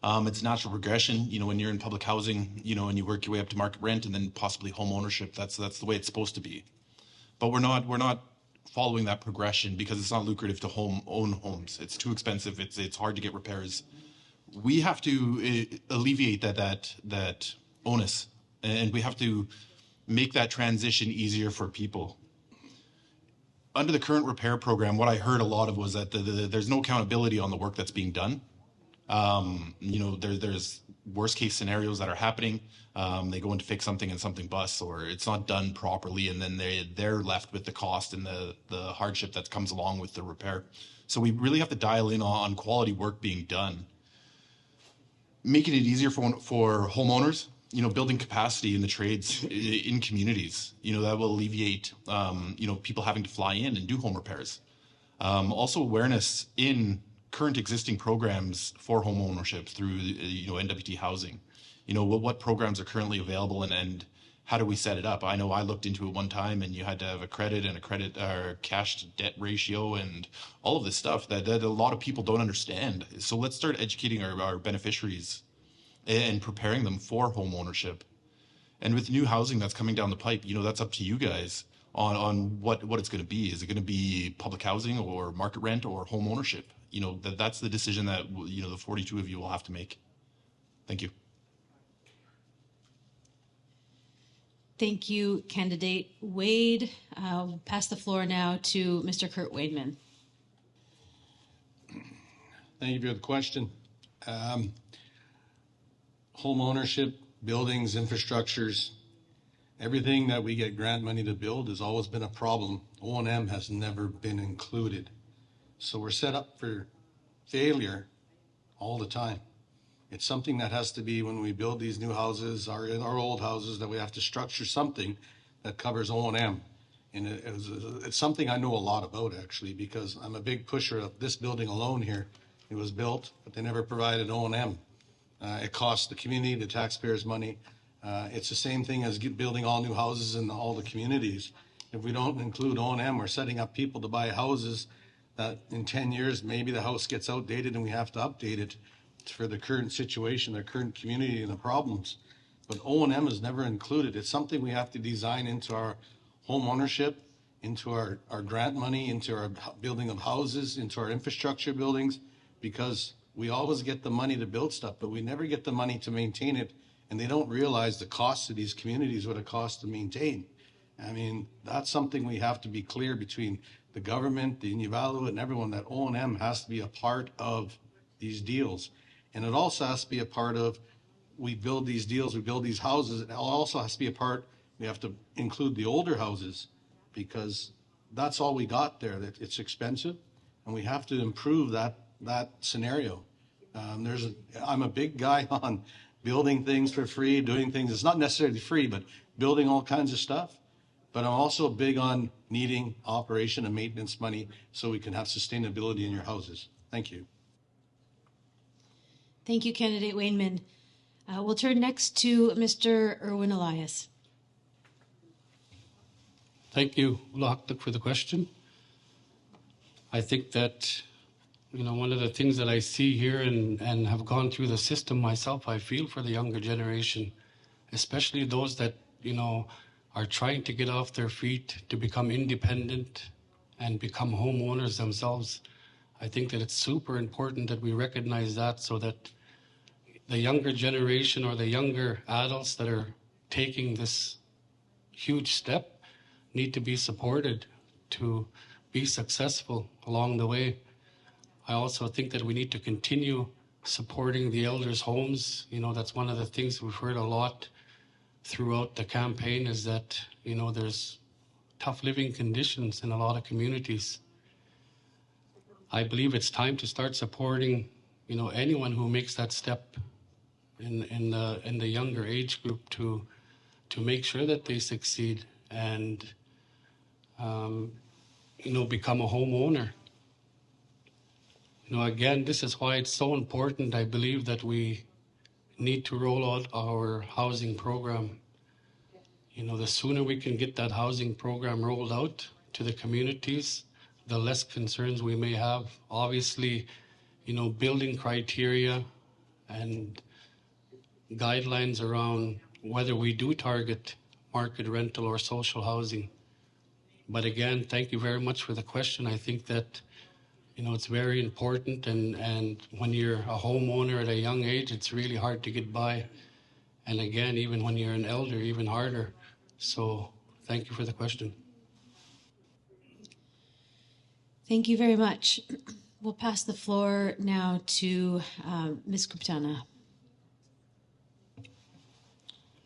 It's natural progression. When you're in public housing, and you work your way up to market rent and then possibly home ownership, that's the way it's supposed to be. But we're not following that progression because it's not lucrative to own homes. It's too expensive. It's hard to get repairs. We have to alleviate that onus, and we have to make that transition easier for people. Under the current repair program, what I heard a lot of was that there's no accountability on the work that's being done. There's worst case scenarios that are happening. They go in to fix something and something busts, or it's not done properly, and then they're left with the cost and the hardship that comes along with the repair. So we really have to dial in on quality work being done. Making it easier for homeowners, building capacity in the trades in communities, that will alleviate, people having to fly in and do home repairs. Also awareness in current existing programs for home ownership through, NWT housing. What programs are currently available and how do we set it up? I know I looked into it one time and you had to have a credit or cash to debt ratio and all of this stuff that a lot of people don't understand. So let's start educating our beneficiaries and preparing them for home ownership. And with new housing that's coming down the pipe, that's up to you guys on what it's going to be. Is it going to be public housing or market rent or home ownership? That's the decision that, the 42 of you will have to make. Thank you. Thank you, Candidate Wade. I'll pass the floor now to Mr. Kurt Wademan. Thank you for the question. Home ownership, buildings, infrastructures, everything that we get grant money to build has always been a problem. O&M has never been included. So we're set up for failure all the time. It's something that has to be, when we build these new houses, our old houses, that we have to structure something that covers O&M. And it's something I know a lot about, actually, because I'm a big pusher of this building alone here. It was built, but they never provided O&M. It costs the community, the taxpayers, money. It's the same thing as building all new houses in all the communities. If we don't include O&M, we're setting up people to buy houses that in 10 years, maybe the house gets outdated and we have to update it for the current situation, the current community and the problems. But O&M is never included. It's something we have to design into our home ownership, into our grant money, into our building of houses, into our infrastructure buildings, because we always get the money to build stuff, but we never get the money to maintain it. And they don't realize the cost of these communities, what it costs to maintain. I mean, that's something we have to be clear between the government, the Inuvialuit, and everyone, that O&M has to be a part of these deals. And it also has to be a part of, we build these deals, we build these houses. It also has to be a part, we have to include the older houses, because that's all we got there. That it's expensive, and we have to improve that scenario. I'm a big guy on building things for free, doing things. It's not necessarily free, but building all kinds of stuff. But I'm also big on needing operation and maintenance money so we can have sustainability in your houses. Thank you. Thank you, Candidate Wainman. We'll turn next to Mr. Erwin Elias. Thank you, Ulukhaktok, for the question. I think that, one of the things that I see here and have gone through the system myself, I feel for the younger generation, especially those that, are trying to get off their feet, to become independent and become homeowners themselves. I think that it's super important that we recognize that, so that the younger generation or the younger adults that are taking this huge step need to be supported to be successful along the way. I also think that we need to continue supporting the elders' homes. That's one of the things we've heard a lot throughout the campaign, is that, there's tough living conditions in a lot of communities. I believe it's time to start supporting, anyone who makes that step in the younger age group to make sure that they succeed and, become a homeowner. Again, this is why it's so important, I believe, that we need to roll out our housing program. The sooner we can get that housing program rolled out to the communities, the less concerns we may have. Obviously, building criteria and guidelines around whether we do target market rental or social housing. But again, thank you very much for the question. I think that, it's very important, and when you're a homeowner at a young age, it's really hard to get by. And again, even when you're an elder, even harder. So thank you for the question. Thank you very much. We'll pass the floor now to Ms. Kuptana.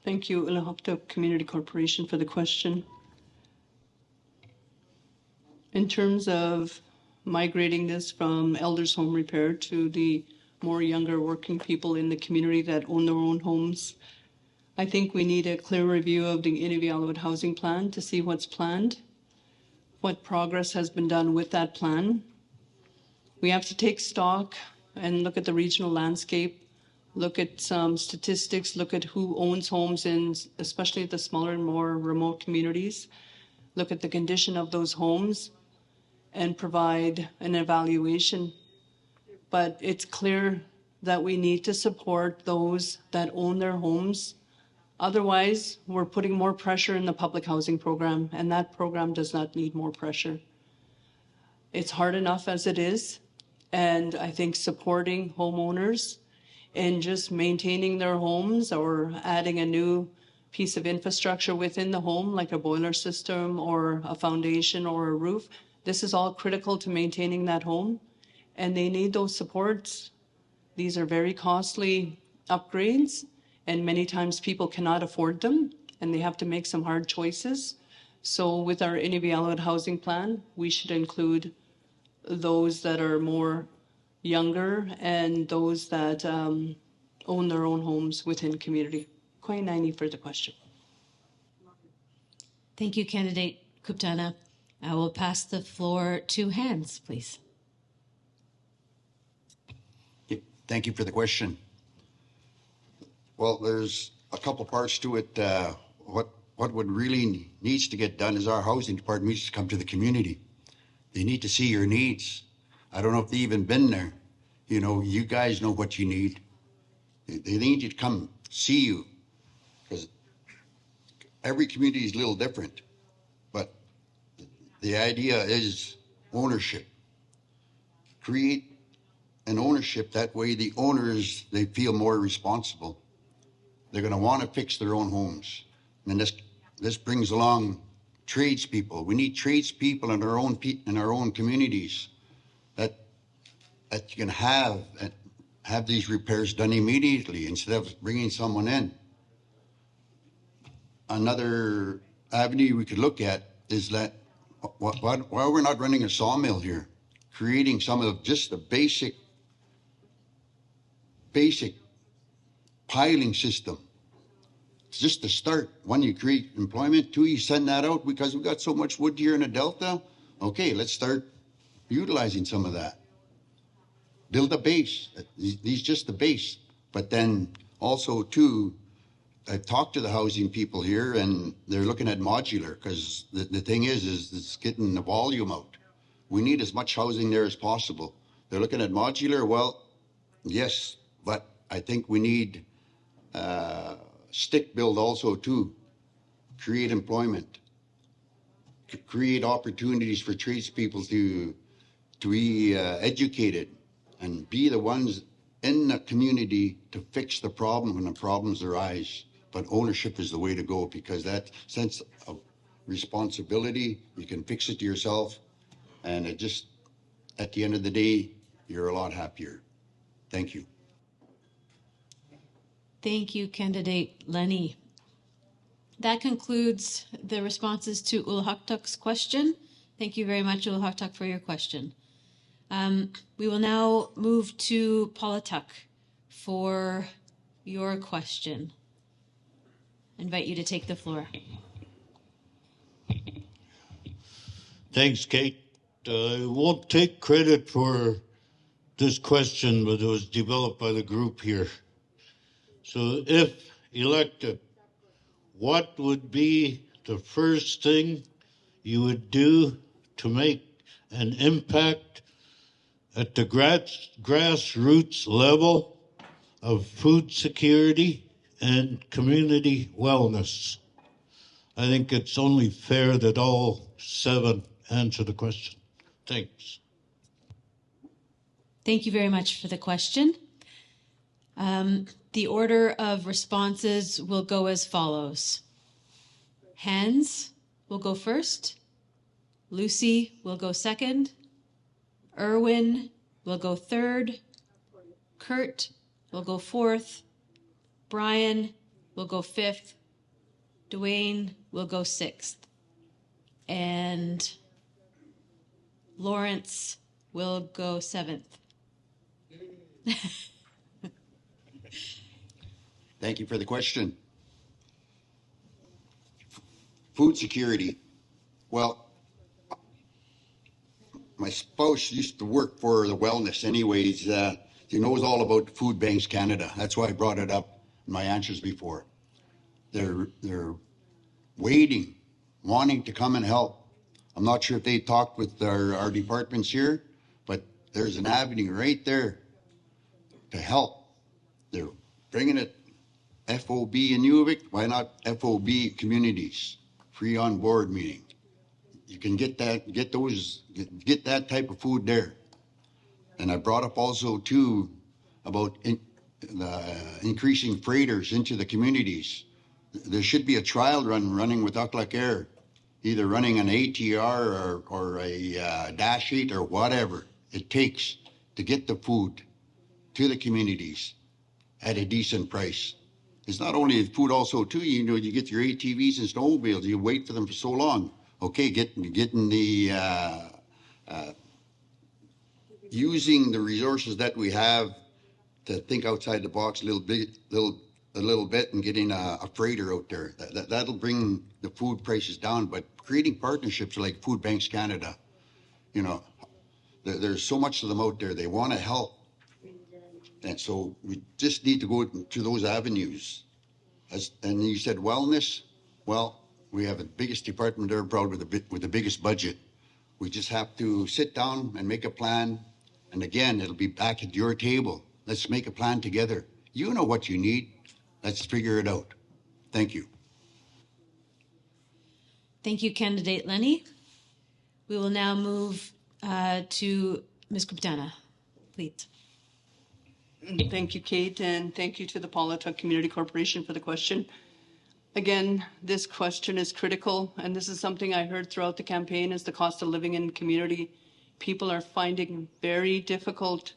Thank you, Ulukhaktok Community Corporation, for the question. In terms of migrating this from elders' home repair to the more younger working people in the community that own their own homes, I think we need a clear review of the Inuvialuit housing plan to see what's planned, what progress has been done with that plan. We have to take stock and look at the regional landscape, look at some statistics, look at who owns homes in especially the smaller and more remote communities, look at the condition of those homes, and provide an evaluation. But it's clear that we need to support those that own their homes. Otherwise, we're putting more pressure in the public housing program, and that program does not need more pressure. It's hard enough as it is, and I think supporting homeowners and just maintaining their homes or adding a new piece of infrastructure within the home, like a boiler system or a foundation or a roof, this is all critical to maintaining that home, and they need those supports. These are very costly upgrades, and many times people cannot afford them, and they have to make some hard choices. So with our Inuvialuit housing plan, we should include those that are more younger and those that own their own homes within community. Quite 90 for the question. Thank you, Candidate Kuptana. I will pass the floor to Hans, please. Thank you for the question. Well, there's a couple parts to it. What would really needs to get done is our housing department needs to come to the community. They need to see your needs. I don't know if they've even been there. You guys know what you need. They need you to come see you, because every community is a little different. But the idea is ownership. Create and ownership. That way the owners, they feel more responsible. They're going to want to fix their own homes. And this brings along tradespeople. We need tradespeople in our own communities that you can have these repairs done immediately instead of bringing someone in. Another avenue we could look at is that why we're not running a sawmill here, creating some of just the basic piling system. It's just the start. One, you create employment. Two, you send that out because we've got so much wood here in the Delta. Okay, let's start utilizing some of that. Build a base. These just the base. But then also, too, I've talked to the housing people here, and they're looking at modular because the thing is it's getting the volume out. We need as much housing there as possible. They're looking at modular. Well, yes, but I think we need stick build also too. Create employment, create opportunities for tradespeople to be educated and be the ones in the community to fix the problem when the problems arise. But ownership is the way to go because that sense of responsibility, you can fix it yourself, and it just, at the end of the day, you're a lot happier. Thank you. Thank you, Candidate Lenny. That concludes the responses to Ulukhaktuk's question. Thank you very much, Ulukhaktok, for your question. We will now move to Paulatuk for your question. I invite you to take the floor. Thanks, Kate. I won't take credit for this question, but it was developed by the group here. So if elected, what would be the first thing you would do to make an impact at the grassroots level of food security and community wellness? I think it's only fair that all 7 answer the question. Thanks. Thank you very much for the question. The order of responses will go as follows. Hans will go first. Lucy will go second. Erwin will go third. Kurt will go fourth. Brian will go fifth. Dwayne will go sixth. And Lawrence will go seventh. Thank you for the question. Food security. Well, my spouse used to work for the wellness anyways. She knows all about Food Banks Canada. That's why I brought it up in my answers before. They're waiting, wanting to come and help. I'm not sure if they talked with our departments here, but there's an avenue right there to help. They're bringing it FOB Inuvik. Why not FOB communities? Free on board meeting. You can get that type of food there. And I brought up also too about increasing freighters into the communities. There should be a trial running with Aklavik Air, either running an ATR or a Dash 8 or whatever it takes to get the food to the communities at a decent price. It's not only food also too, you get your ATVs and snowmobiles, you wait for them for so long. Okay, getting the using the resources that we have to think outside the box a little bit and getting a freighter out there. That'll bring the food prices down, but creating partnerships like Food Banks Canada, there's so much of them out there. They want to help. And so we just need to go to those avenues. And you said wellness. Well, we have the biggest department there, probably with the biggest budget. We just have to sit down and make a plan. And again, it'll be back at your table. Let's make a plan together. You know what you need. Let's figure it out. Thank you. Thank you, Candidate Lenny. We will now move to Ms. Kuptana, please. Thank you, Kate, and thank you to the Paulatuk Community Corporation for the question. Again, this question is critical, and this is something I heard throughout the campaign, is the cost of living in the community. People are finding very difficult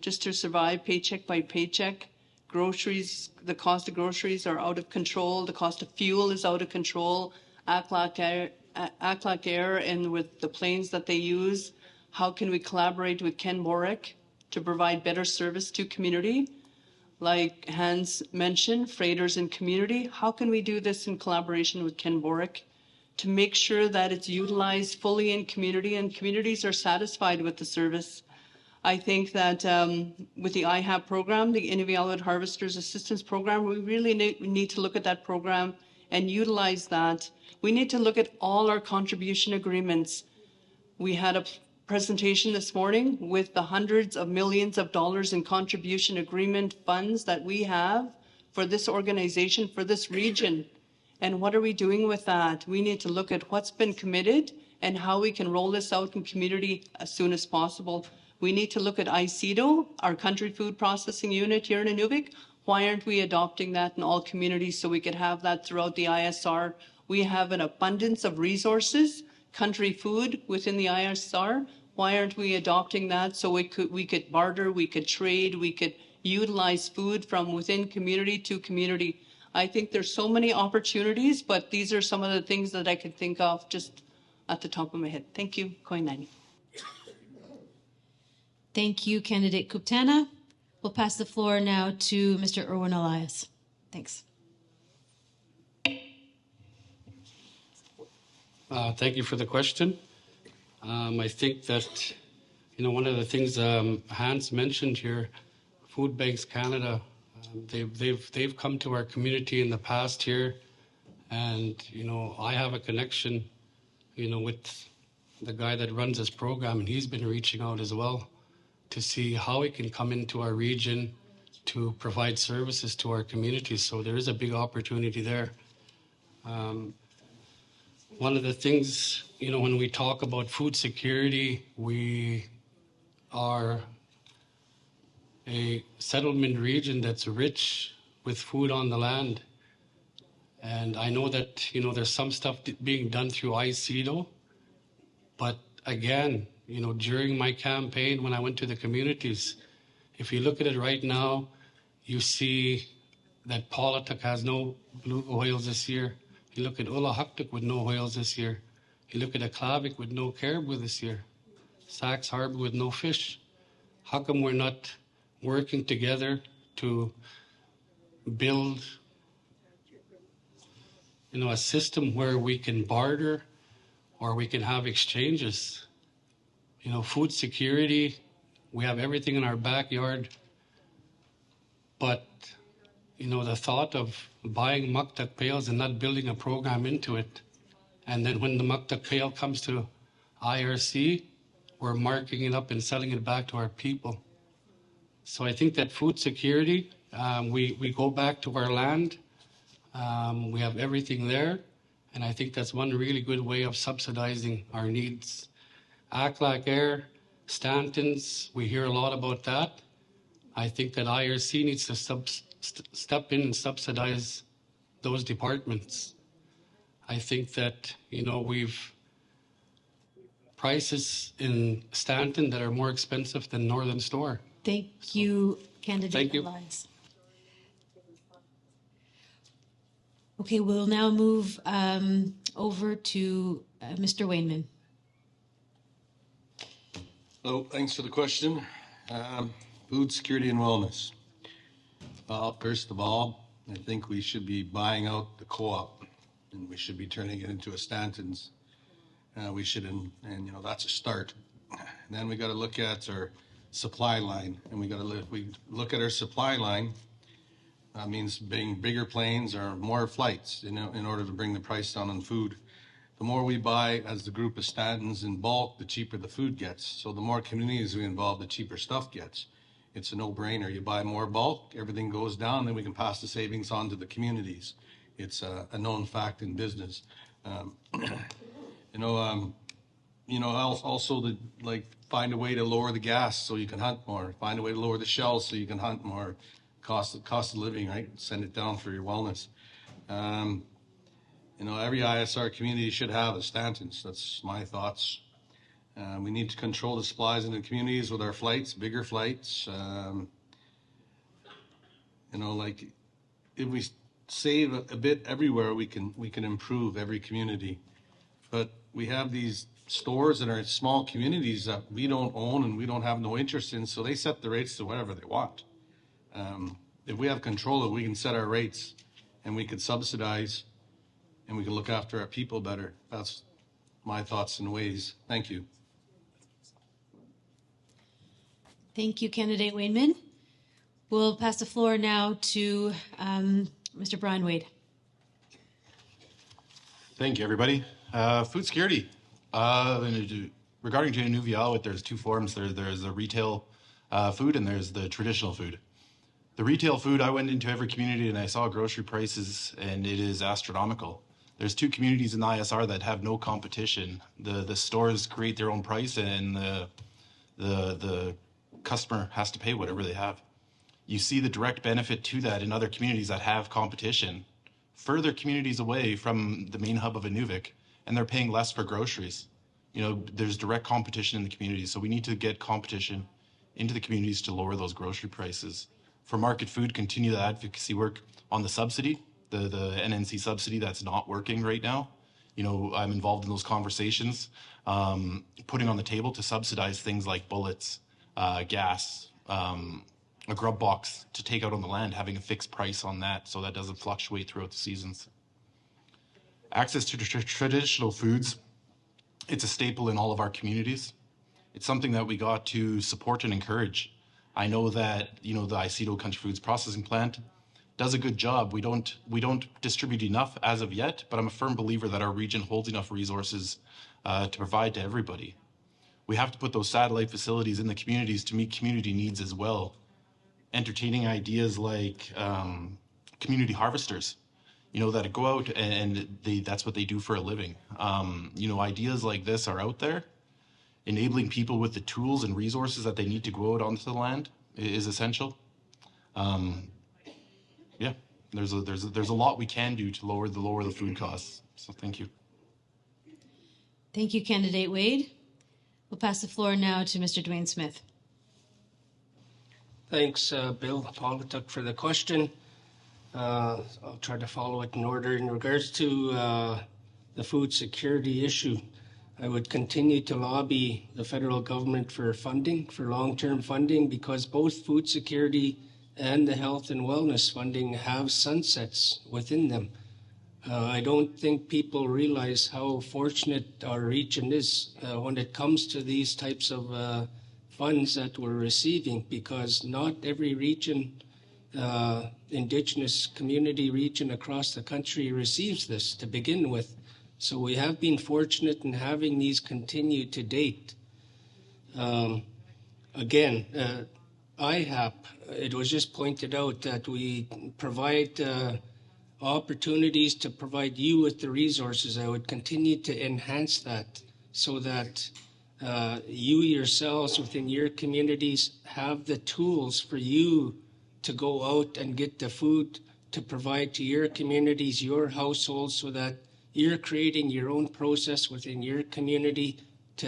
just to survive paycheck by paycheck. Groceries, the cost of groceries are out of control. The cost of fuel is out of control. Aklavik Air and with the planes that they use, how can we collaborate with Ken Borick to provide better service to community? Like Hans mentioned, freighters in community, how can we do this in collaboration with Ken Borick to make sure that it's utilized fully in community and communities are satisfied with the service? I think that with the IHAP program, the Inuvialuit Harvesters Assistance Program, we really need to look at that program and utilize that. We need to look at all our contribution agreements. We had a presentation this morning with the hundreds of millions of dollars in contribution agreement funds that we have for this organization, for this region. And what are we doing with that? We need to look at what's been committed and how we can roll this out in community as soon as possible. We need to look at ICEDO, our country food processing unit here in Inuvik. Why aren't we adopting that in all communities so we could have that throughout the ISR? We have an abundance of resources, country food within the ISR. Why aren't we adopting that so we could barter, we could trade, we could utilize food from within community to community? I think there's so many opportunities, but these are some of the things that I could think of just at the top of my head. Thank you. Koinani. Thank you, Candidate Kuptana. We'll pass the floor now to Mr. Erwin Elias. Thanks. Thank you for the question. I think that, one of the things Hans mentioned here, Food Banks Canada, they've come to our community in the past here, and I have a connection, with the guy that runs this program, and he's been reaching out as well to see how he can come into our region to provide services to our communities. So there is a big opportunity there. One of the things, when we talk about food security, we are a settlement region that's rich with food on the land. And I know that, there's some stuff being done through ICEDO. But again, during my campaign, when I went to the communities, if you look at it right now, you see that Paulatuk has no blue whales this year. You look at Ulukhaktok with no whales this year. You look at Aklavik with no caribou this year. Sachs Harbour with no fish. How come we're not working together to build, a system where we can barter or we can have exchanges? Food security, we have everything in our backyard, but, the thought of buying muktuk pails and not building a program into it, and then when the muktuk pail comes to IRC, we're marking it up and selling it back to our people. So I think that food security, we go back to our land, we have everything there, and I think that's one really good way of subsidizing our needs. Aklavik Air, Stanton's, we hear a lot about that. I think that IRC needs to step in and subsidize those departments. I think that, we've prices in Stanton that are more expensive than Northern Store. Thank you, Candidate Thank you. Elias. Okay, we'll now move over to Mr. Wainman. Hello, thanks for the question. Food security and wellness. Well, first of all, I think we should be buying out the co-op, and we should be turning it into a Stanton's. We should, and that's a start. And then we got to look at our supply line, and we look at our supply line. That means being bigger planes or more flights, in order to bring the price down on food. The more we buy as the group of Stantons in bulk, the cheaper the food gets. So the more communities we involve, the cheaper stuff gets. It's a no-brainer. You buy more bulk, everything goes down, then we can pass the savings on to the communities. It's a known fact in business. also the find a way to lower the gas so you can hunt more. Find a way to lower the shells so you can hunt more. Cost of living, right? Send it down for your wellness. Every ISR community should have a Stanton's. That's my thoughts. We need to control the supplies in the communities with our flights, bigger flights. If we save a bit everywhere, we can improve every community. But we have these stores in our small communities that we don't own and we don't have no interest in, so they set the rates to whatever they want. If we have control of it, we can set our rates and we can subsidize and we can look after our people better. That's my thoughts and ways. Thank you. Thank you, Candidate Wainman. We'll pass the floor now to Mr. Brian Wade. Thank you, everybody. Food security. Regarding to Inuvialuit, there's two forms. There's a retail food and there's the traditional food. The retail food, I went into every community and I saw grocery prices and it is astronomical. There's two communities in the ISR that have no competition. The stores create their own price and the customer has to pay whatever they have. You see the direct benefit to that in other communities that have competition, further communities away from the main hub of Inuvik, and they're paying less for groceries. There's direct competition in the communities, so we need to get competition into the communities to lower those grocery prices. For market food, continue the advocacy work on the subsidy, the NNC subsidy that's not working right now. I'm involved in those conversations, putting on the table to subsidize things like bullets, gas, a grub box to take out on the land, having a fixed price on that so that doesn't fluctuate throughout the seasons. Access to traditional foods, it's a staple in all of our communities. It's something that we got to support and encourage. I know that, the Iceto Country Foods Processing Plant does a good job. We don't distribute enough as of yet, but I'm a firm believer that our region holds enough resources to provide to everybody. We have to put those satellite facilities in the communities to meet community needs as well. Entertaining ideas like community harvesters, that go out and that's what they do for a living. Ideas like this are out there. Enabling people with the tools and resources that they need to go out onto the land is essential. There's a lot we can do to lower the food costs. So thank you. Thank you, Candidate Wade. We'll pass the floor now to Mr. Dwayne Smith. Thanks, Bill Paulatuk, for the question. I'll try to follow it in order. In regards to the food security issue, I would continue to lobby the federal government for funding, for long-term funding, because both food security and the health and wellness funding have sunsets within them. I don't think people realize how fortunate our region is when it comes to these types of funds that we're receiving, because not every region, indigenous community region across the country receives this to begin with. So we have been fortunate in having these continue to date. IHAP, it was just pointed out that we provide opportunities to provide you with the resources. I would continue to enhance that so that you yourselves within your communities have the tools for you to go out and get the food to provide to your communities, your households, so that you're creating your own process within your community to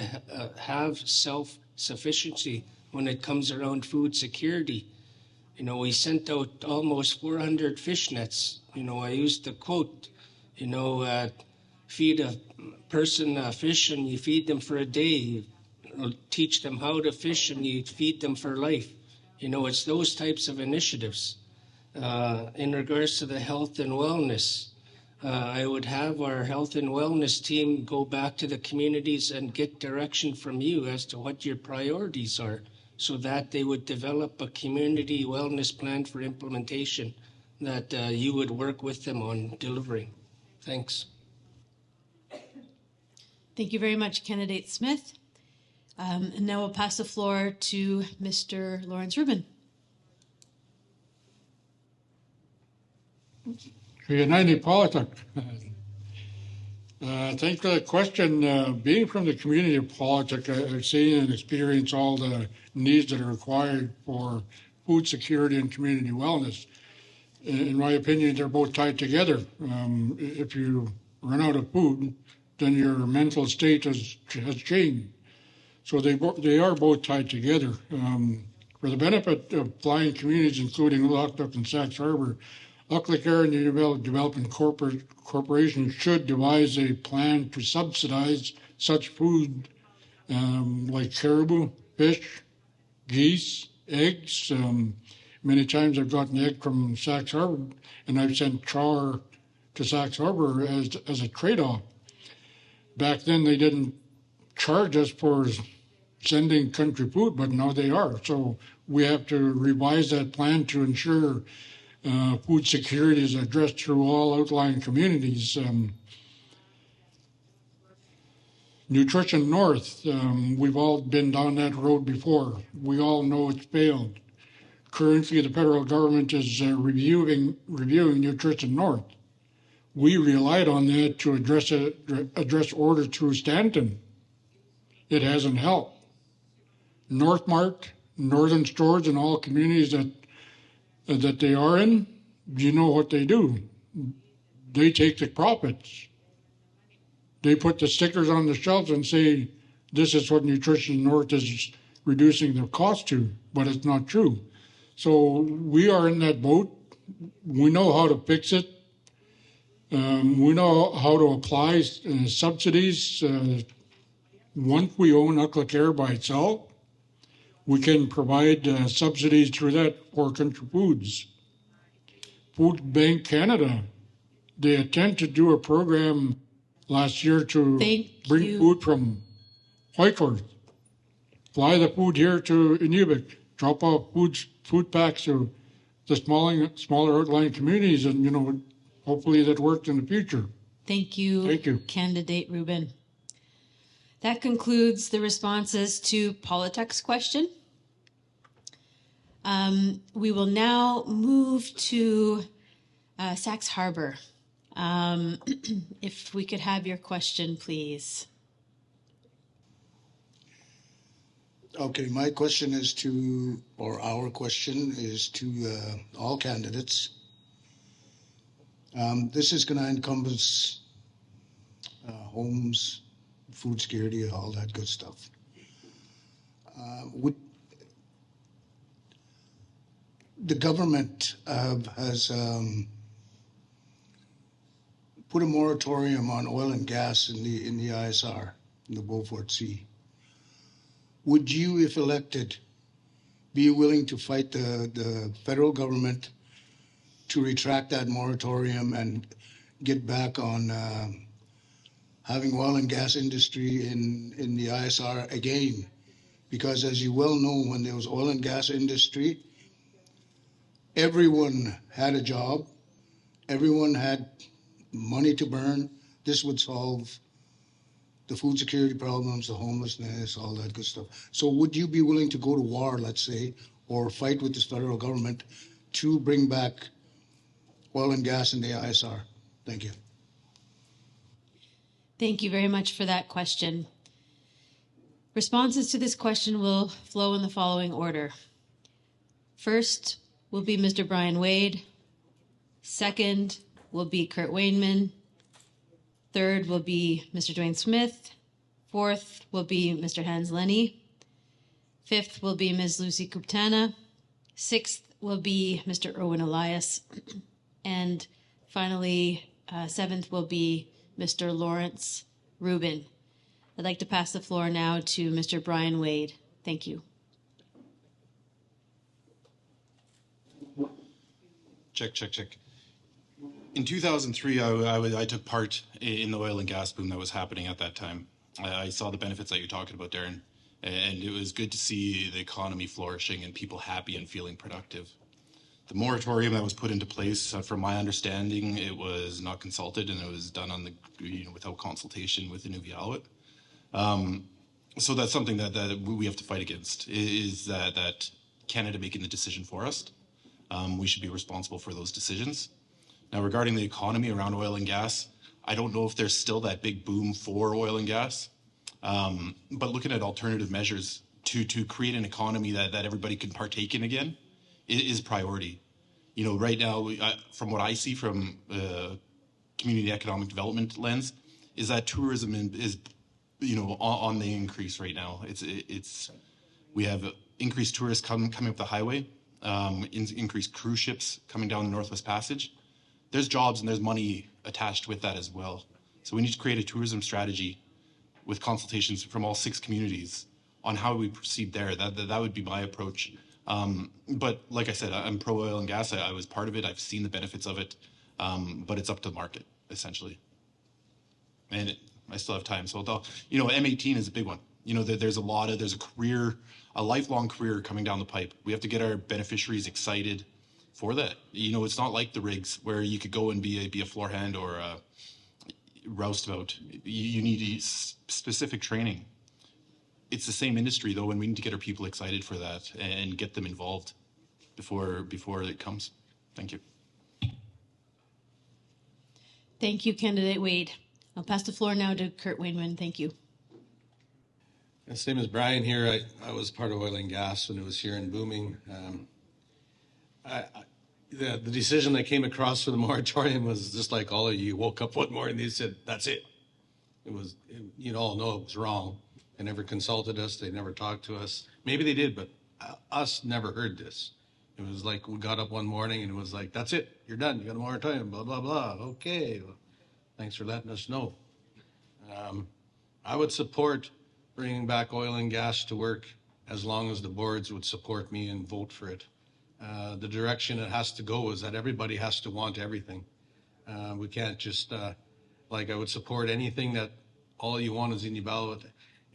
have self-sufficiency when it comes around food security. We sent out almost 400 fish nets. I used the quote, feed a person a fish and you feed them for a day. Teach them how to fish and you feed them for life. It's those types of initiatives. In regards to the health and wellness, I would have our health and wellness team go back to the communities and get direction from you as to what your priorities are, so that they would develop a community wellness plan for implementation that you would work with them on delivering. Thanks. Thank you very much, Candidate Smith. And now we'll pass the floor to Mr. Lawrence Rubin. United Paulatuk. Thanks for that question. Being from the community of Paulatuk, I've seen and experienced all the needs that are required for food security and community wellness. In my opinion, they're both tied together. If you run out of food, then your mental state has changed. So they are both tied together. For the benefit of flying communities, including Ulukhaktok and Sachs Harbour, Aklavik and Inuvialuit Development Corporation should devise a plan to subsidize such food like caribou, fish, geese, eggs. Many times I've gotten egg from Sachs Harbour, and I've sent char to Sachs Harbour as a trade-off. Back then they didn't charge us for sending country food, but now they are. So we have to revise that plan to ensure food security is addressed through all outlying communities. Nutrition North, we've all been down that road before. We all know it's failed. Currently, the federal government is reviewing Nutrition North. We relied on that to address order through Stanton. It hasn't helped. Northmart, Northern Stores, and all communities that they are in, you know what they do. They take the profits. They put the stickers on the shelves and say, this is what Nutrition North is reducing their cost to, but it's not true. So we are in that boat. We know how to fix it. We know how to apply subsidies. Once we own Aklavik by itself, we can provide subsidies through that for country foods. Food Bank Canada, they attempted to do a program last year to bring food from Whitehorse, fly the food here to Inuvik, drop off food packs to the smaller outlying communities, and hopefully that works in the future. Thank you, Candidate Rubin. That concludes the responses to Paulatuk's question. We will now move to Sachs Harbour. If we could have your question, please. Okay, my question is our question is to all candidates. This is going to encompass homes, food security, all that good stuff. The government has put a moratorium on oil and gas in the ISR, in the Beaufort Sea. Would you, if elected, be willing to fight the federal government to retract that moratorium and get back on having oil and gas industry in the ISR again? Because as you well know, when there was oil and gas industry, everyone had a job, everyone had money to burn. This would solve the food security problems, the homelessness, all that good stuff. So would you be willing to go to war, let's say, or fight with this federal government to bring back oil and gas in the ISR? Thank you. Thank you very much for that question. Responses to this question will flow in the following order. First will be Mr. Brian Wade. Second will be Kurt Wainman. Third will be Mr. Dwayne Smith. Fourth will be Mr. Hans Lenny. Fifth will be Ms. Lucy Kuptana. Sixth will be Mr. Erwin Elias. And finally, seventh will be Mr. Lawrence Rubin. I'd like to pass the floor now to Mr. Brian Wade. Thank you. Check. In 2003, I took part in the oil and gas boom that was happening at that time. I saw the benefits that you're talking about, Darren, and it was good to see the economy flourishing and people happy and feeling productive. The moratorium that was put into place, from my understanding, it was not consulted and it was done on without consultation with Inuvialuit. So that's something that we have to fight against, is that Canada making the decision for us. We should be responsible for those decisions. Now, regarding the economy around oil and gas, I don't know if there's still that big boom for oil and gas. But looking at alternative measures to create an economy that everybody can partake in again is priority. You know, right now, from what I see from community economic development lens, is that tourism is, you know, on the increase right now. We have increased tourists coming up the highway, increased cruise ships coming down the Northwest Passage. There's jobs and there's money attached with that as well. So we need to create a tourism strategy with consultations from all 6 communities on how we proceed there. That would be my approach. But like I said, I'm pro oil and gas. I was part of it. I've seen the benefits of it. But it's up to the market, essentially. And I still have time. So, you know, M18 is a big one. You know, there's a lifelong career coming down the pipe. We have to get our beneficiaries excited for that. You know, it's not like the rigs where you could go and be a floor hand or a roustabout. You need specific training. It's the same industry though, and we need to get our people excited for that and get them involved before it comes. Thank you. Thank you, Candidate Wade. I'll pass the floor now to Kurt Wainman. Thank you. Same as Brian here. I was part of oil and gas when it was here in booming. The decision that came across for the moratorium was just like all of you woke up one morning and they said, that's it. You all know it was wrong. They never consulted us. They never talked to us. Maybe they did, but us never heard this. It was like we got up one morning and it was like, that's it. You're done. You got a moratorium, blah, blah, blah. Okay. Well, thanks for letting us know. I would support bringing back oil and gas to work as long as the boards would support me and vote for it. The direction it has to go is that everybody has to want everything. We can't just, I would support anything that all you want is Inuvialuit.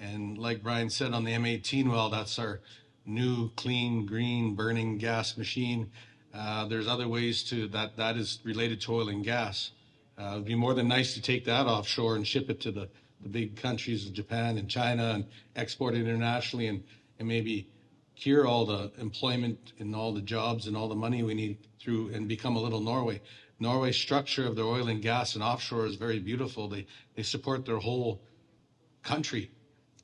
And like Brian said on the M18 well, that's our new, clean, green, burning gas machine. There's other ways that is related to oil and gas. It'd be more than nice to take that offshore and ship it to the big countries of Japan and China and export it internationally and maybe cure all the employment and all the jobs and all the money we need through and become a little Norway. Norway's structure of their oil and gas and offshore is very beautiful. They support their whole country.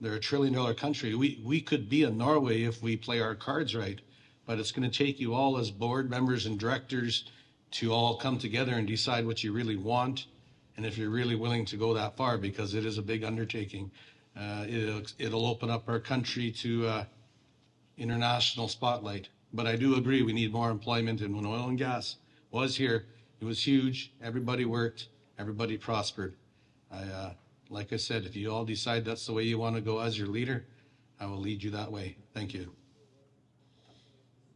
They're $1 trillion country. We could be a Norway if we play our cards right, but it's going to take you all as board members and directors to all come together and decide what you really want and if you're really willing to go that far, because it is a big undertaking. It'll open up our country to international spotlight. But I do agree we need more employment, and when oil and gas was here, it was huge. Everybody worked, everybody prospered. Like I said, if you all decide that's the way you want to go as your leader, I will lead you that way. Thank you.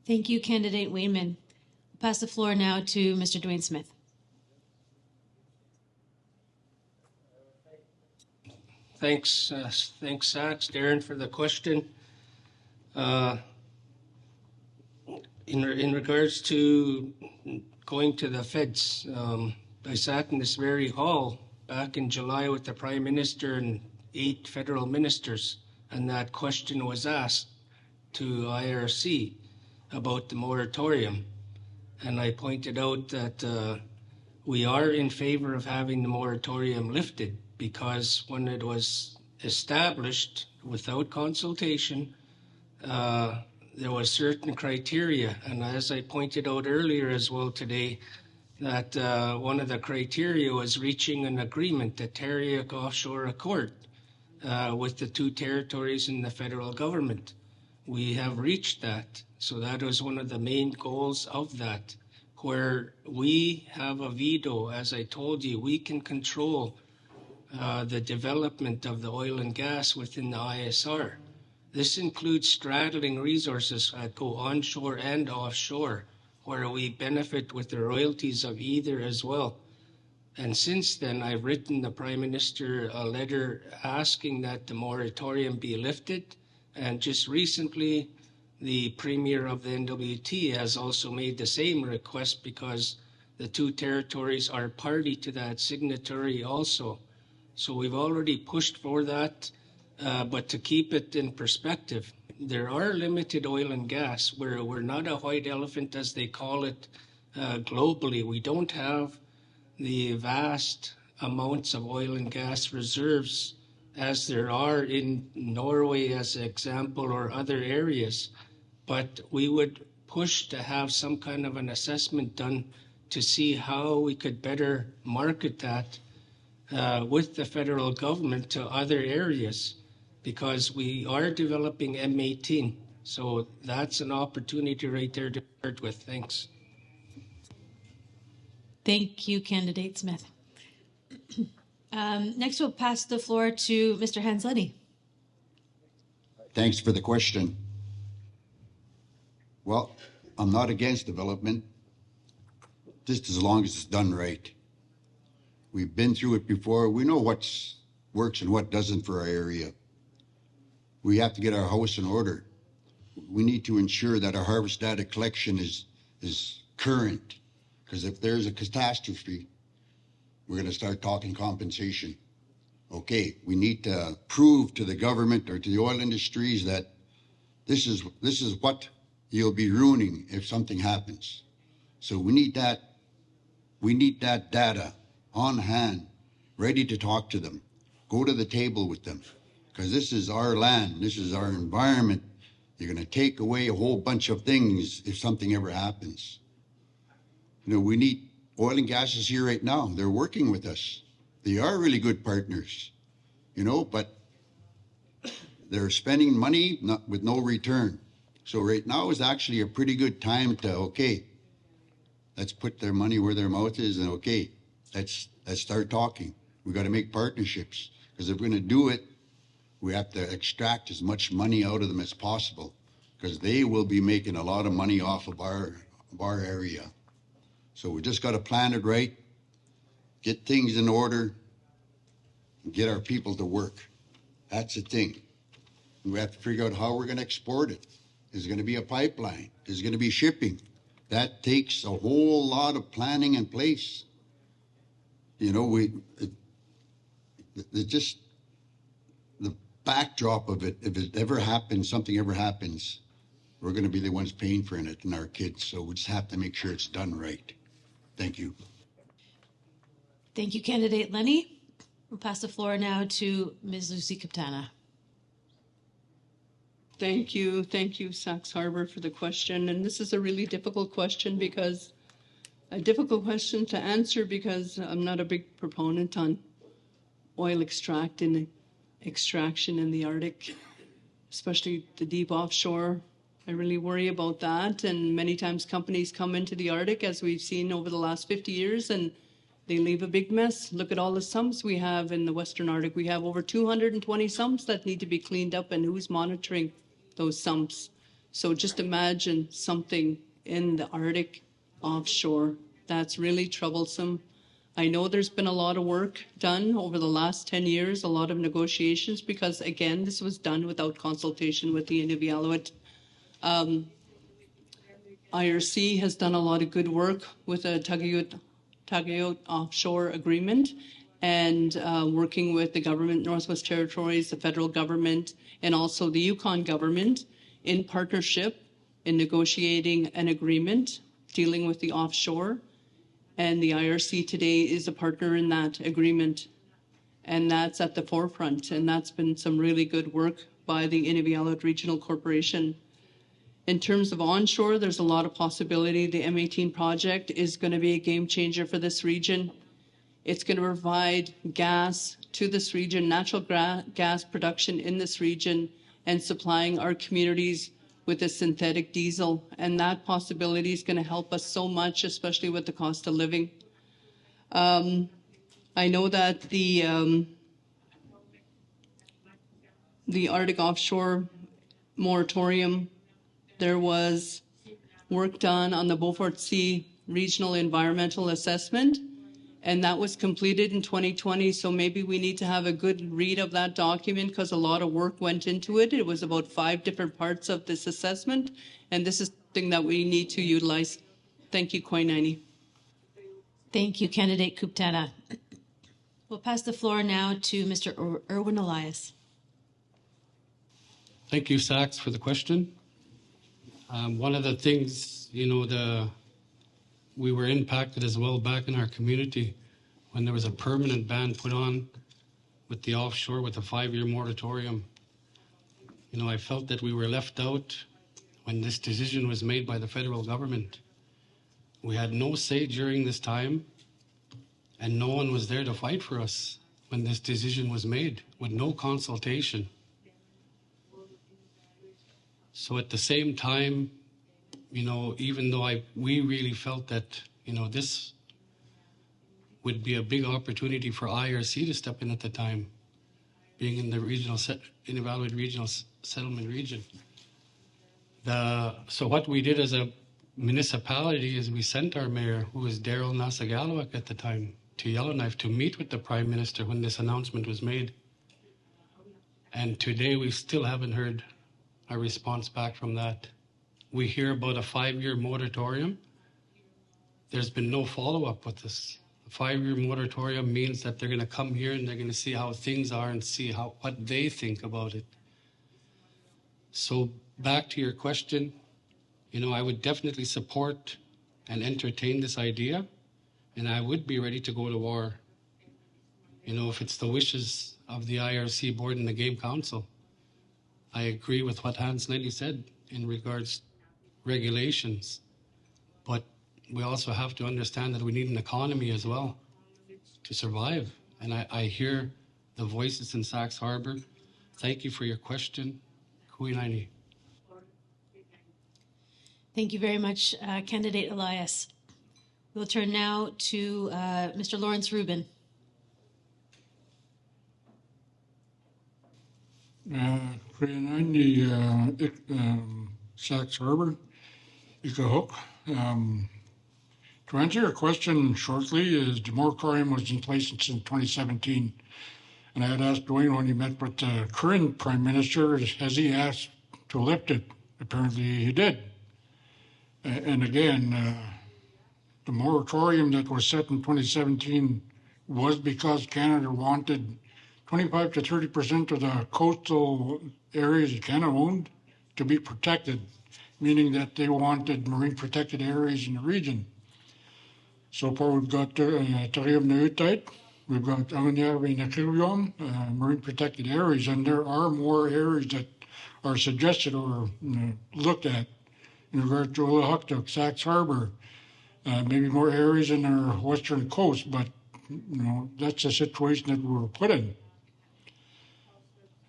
Thank you, Candidate Wainman. I'll pass the floor now to Mr. Dwayne Smith. Thanks, Sachs, Darren, for the question. In regards to going to the feds, I sat in this very hall back in July with the Prime Minister and 8 federal ministers, and that question was asked to IRC about the moratorium. And I pointed out that we are in favor of having the moratorium lifted, because when it was established without consultation, there was certain criteria. And as I pointed out earlier as well today, that one of the criteria was reaching an agreement, the Tuktoyaktuk Offshore Accord, with the 2 territories in the federal government. We have reached that. So that was one of the main goals of that, where we have a veto. As I told you, we can control the development of the oil and gas within the ISR. This includes straddling resources that go onshore and offshore, where we benefit with the royalties of either as well. And since then, I've written the Prime Minister a letter asking that the moratorium be lifted. And just recently, the Premier of the NWT has also made the same request, because the 2 territories are party to that signatory also. So we've already pushed for that, but to keep it in perspective, there are limited oil and gas where we're not a white elephant, as they call it, globally. We don't have the vast amounts of oil and gas reserves as there are in Norway, as an example, or other areas. But we would push to have some kind of an assessment done to see how we could better market that with the federal government to other areas, because we are developing M18. So that's an opportunity right there to start with. Thanks. Thank you, Candidate Smith. Next, we'll pass the floor to Mr. Hansletti. Thanks for the question. Well, I'm not against development, just as long as it's done right. We've been through it before. We know what works and what doesn't for our area. We have to get our house in order. We need to ensure that our harvest data collection is current, because if there's a catastrophe, we're going to start talking compensation. Okay, we need to prove to the government or to the oil industries that this is what you'll be ruining if something happens. So we need that data on hand, ready to talk to them, go to the table with them, because this is our land, this is our environment. You're going to take away a whole bunch of things if something ever happens. You know, we need oil and gas is here right now. They're working with us. They are really good partners, you know, but they're spending money with no return. So right now is actually a pretty good time to, okay, let's put their money where their mouth is, and okay, let's start talking. We got to make partnerships, because if we're going to do it, we have to extract as much money out of them as possible, because they will be making a lot of money off of our area. So we just got to plan it right, get things in order, and get our people to work. That's the thing. We have to figure out how we're going to export it. Is it going to be a pipeline? Is it going to be shipping? That takes a whole lot of planning in place. You know, the backdrop of it, if it ever happens, something ever happens, we're going to be the ones paying for it, and our kids. So we just have to make sure it's done right. Thank you. Thank you, Candidate Lenny. We'll pass the floor now to Ms. Lucy Kaptana. Thank you, Sachs Harbour, for the question. And this is a really difficult question to answer, because I'm not a big proponent on oil extraction in the Arctic, especially the deep offshore. I really worry about that. And many times companies come into the Arctic, as we've seen over the last 50 years, and they leave a big mess. Look at all the sumps we have in the Western Arctic. We have over 220 sumps that need to be cleaned up, and who's monitoring those sumps? So just imagine something in the Arctic offshore. That's really troublesome. I know there's been a lot of work done over the last 10 years, a lot of negotiations, because again, this was done without consultation with the Inuvialuit. IRC has done a lot of good work with a Tuktoyaktuk offshore agreement, and working with the government, Northwest Territories, the federal government, and also the Yukon government in partnership in negotiating an agreement dealing with the offshore. And the IRC today is a partner in that agreement. And that's at the forefront. And that's been some really good work by the Inuvialuit Regional Corporation. In terms of onshore, there's a lot of possibility. The M18 project is going to be a game changer for this region. It's going to provide gas to this region, natural gas production in this region, and supplying our communities with a synthetic diesel. And that possibility is going to help us so much, especially with the cost of living. I know that the Arctic offshore moratorium, there was work done on the Beaufort Sea Regional Environmental Assessment, and that was completed in 2020. So maybe we need to have a good read of that document, because a lot of work went into it. It was about 5 different parts of this assessment, and this is something that we need to utilize. Thank you, Koinaini. Thank you, Candidate Kuptana. We'll pass the floor now to Mr. Erwin Elias. Thank you, Sachs, for the question. One of the things, we were impacted as well back in our community when there was a permanent ban put on with the offshore with a 5-year moratorium. You know, I felt that we were left out when this decision was made by the federal government. We had no say during this time, and no one was there to fight for us when this decision was made, with no consultation. So at the same time, you know, even though we really felt that, you know, this would be a big opportunity for IRC to step in at the time, being in the Inuvialuit Regional Settlement Region. So what we did as a municipality is we sent our mayor, who was Daryl Nasagalowak at the time, to Yellowknife to meet with the Prime Minister when this announcement was made. And today we still haven't heard a response back from that. We hear about a 5-year moratorium. There's been no follow-up with this. A 5-year moratorium means that they're going to come here and they're going to see how things are and see what they think about it. So back to your question, you know, I would definitely support and entertain this idea, and I would be ready to go to war, you know, if it's the wishes of the IRC board and the Game Council. I agree with what Hans Lenny said in regards regulations, but we also have to understand that we need an economy as well to survive. And I hear the voices in Sachs Harbour. Thank you for your question. Kuinaini. Thank you very much, Candidate Elias. We'll turn now to Mr. Lawrence Rubin. Kuinaini, Sachs Harbour, Ulukhaktok. To answer your question shortly, is the moratorium was in place since 2017. And I had asked Dwayne when he met with the current Prime Minister, has he asked to lift it? Apparently he did. And again, the moratorium that was set in 2017 was because Canada wanted 25 to 30% of the coastal areas that Canada owned to be protected, meaning that they wanted marine protected areas in the region. So far we've got Tuktoyaktuk, we've got Inuvialuit marine protected areas, and there are more areas that are suggested or looked at in regard to Ulukhaktok, Sachs Harbour, maybe more areas in our western coast, but you know, that's a situation that we were put in.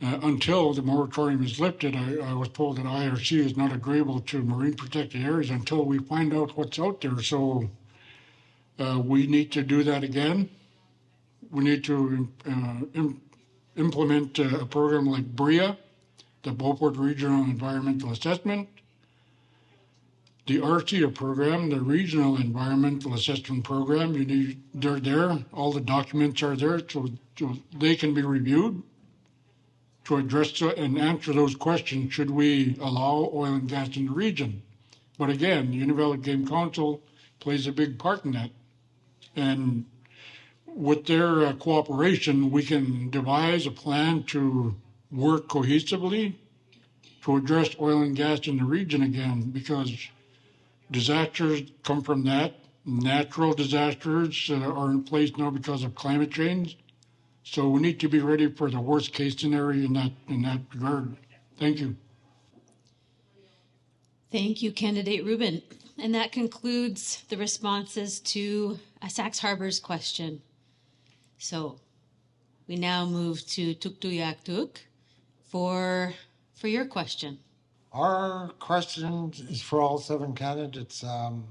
Until the moratorium is lifted, I was told that IRC is not agreeable to marine protected areas until we find out what's out there. So we need to do that again. We need to implement a program like BREA, the Beaufort Regional Environmental Assessment, the RCA program, the Regional Environmental Assessment Program. They're there. All the documents are there, so they can be reviewed to address and answer those questions. Should we allow oil and gas in the region? But again, the Inuvialuit Game Council plays a big part in that. And with their cooperation, we can devise a plan to work cohesively to address oil and gas in the region again, because disasters come from that. Natural disasters are in place now because of climate change. So we need to be ready for the worst case scenario in that regard. Thank you. Thank you, Candidate Rubin. And that concludes the responses to Sachs Harbour's question. So we now move to Tuktoyaktuk for your question. Our question is for all 7 candidates. We're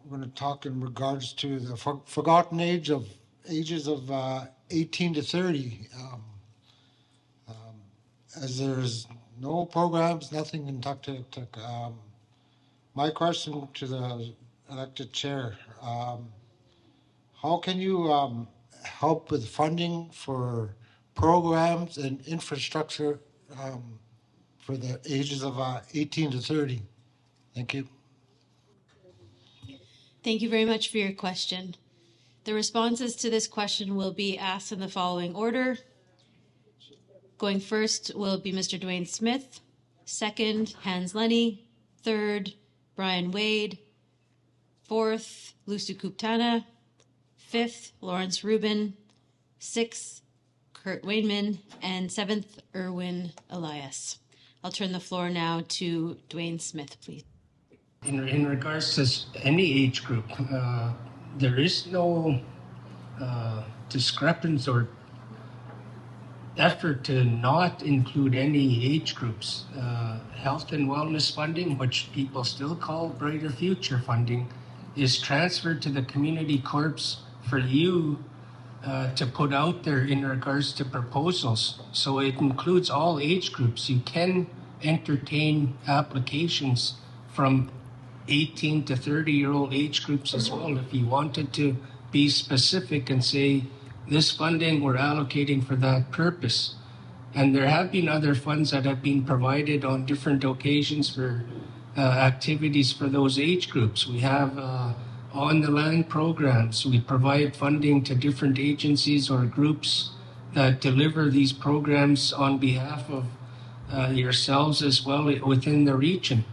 going to talk in regards to the forgotten ages of 18 to 30. As there's no programs, nothing in Tuktoyaktuk. My question to the elected chair, how can you help with funding for programs and infrastructure for the ages of 18 to 30? Thank you. Thank you very much for your question. The responses to this question will be asked in the following order. Going first will be Mr. Dwayne Smith, second, Hans Lenny, third, Brian Wade, fourth, Lucy Kuptana, 5th, Lawrence Rubin. 6th, Kurt Wainman. And 7th, Erwin Elias. I'll turn the floor now to Dwayne Smith, please. In regards to any age group, there is no discrepancy or effort to not include any age groups. Health and wellness funding, which people still call Brighter Future funding, is transferred to the community corps for you to put out there in regards to proposals. So it includes all age groups. You can entertain applications from 18 to 30-year-old age groups as well if you wanted to be specific and say, this funding we're allocating for that purpose. And there have been other funds that have been provided on different occasions for activities for those age groups. We have on the land programs. We provide funding to different agencies or groups that deliver these programs on behalf of yourselves as well within the region.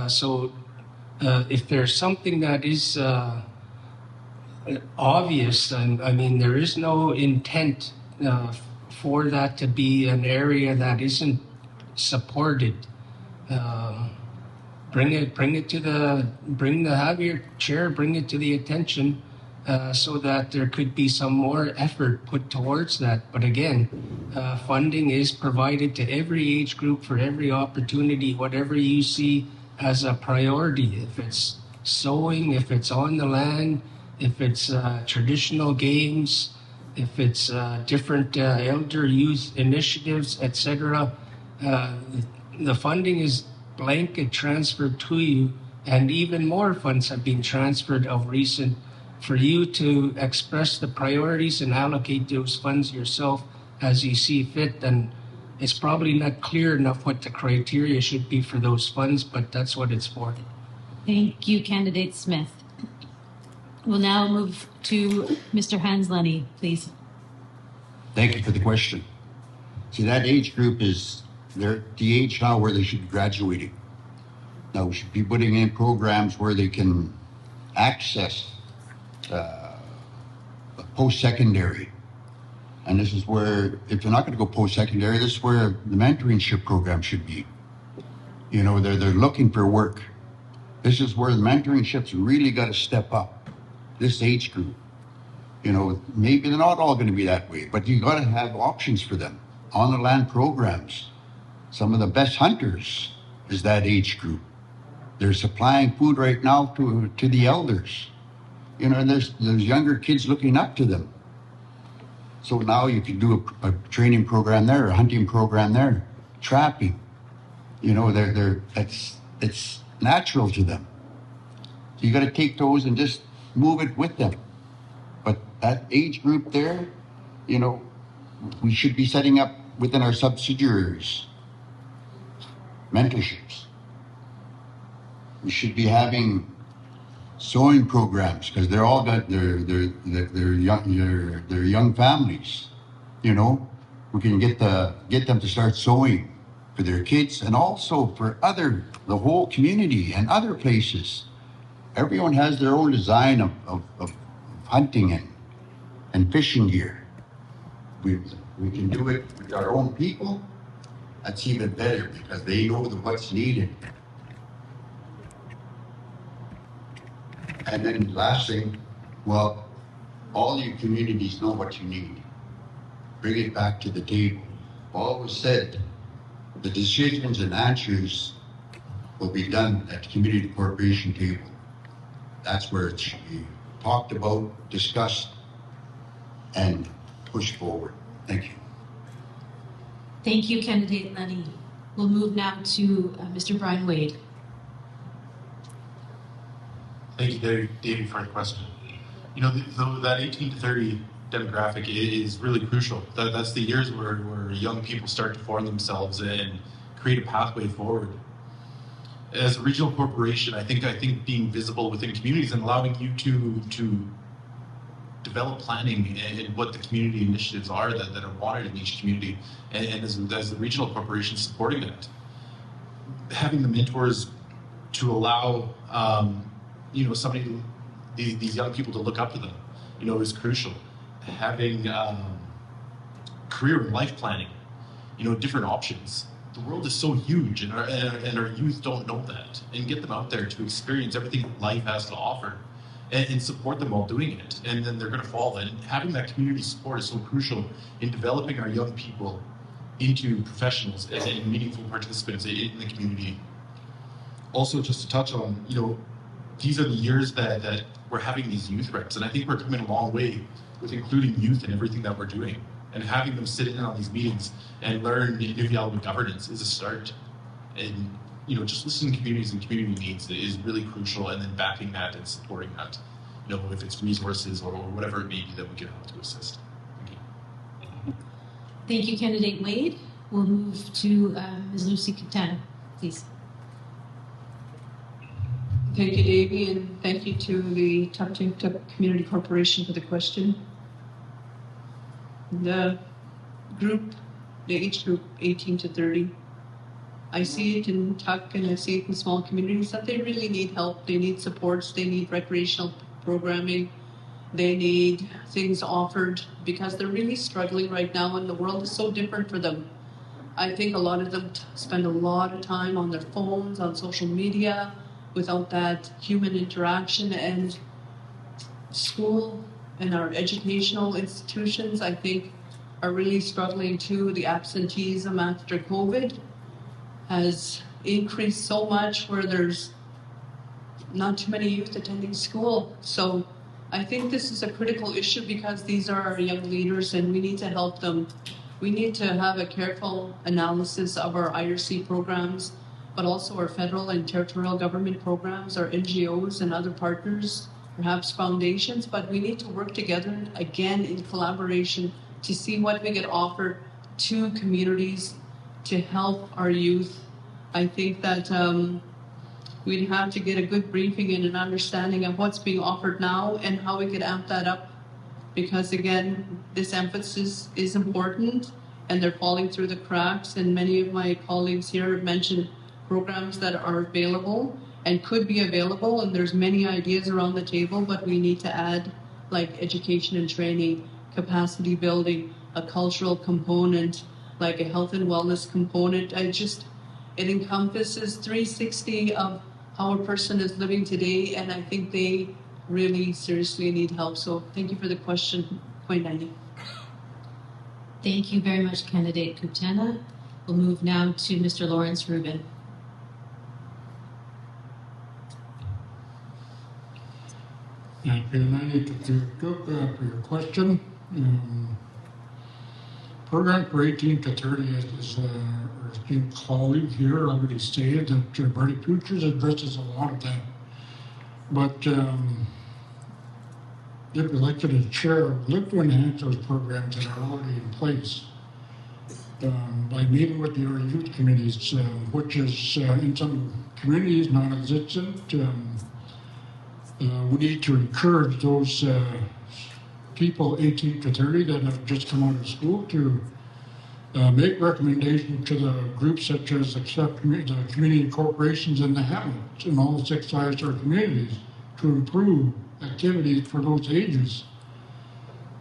So if there's something that is obvious, and I mean, there is no intent for that to be an area that isn't supported. Have your chair bring it to the attention so that there could be some more effort put towards that. But again, funding is provided to every age group for every opportunity, whatever you see as a priority. If it's sewing, if it's on the land, if it's traditional games, if it's different elder youth initiatives, etc. The funding is blanket transferred to you, and even more funds have been transferred of recent for you to express the priorities and allocate those funds yourself as you see fit. And it's probably not clear enough what the criteria should be for those funds, but that's what it's for. Thank you, Candidate Smith. We'll now move to Mr. Hans Lenny, please. Thank you for the question. See, that age group is, they're at the age now where they should be graduating. Now we should be putting in programs where they can access post-secondary. And this is where, if you're not going to go post-secondary, this is where the mentorship program should be. You know, they're looking for work. This is where the mentorship's really got to step up, this age group. You know, maybe they're not all going to be that way, but you got to have options for them. On the land programs, some of the best hunters is that age group. They're supplying food right now to the elders. You know, and there's younger kids looking up to them. So now you can do a training program there, a hunting program there, trapping. You know, it's natural to them. So you got to take those and just move it with them. But that age group there, you know, we should be setting up within our subsidiaries mentorships. We should be having sewing programs because they're all got their young families. You know, we can get them to start sewing for their kids and also for the whole community and other places. Everyone has their own design of hunting and fishing gear. We can do it with our own people. That's even better because they know what's needed. And then last thing, well, all your communities know what you need. Bring it back to the table. Always said, the decisions and answers will be done at the community corporation table. That's where it should be talked about, discussed, and pushed forward. Thank you. Thank you, Candidate Lenny. We'll move now to Mr. Brian Wade. Thank you, David, for the question. You know, that 18 to 30 demographic is really crucial. That's the years where young people start to form themselves and create a pathway forward. As a regional corporation, I think being visible within communities and allowing you to develop planning and what the community initiatives are that are wanted in each community, and as the regional corporation supporting that, having the mentors to allow these young people to look up to them. is crucial. Having career and life planning, different options. The world is so huge, and our youth don't know that. And get them out there to experience everything life has to offer, and support them while doing it. And then they're going to fall. And having that community support is so crucial in developing our young people into professionals and meaningful participants in the community. Also, just to touch on, these are the years that we're having these youth reps, and I think we're coming a long way with including youth in everything that we're doing. And having them sit in on these meetings and learn Inuvialuit governance is a start. And, just listening to communities and community needs is really crucial, and then backing that and supporting that, if it's resources or whatever it may be that we can help to assist. Thank you. Thank you, Candidate Wade. We'll move to Ms. Lucy Kaptana, please. Thank you, Davey, and thank you to the Tuktoyaktuk Community Corporation for the question. The age group 18 to 30, I see it in Tuk and I see it in small communities that they really need help. They need supports, they need recreational programming, they need things offered because they're really struggling right now and the world is so different for them. I think a lot of them spend a lot of time on their phones, on social media, without that human interaction, and school and our educational institutions, I think, are really struggling too. The absenteeism after COVID has increased so much where there's not too many youth attending school. So I think this is a critical issue because these are our young leaders and we need to help them. We need to have a careful analysis of our IRC programs, but also our federal and territorial government programs, our NGOs and other partners, perhaps foundations, but we need to work together again in collaboration to see what we can offer to communities to help our youth. I think that we'd have to get a good briefing and an understanding of what's being offered now and how we could amp that up. Because again, this emphasis is important and they're falling through the cracks, and many of my colleagues here have mentioned programs that are available and could be available, and there's many ideas around the table, but we need to add like education and training, capacity building, a cultural component, like a health and wellness component. It encompasses 360 of how a person is living today, and I think they really seriously need help. So thank you for the question, Koinani. Thank you very much, Candidate Kaptana. We'll move now to Mr. Lawrence Rubin. Thank you, Nani, for your question. Program for 18 to 30 is our esteemed colleague here already stated that Bright Futures addresses a lot of that. But if elected as chair, I'd like to enhance those programs that are already in place by meeting with your youth committees, which is in some communities non-existent. We need to encourage those people 18 to 30 that have just come out of school to make recommendations to the groups such as the community corporations and the hamlets in all 6 ISR communities to improve activities for those ages.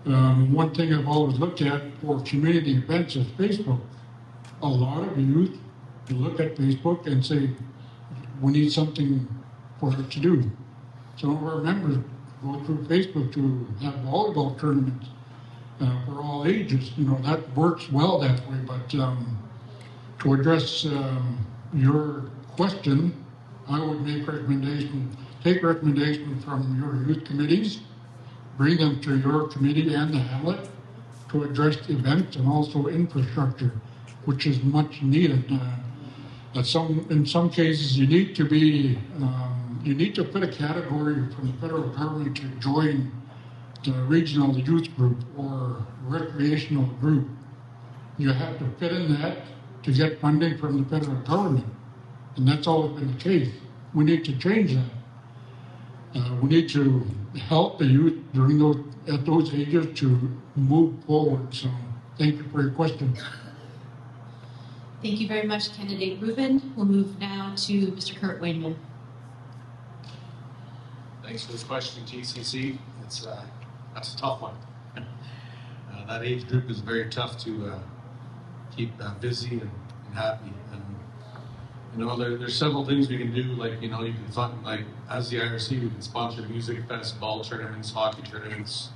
One thing I've always looked at for community events is Facebook. A lot of youth look at Facebook and say, we need something for us to do. Some of our members go through Facebook to have volleyball tournaments for all ages. That works well that way, but to address your question, I would take recommendations from your youth committees, bring them to your committee and the hamlet to address events and also infrastructure, which is much needed. In some cases, you need to put a category from the federal government to join the regional youth group or recreational group. You have to fit in that to get funding from the federal government, and that's always been the case. We need to change that. We need to help the youth at those ages to move forward. So thank you for your question. Thank you very much, Candidate Rubin. We'll move now to Mr. Kurt Wayman. Thanks for this question, TCC. It's that's a tough one. That age group is very tough to keep busy and happy. And there's several things we can do. Like you can fund, like as the IRC, we can sponsor music fest, ball tournaments, hockey tournaments.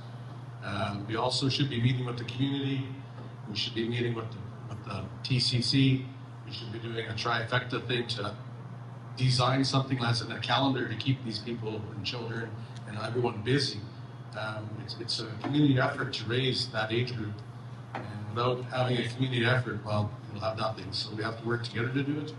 We also should be meeting with the community. We should be meeting with the TCC. We should be doing a trifecta thing to design something that's in a calendar to keep these people and children and everyone busy. It's a community effort to raise that age group. And without having a community effort, well, we'll have nothing. So we have to work together to do it.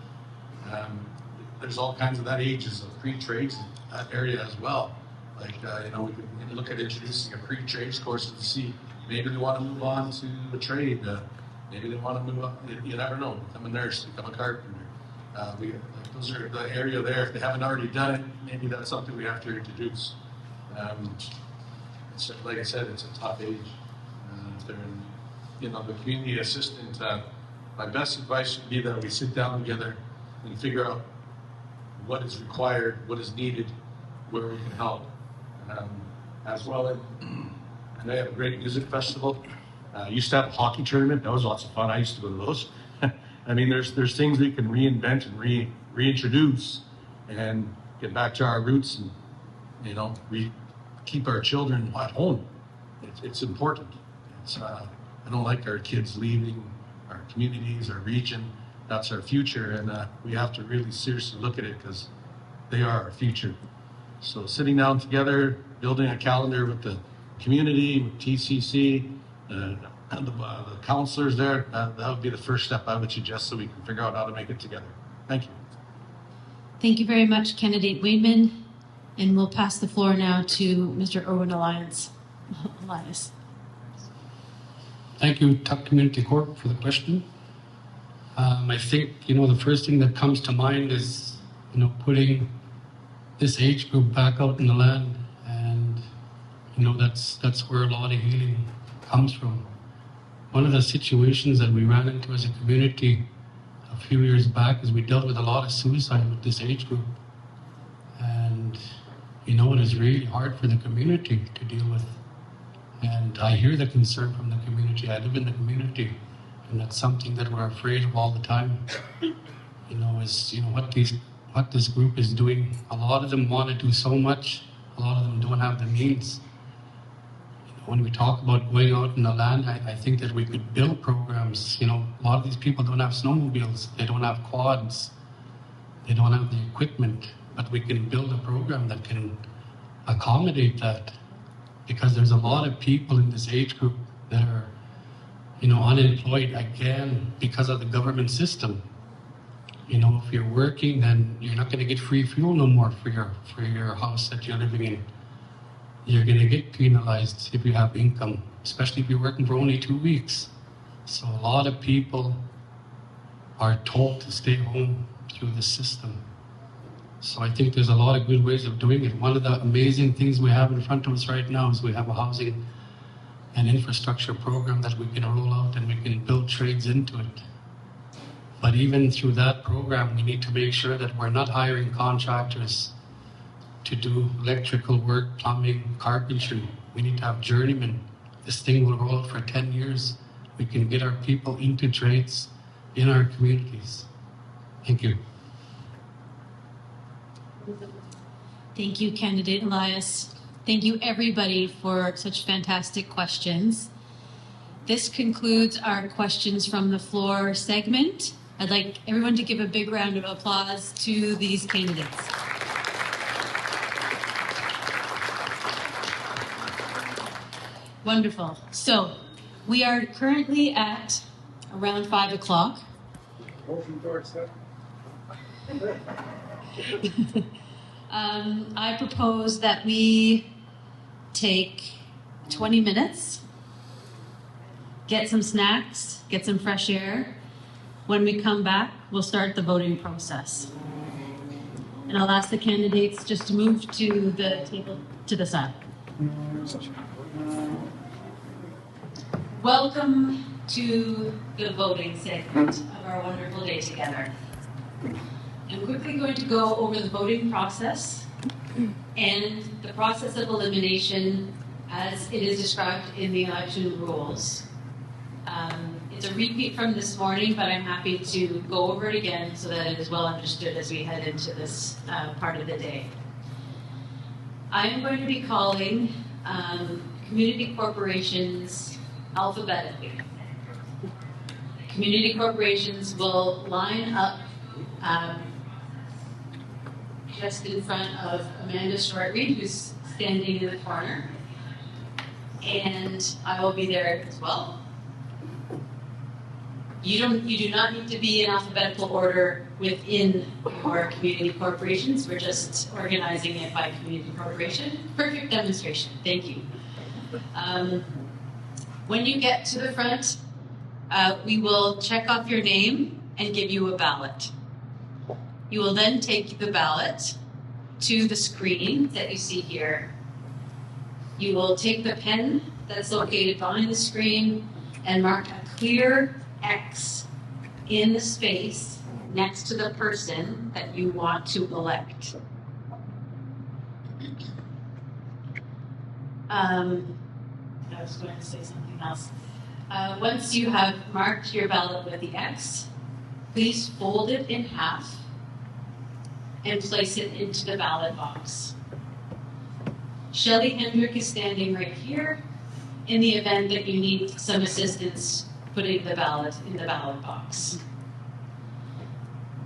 There's all kinds of that ages of pre-trades in that area as well. Like, we can look at introducing a pre-trades course to see maybe they want to move on to a trade. Maybe they want to move up. You never know. Become a nurse, become a carpenter. Those are the area there. If they haven't already done it, maybe that's something we have to introduce. Like I said, it's a tough age. If they're the community assistant, my best advice would be that we sit down together and figure out what is required, what is needed, where we can help. As well, and they have a great music festival. Used to have a hockey tournament. That was lots of fun. I used to go to those. I mean, there's things we can reinvent and reintroduce and get back to our roots and keep our children at home. It's important. I don't like our kids leaving our communities, our region. That's our future, and we have to really seriously look at it because they are our future. So sitting down together, building a calendar with the community, with TCC, and the counselors there, that would be the first step I would suggest so we can figure out how to make it together. Thank you. Thank you very much, Candidate Waitman. And we'll pass the floor now to Mr. Owen Elias. Thank you, Tuck Community Corp, for the question. I think, the first thing that comes to mind is, putting this age group back out in the land. And, that's where a lot of healing comes from. One of the situations that we ran into as a community a few years back is we dealt with a lot of suicide with this age group. And, it is really hard for the community to deal with. And I hear the concern from the community. I live in the community. And that's something that we're afraid of all the time. What this group is doing. A lot of them want to do so much. A lot of them don't have the means. When we talk about going out in the land, I think that we could build programs. A lot of these people don't have snowmobiles. They don't have quads. They don't have the equipment. But we can build a program that can accommodate that. Because there's a lot of people in this age group that are unemployed again because of the government system. If you're working, then you're not going to get free fuel no more for your house that you're living in. You're going to get penalized if you have income, especially if you're working for only 2 weeks. So a lot of people are told to stay home through the system. So I think there's a lot of good ways of doing it. One of the amazing things we have in front of us right now is we have a housing and infrastructure program that we can roll out and we can build trades into it. But even through that program, we need to make sure that we're not hiring contractors to do electrical work, plumbing, carpentry. We need to have journeymen. This thing will roll out for 10 years. We can get our people into trades in our communities. Thank you. Thank you, Candidate Elias. Thank you, everybody, for such fantastic questions. This concludes our questions from the floor segment. I'd like everyone to give a big round of applause to these candidates. Wonderful. So we are currently at around 5 o'clock. Motion to accept. I propose that we take 20 minutes, get some snacks, get some fresh air. When we come back, we'll start the voting process. And I'll ask the candidates just to move to the table to the side. Welcome to the voting segment of our wonderful day together. I'm quickly going to go over the voting process and the process of elimination as it is described in the election rules. It's a repeat from this morning, but I'm happy to go over it again so that it is well understood as we head into this part of the day. I am going to be calling community corporations alphabetically. Community corporations will line up just in front of Amanda Shortreed, who's standing in the corner, and I will be there as well. You do not need to be in alphabetical order within your community corporations. We're just organizing it by community corporation. Perfect demonstration. Thank you. When you get to the front, we will check off your name and give you a ballot. You will then take the ballot to the screen that you see here. You will take the pen that's located behind the screen and mark a clear X in the space next to the person that you want to elect. I was going to say something else. Once you have marked your ballot with the X, please fold it in half and place it into the ballot box. Shelley Hendrick is standing right here in the event that you need some assistance putting the ballot in the ballot box.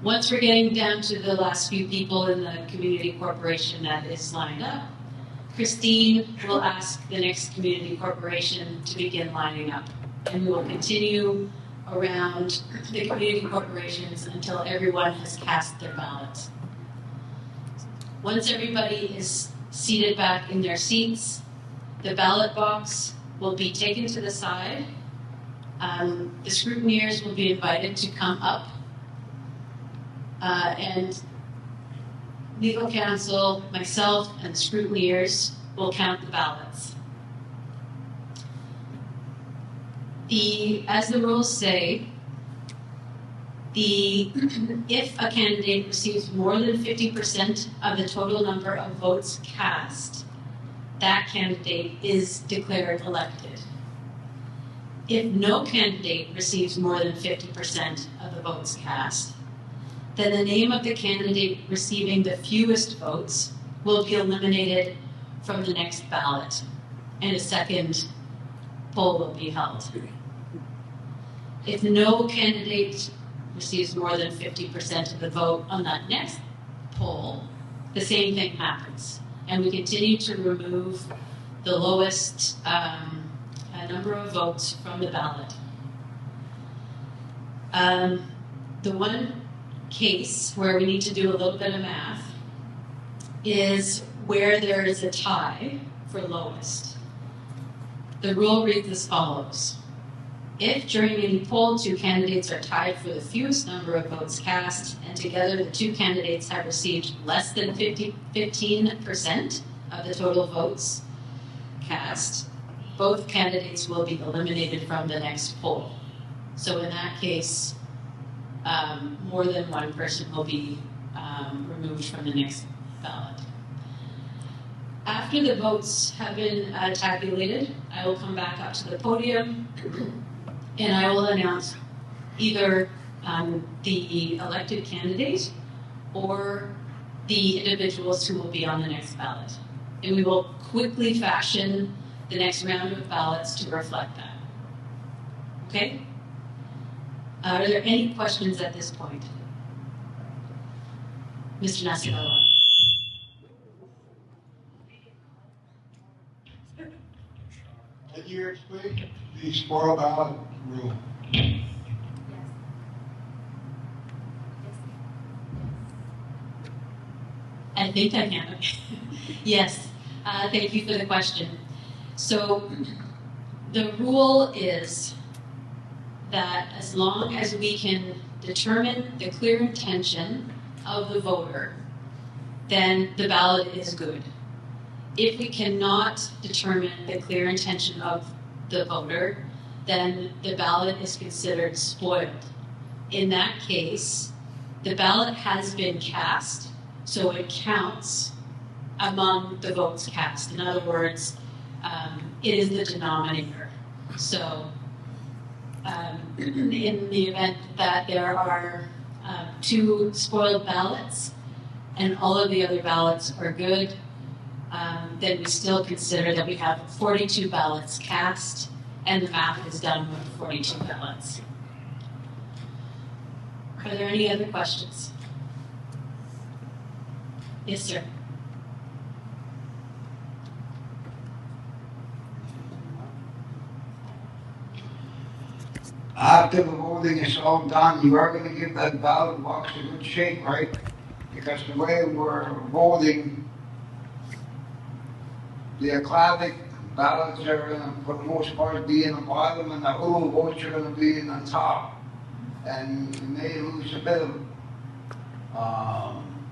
Once we're getting down to the last few people in the community corporation that is lined up, Christine will ask the next community corporation to begin lining up. And we will continue around the community corporations until everyone has cast their ballots. Once everybody is seated back in their seats, the ballot box will be taken to the side. The scrutineers will be invited to come up, and legal counsel, myself, and the scrutineers will count the ballots. As the rules say, if a candidate receives more than 50% of the total number of votes cast, that candidate is declared elected. If no candidate receives more than 50% of the votes cast, then the name of the candidate receiving the fewest votes will be eliminated from the next ballot, and a second poll will be held. If no candidate receives more than 50% of the vote on that next poll, the same thing happens. And we continue to remove the lowest number of votes from the ballot. The one case where we need to do a little bit of math is where there is a tie for lowest. The rule reads as follows. If during any poll two candidates are tied for the fewest number of votes cast, and together the two candidates have received less than 15% of the total votes cast, both candidates will be eliminated from the next poll. So in that case, more than one person will be removed from the next ballot. After the votes have been tabulated, I will come back up to the podium and I will announce either the elected candidate or the individuals who will be on the next ballot. And we will quickly fashion the next round of ballots to reflect that. Okay? Are there any questions at this point? Mr. Nasrallah. Can you explain the spoil ballot rule? I think I can. Yes. Thank you for the question. So the rule is that as long as we can determine the clear intention of the voter, then the ballot is good. If we cannot determine the clear intention of the voter, then the ballot is considered spoiled. In that case, the ballot has been cast, so it counts among the votes cast. In other words, it is the denominator. So in the event that there are 2 spoiled ballots and all of the other ballots are good, then we still consider that we have 42 ballots cast and the math is done with 42 ballots. Are there any other questions? Yes, sir. After the voting is all done, you are going to give that ballot box a good shake, right? Because the way we're voting, the Aklavik ballots are going to, for the most part, be in the bottom, and the Ulu votes are going to be in the top. And you may lose a bit of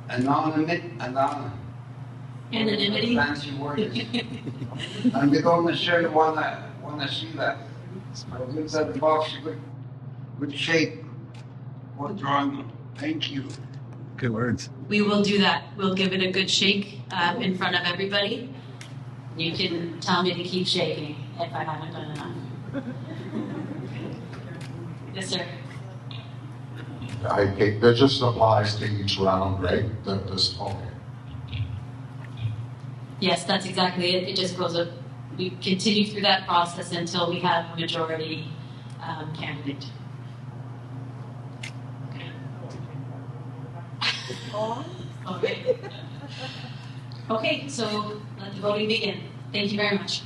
anonymity. Fancy words. And we don't necessarily want to see that. So give that box a good shake. We're drawing them. Thank you. Good words. We will do that. We'll give it a good shake in front of everybody. You can tell me to keep shaking if I haven't done enough. Yes, sir. Okay, that just applies to each round, right? Okay. Yes, that's exactly it. It just goes up. We continue through that process until we have a majority candidate. Okay. Okay, so let the voting begin. Thank you very much.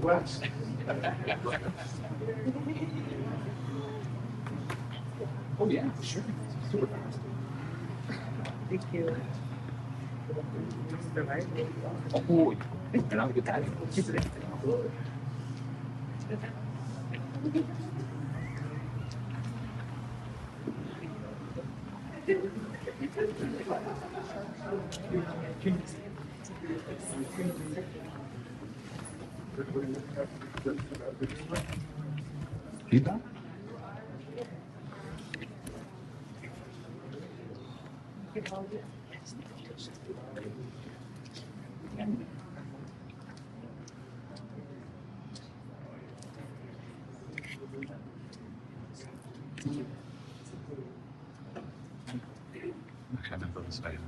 Right. Oh yeah, sure. Super fast. Thank you. Oh, kailangan ko tayo. Kita? Masyadong bagus tayo.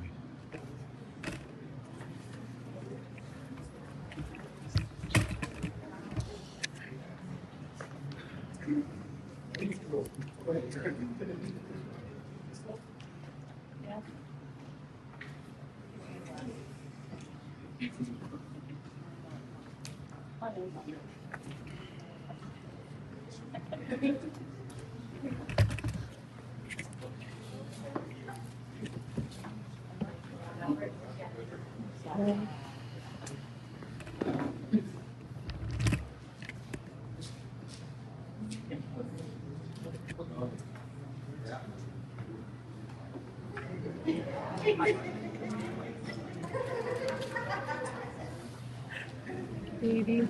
Baby.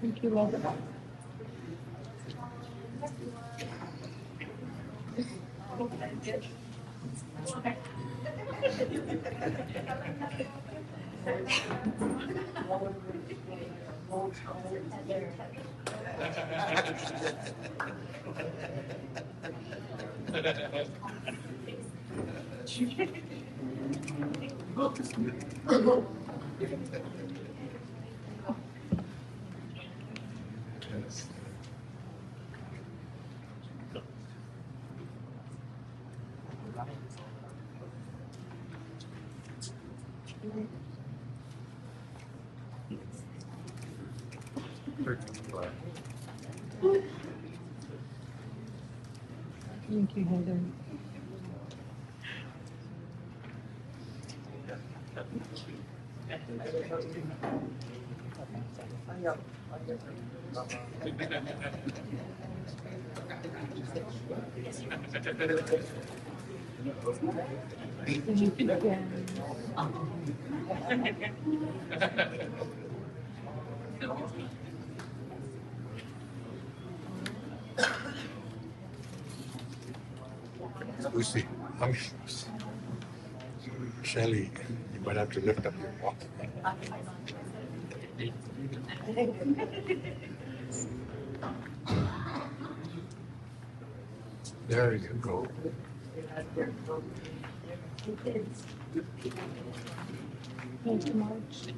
Thank you, Robert. Thank you, Heather. Lucy, Shelley, you might have to lift up your walk. There you go. Thank you, Marge.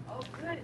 Oh, good.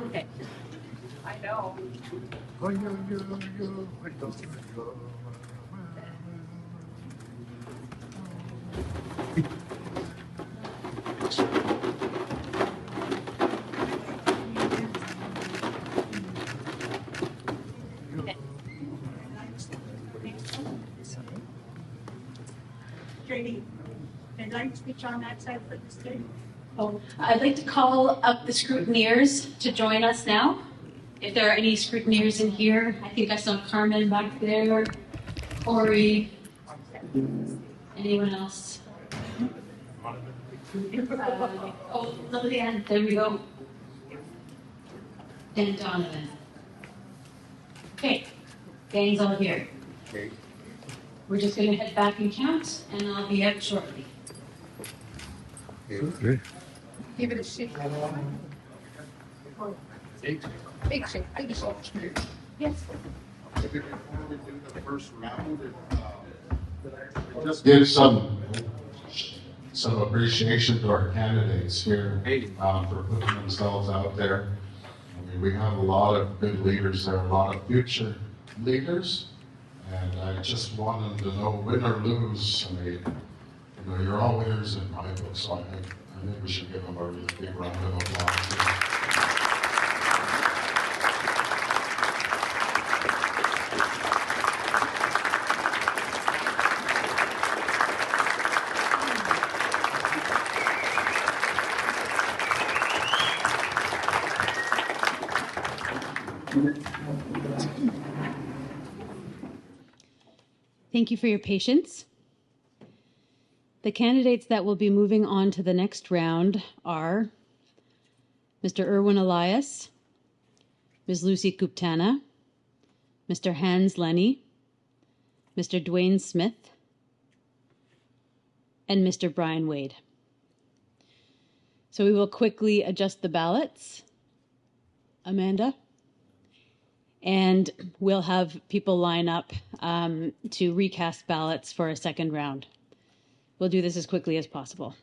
Okay. I know. Katie, I'd like to speak on that side for this thing. Oh, I'd like to call up the scrutineers to join us now. If there are any scrutineers in here, I think I saw Carmen back there, Corey, anyone else? Oh, Lillian, there we go. And Donovan. Okay, gang's all here. We're just going to head back and count, and I'll be out shortly. Okay. Give it a shake. Big shake, big shake. Yes. Before we do the first round, just give some appreciation to our candidates here for putting themselves out there. I mean, we have a lot of good leaders there, a lot of future leaders, and I just want them to know, win or lose, I mean, you know, you're all winners in my book, so I think we should give them a really big round of applause. Thank you for your patience. The candidates that will be moving on to the next round are Mr. Erwin Elias, Ms. Lucy Kuptana, Mr. Hans Lenny, Mr. Dwayne Smith, and Mr. Brian Wade. So we will quickly adjust the ballots. Amanda. And we'll have people line up to recast ballots for a second round. We'll do this as quickly as possible.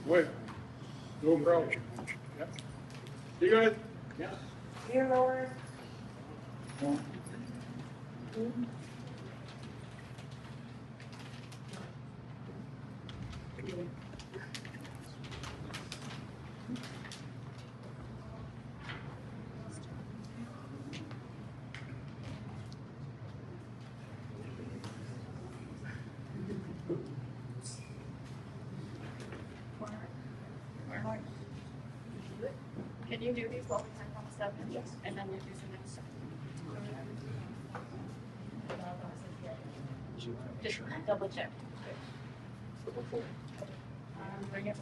Wait, no problem. Yep. You guys? Yeah. Here, Lord. Can you do these while we type on stuff? Yes. And then we'll do some next stuff. Just double check. Bring it.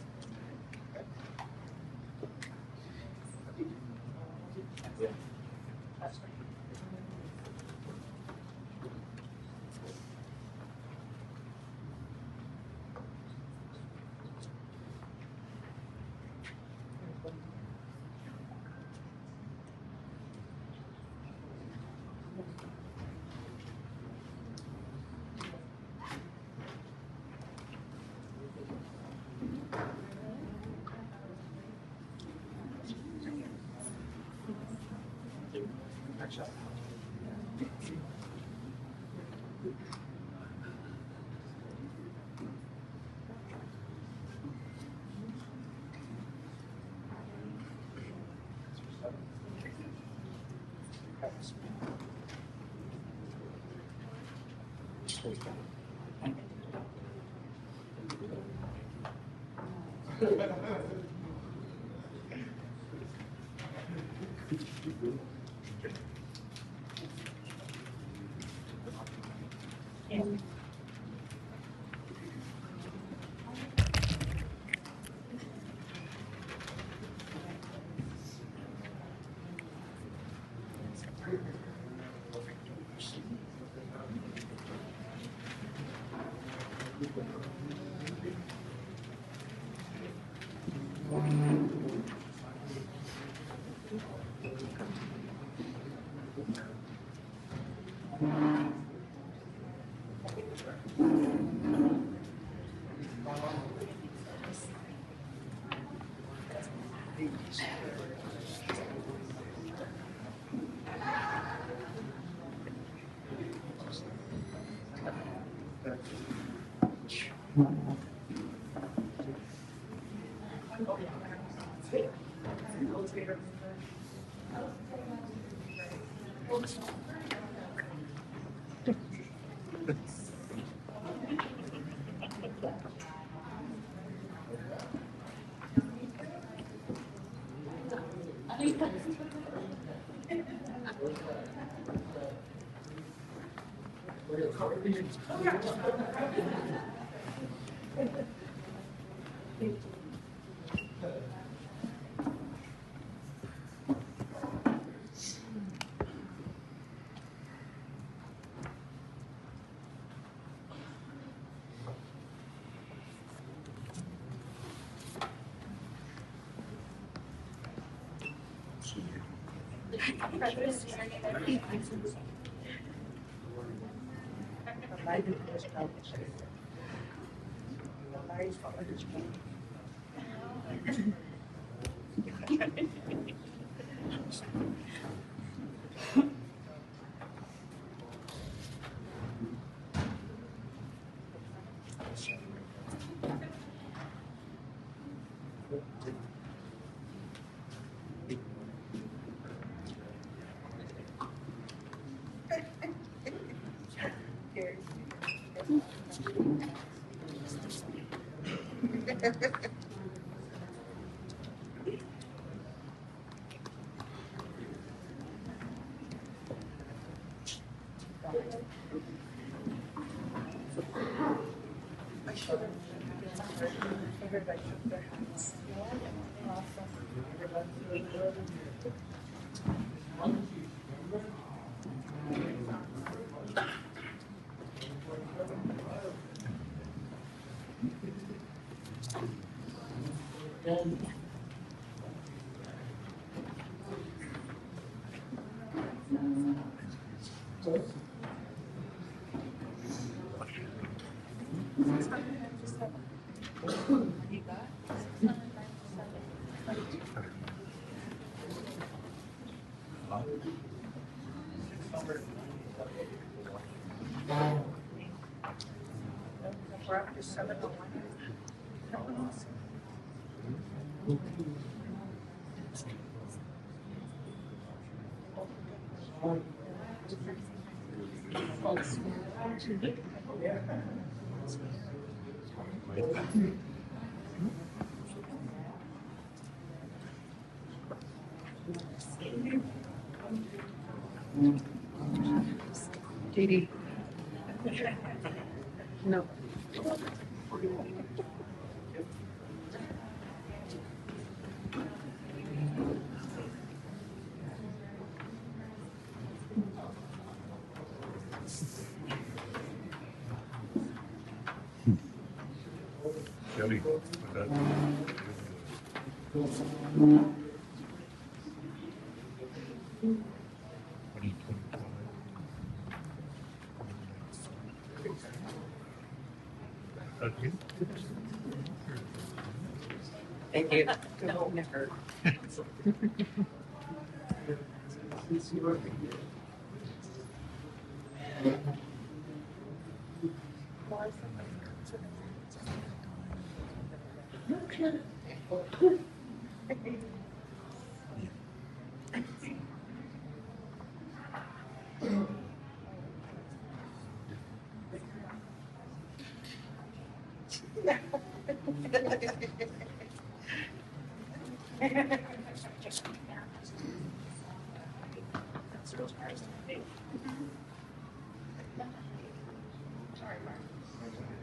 We're up to 7:01. JD. No. Thank you. No, never.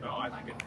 No, I think it.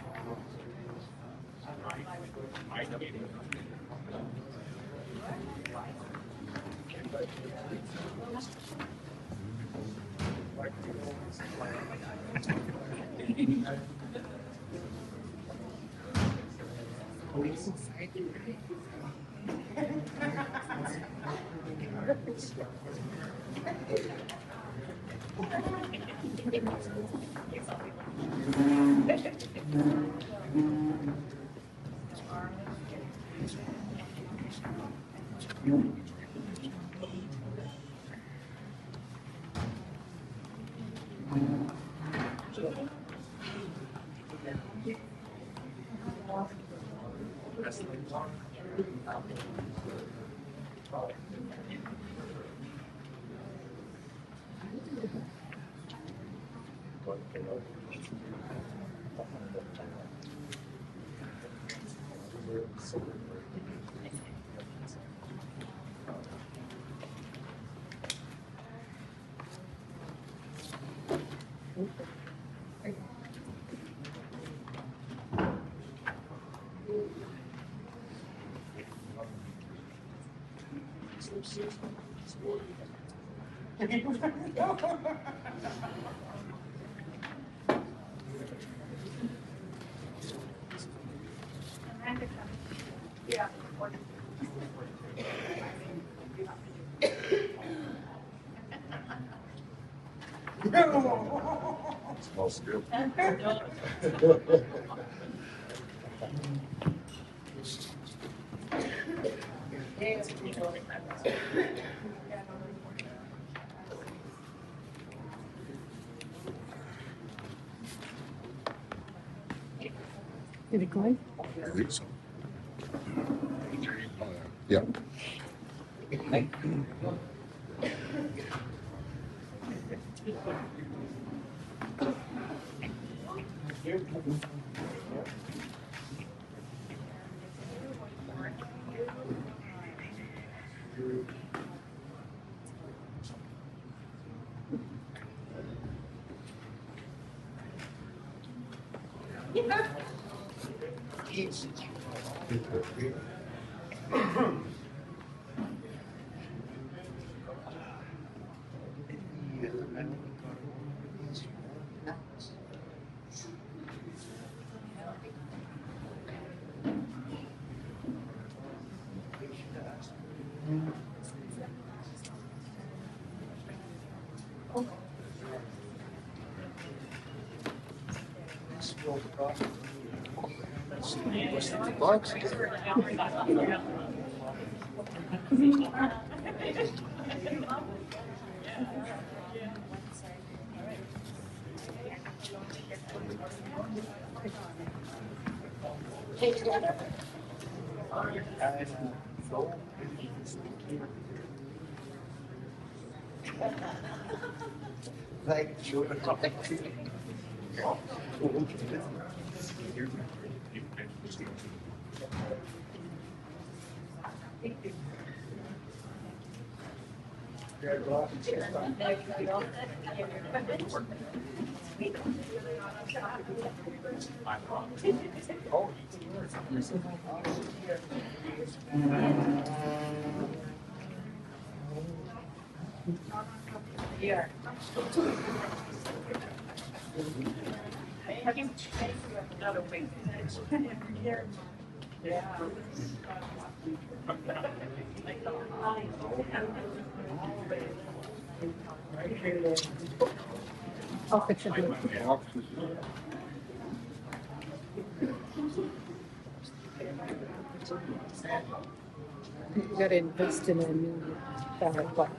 Yeah. Smells good. Did it go in? I think so. Yeah. Here. Yeah. I'll fix it. You gotta invest in a new ballot box.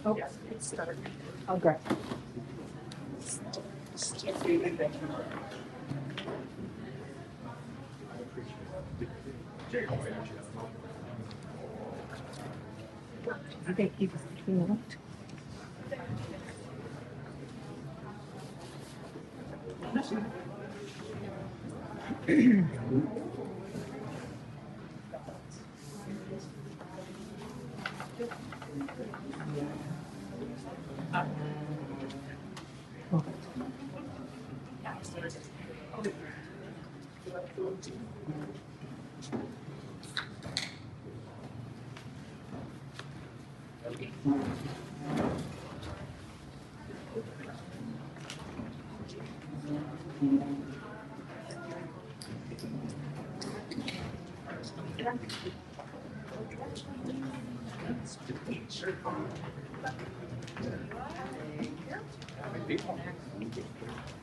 Oh, it's started. I'll grab it. I think he was between them.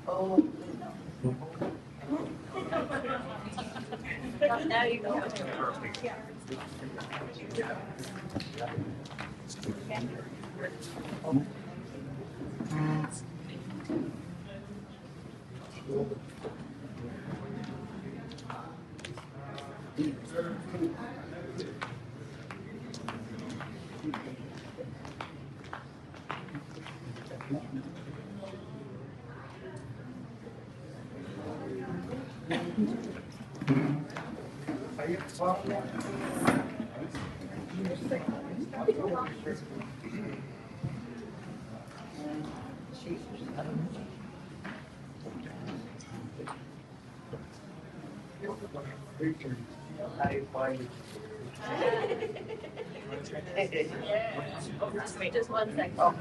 Oh. Now you go. Just 1 second. Oh.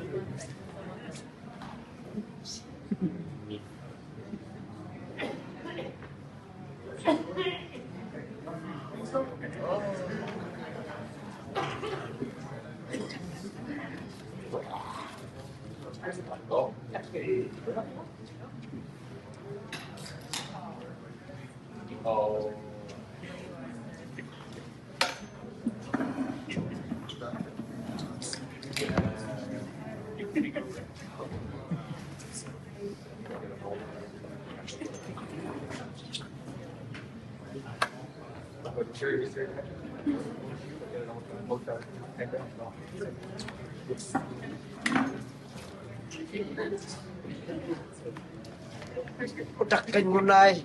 Oh. Utakin mo na eh.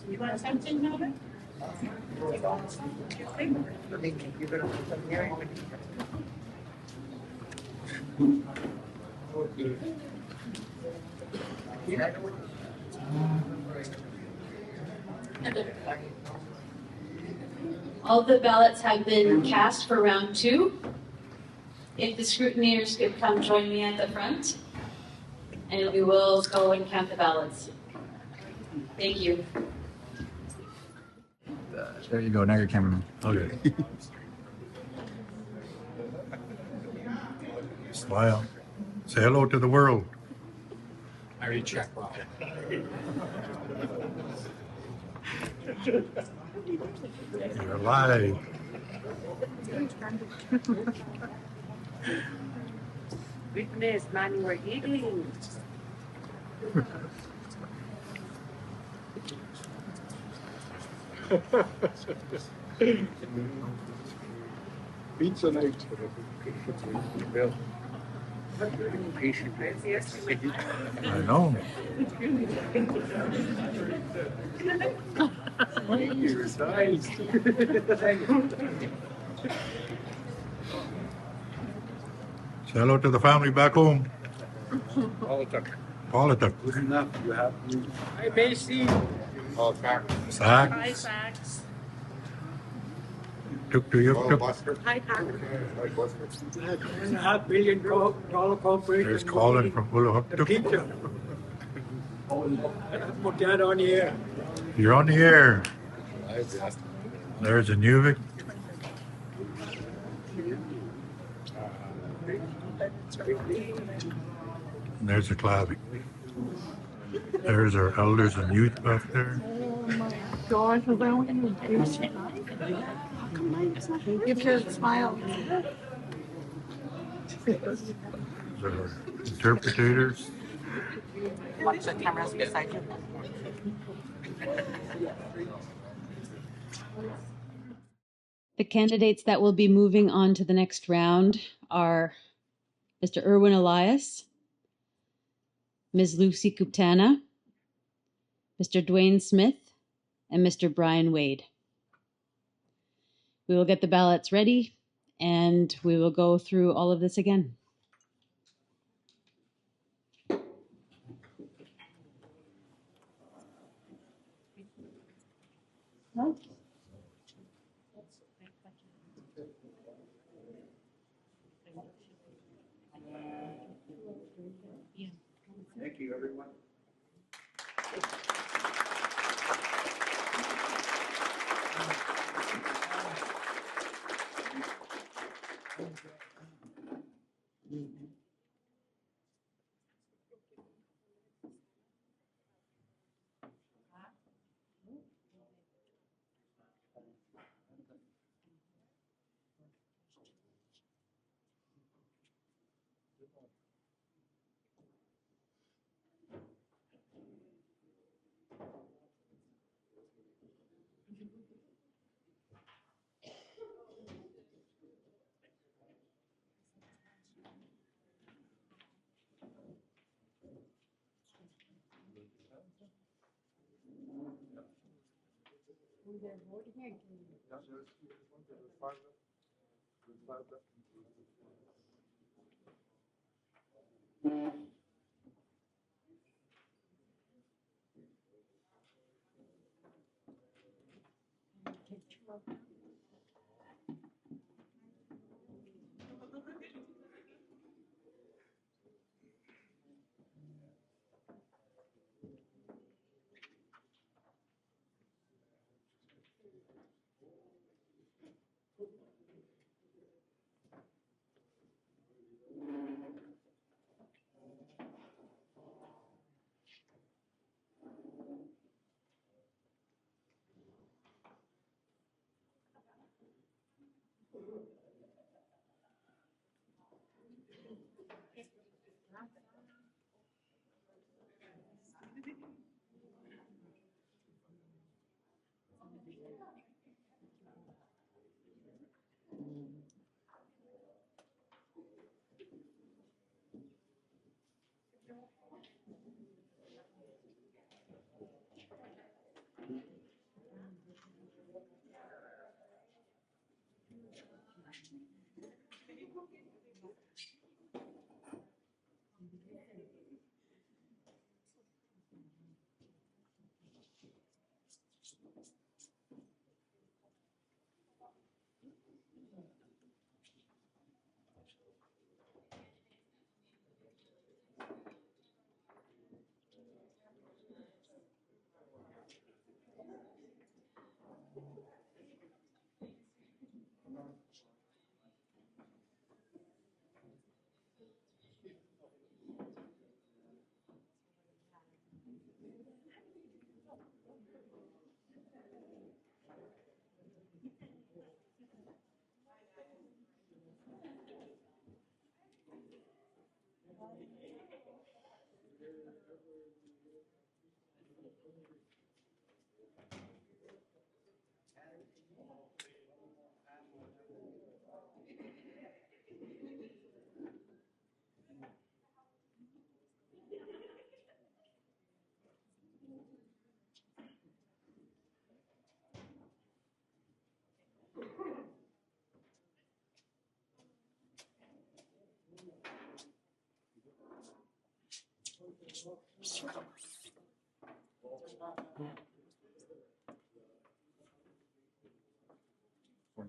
You want something, Mother? All the ballots have been cast for round 2. If the scrutineers could come join me at the front, and we will go and count the ballots. Thank you. There you go. Now you're cameraman. Okay. Smile. Say hello to the world. I already checked, Rob. You're alive. Witness, man, we're eating. Pizza night. I know. Say hello to the family back home. Paulatuk. Paulatuk. Good enough. You have. Hi, Macy. Oh, Sachs. Sachs. Hi, Sachs. Tuktoyaktuk. Hi, Packer. $1.5 billion corporation. There's Colin from Ulukhaktok. Put that on the air. You're on the air. There's Inuvik. And there's Aklavik. There's our elders and youth back there. Oh my gosh, allowing you to do how come mine's not? You can smile. There's our interpreters. Watch the cameras beside you. The candidates that will be moving on to the next round are Mr. Erwin Elias, Ms. Lucy Kuptana, Mr. Dwayne Smith, and Mr. Brian Wade. We will get the ballots ready and we will go through all of this again. Thank you, everyone.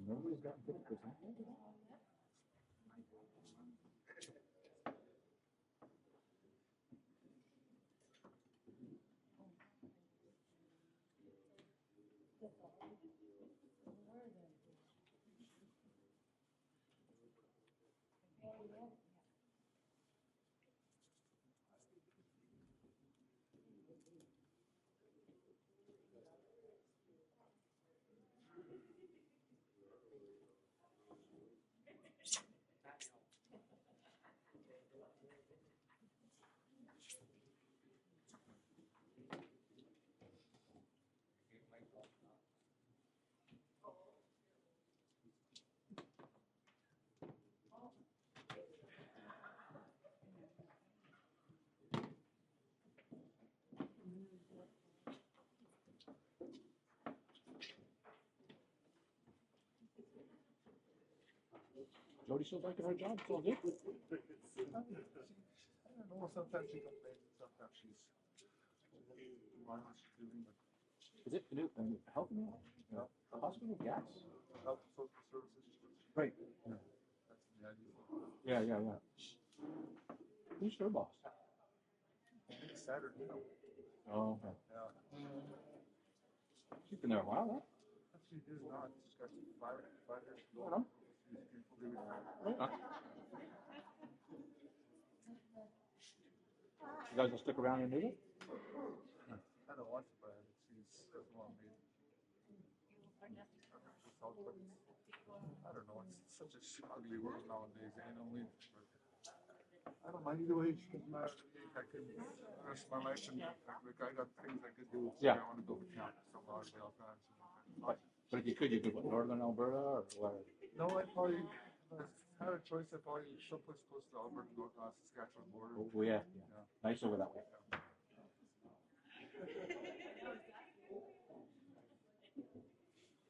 Nobody's gotten 50%. Jody's still liking her job. It's all good. I don't know. Sometimes she complains, and sometimes she's doing it. Is it health and hospital gas? Health and social services. Right. Yeah. That's the idea. Yeah. Who's her boss? I think Saturday now. Oh, okay. Yeah. She's been there a while, huh? She is not. She's got 5 years. Right on. You guys will stick around in Inuvik? I don't want to, but she's doesn't want me. I don't know. It's such a ugly world nowadays. I don't mind either way. She doesn't matter to me. I could rest my life and like I got things I could do. Yeah. I want to go camp somewhere else. But if you could what, northern Alberta or what? No, I probably, if I had a choice, I'd probably someplace close to Alberta, North Saskatchewan border. Oh, yeah. Nice over that way.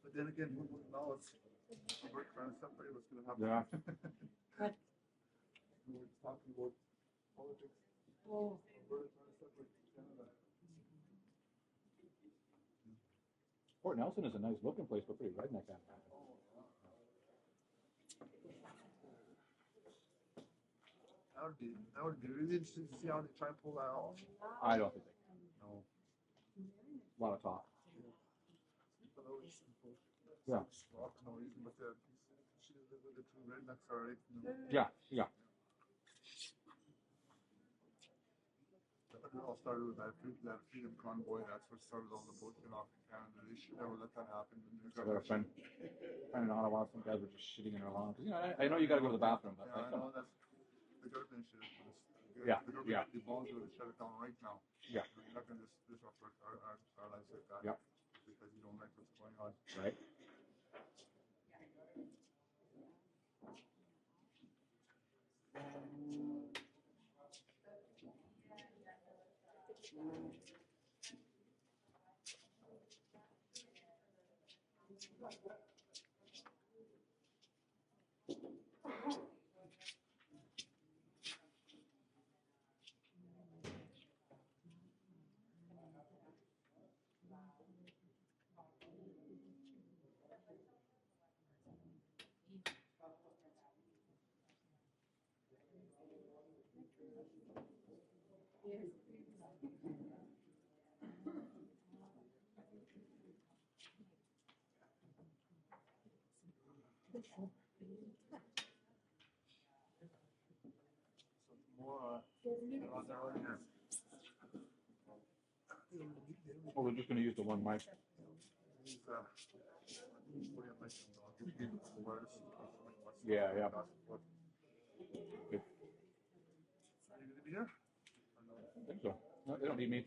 But then again, who would know it's Alberta trying to separate what's going to happen? Yeah. We were talking about politics. Oh. Alberta trying to separate from Canada. Port Nelson is a nice looking place, but pretty redneck out there. That would be really interesting to see how they try and pull that off. I don't think they can. No. A lot of talk. Yeah. For no reason, but she lived with the two rednecks already. Yeah. It all started with that freedom convoy. That's what started all the boats off in Canada. They should never let that happen. I got a friend in Ottawa. Some guys were just shitting in their lawn. I know you got to go to the bathroom, but I know that's the government should have put us. The government, the balls would have shut it down right now. Yeah. You're not going to disrupt our lives like that. Yeah. Because you don't like what's going on. Right. More Oh, we're just going to use the one mic. Yeah. Good. here? I think so. No, they don't need me.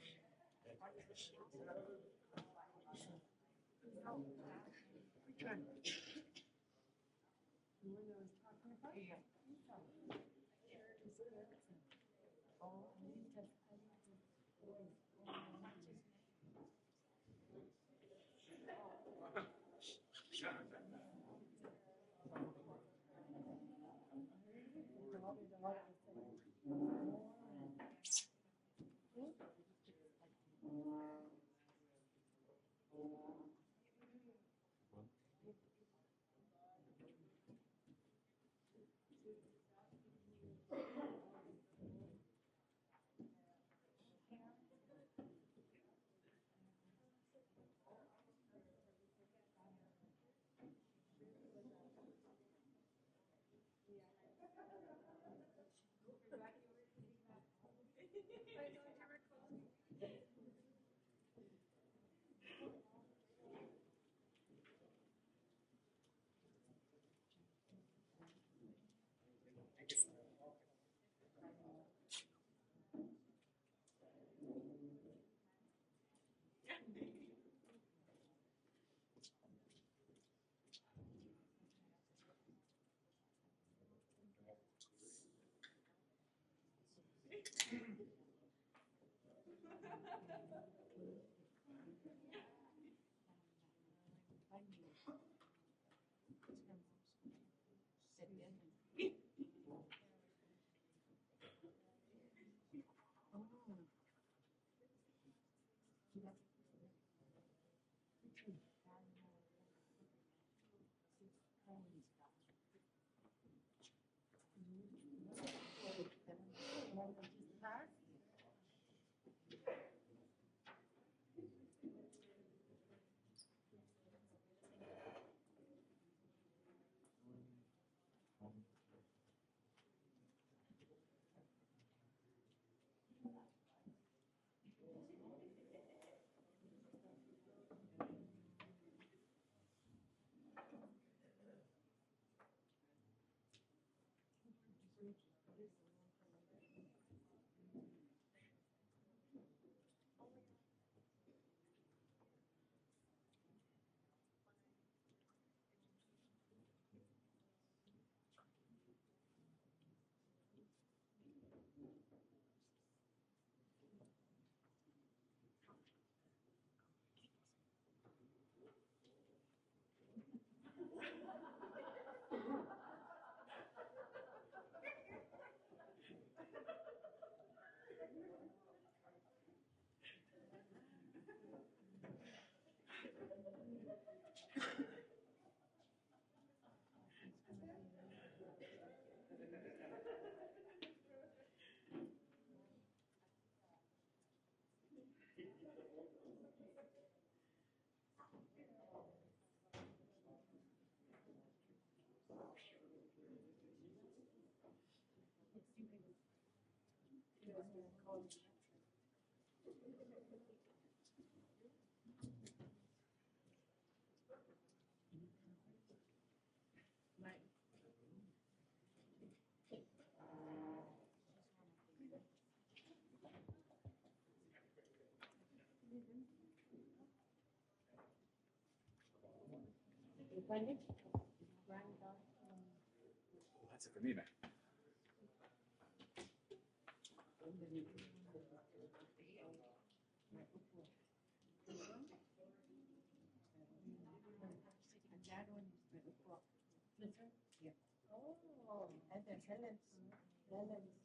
That's it for me, man. Oh, and then Helen's daughter-in-law.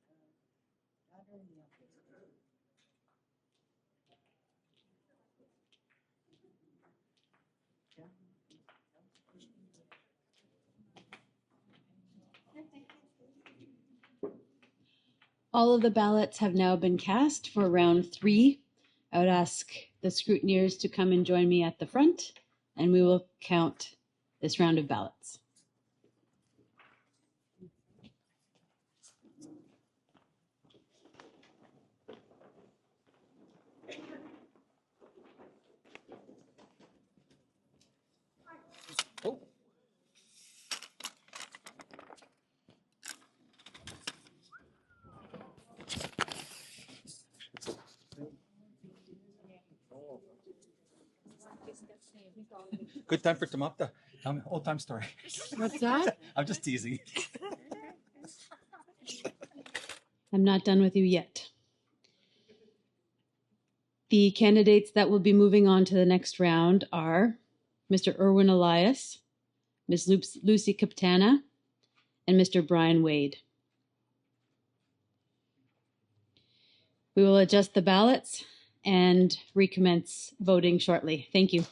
All of the ballots have now been cast for round 3. I would ask the scrutineers to come and join me at the front, and we will count this round of ballots. Good time for Tamapta. Old time story. What's that? I'm just teasing. I'm not done with you yet. The candidates that will be moving on to the next round are Mr. Erwin Elias, Ms. Lucy Kaptana, and Mr. Brian Wade. We will adjust the ballots and recommence voting shortly. Thank you.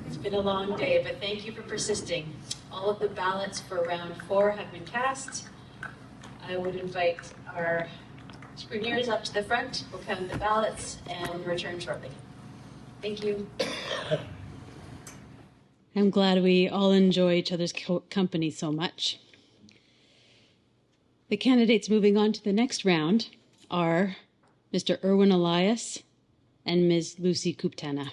It's been a long day, but thank you for persisting. All of the ballots for round 4 have been cast. I would invite our Scrutineers up to the front, we'll count the ballots and return shortly. Thank you. I'm glad we all enjoy each other's company so much. The candidates moving on to the next round are Mr. Erwin Elias and Ms. Lucy Kuptana.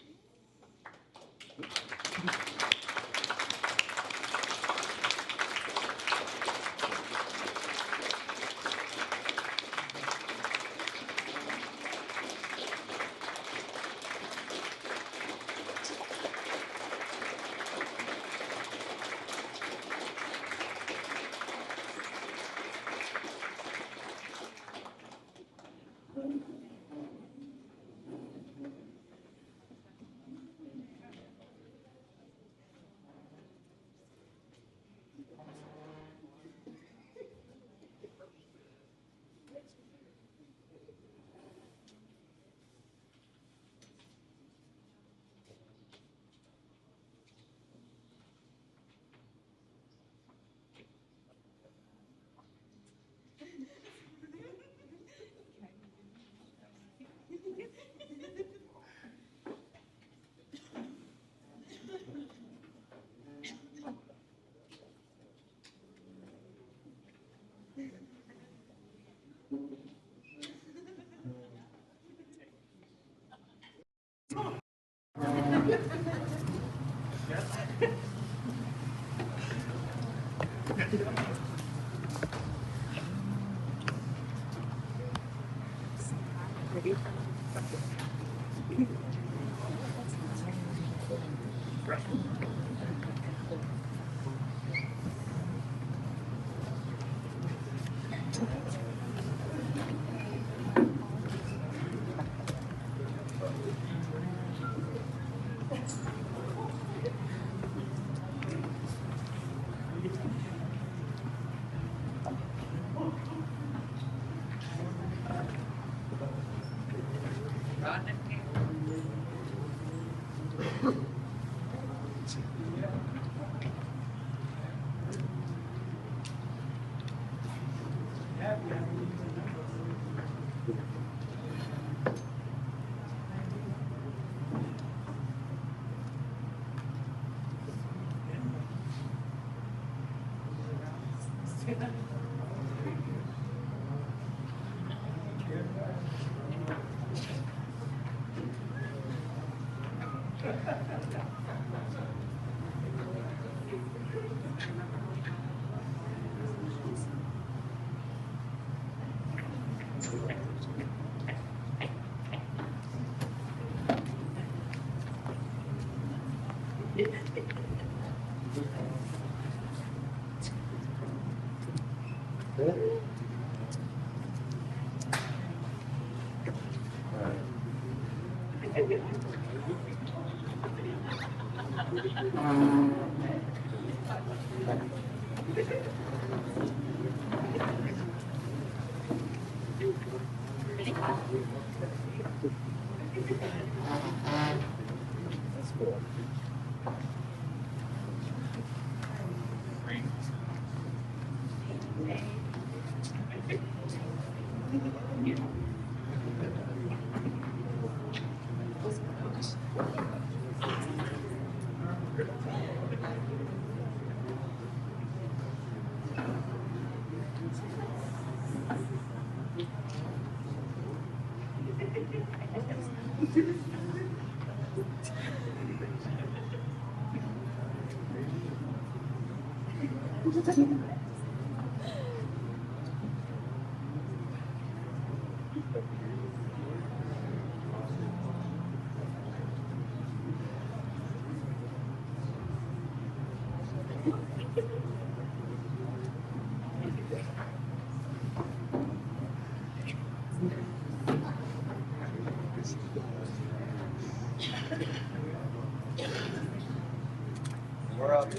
We're up.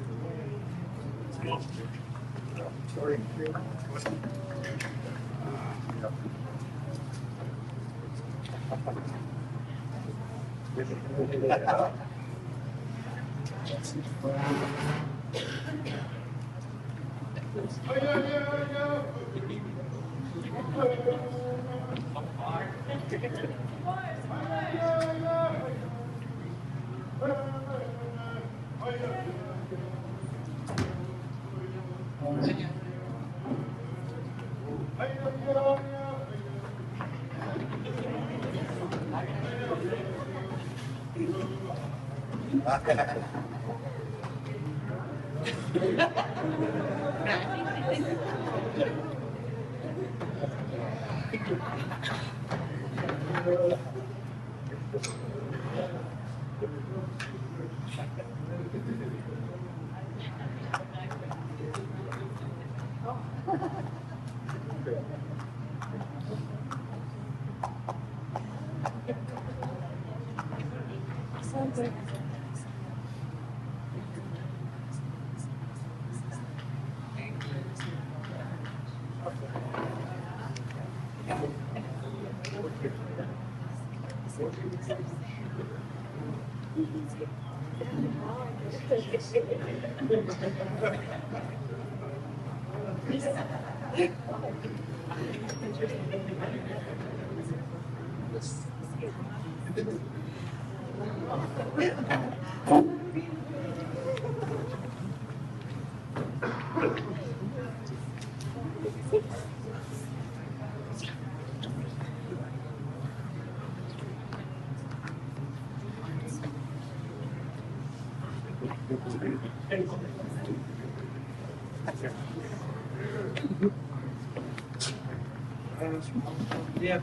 Yeah.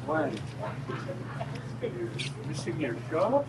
One. Missing your shop?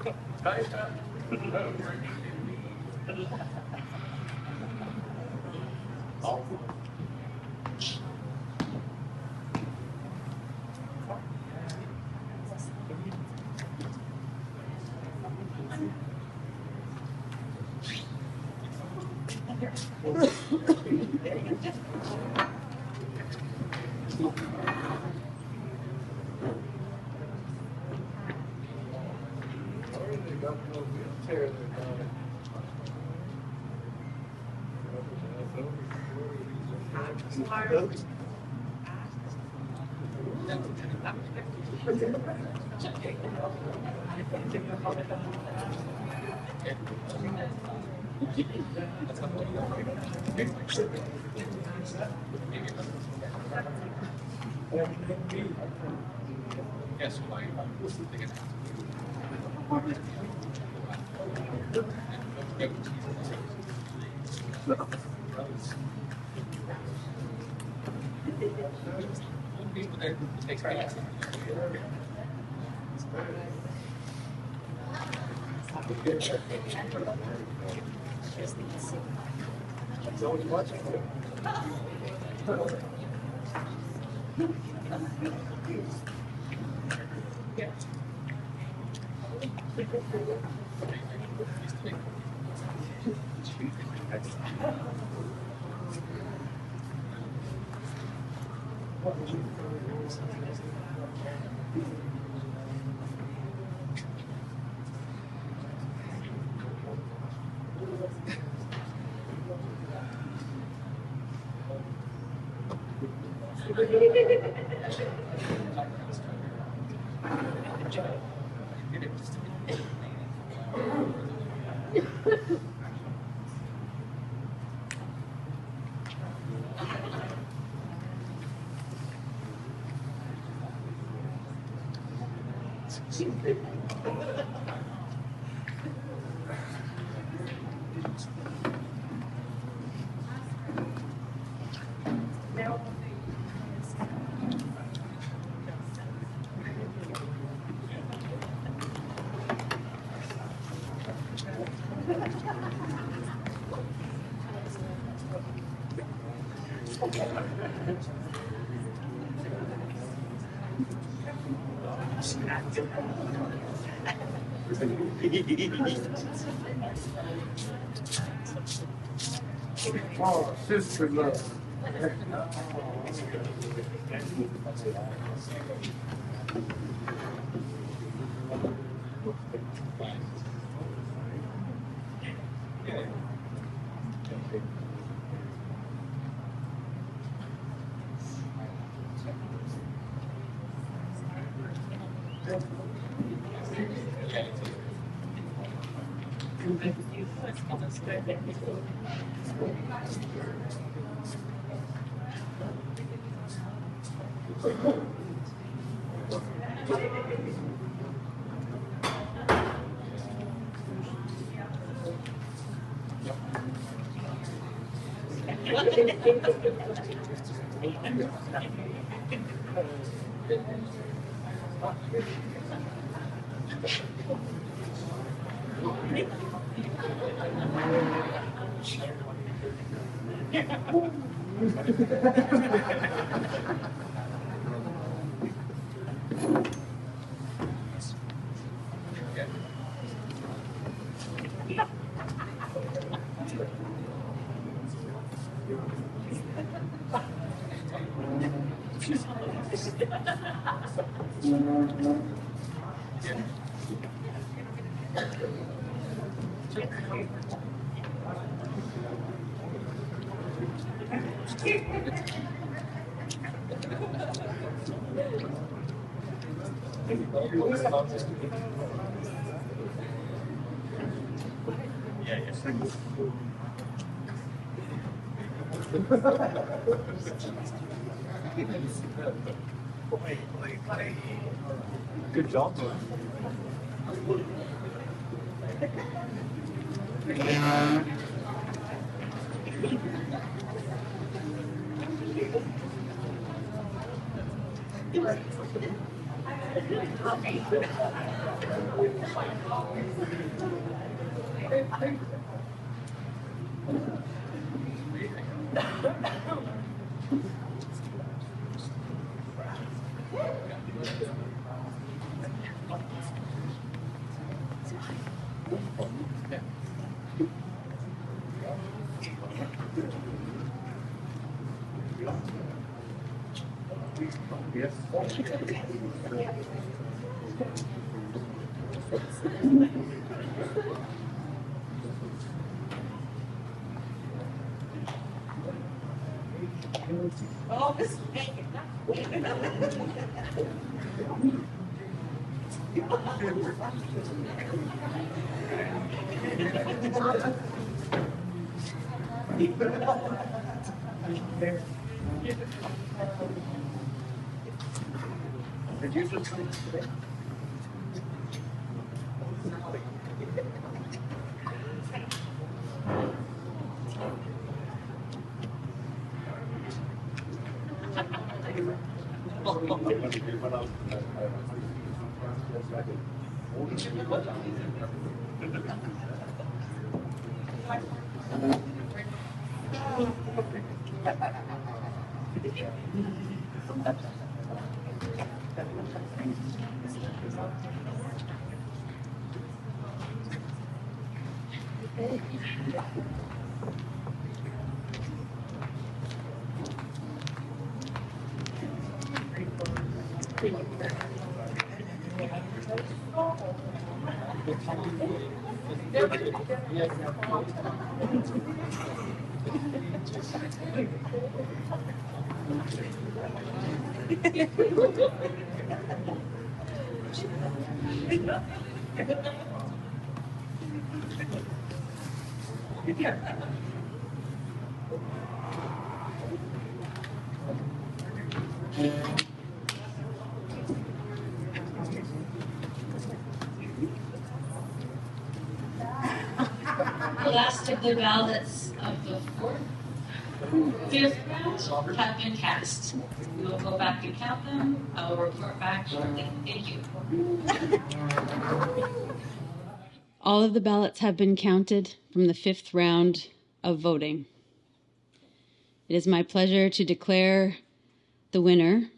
Oh, sister love. Good job, Yes. Oh, this Did you just The last of the ballots of the fifth round have been cast. We will go back and count them. I will report back shortly. Thank you. All of the ballots have been counted from the fifth round of voting. It is my pleasure to declare the winner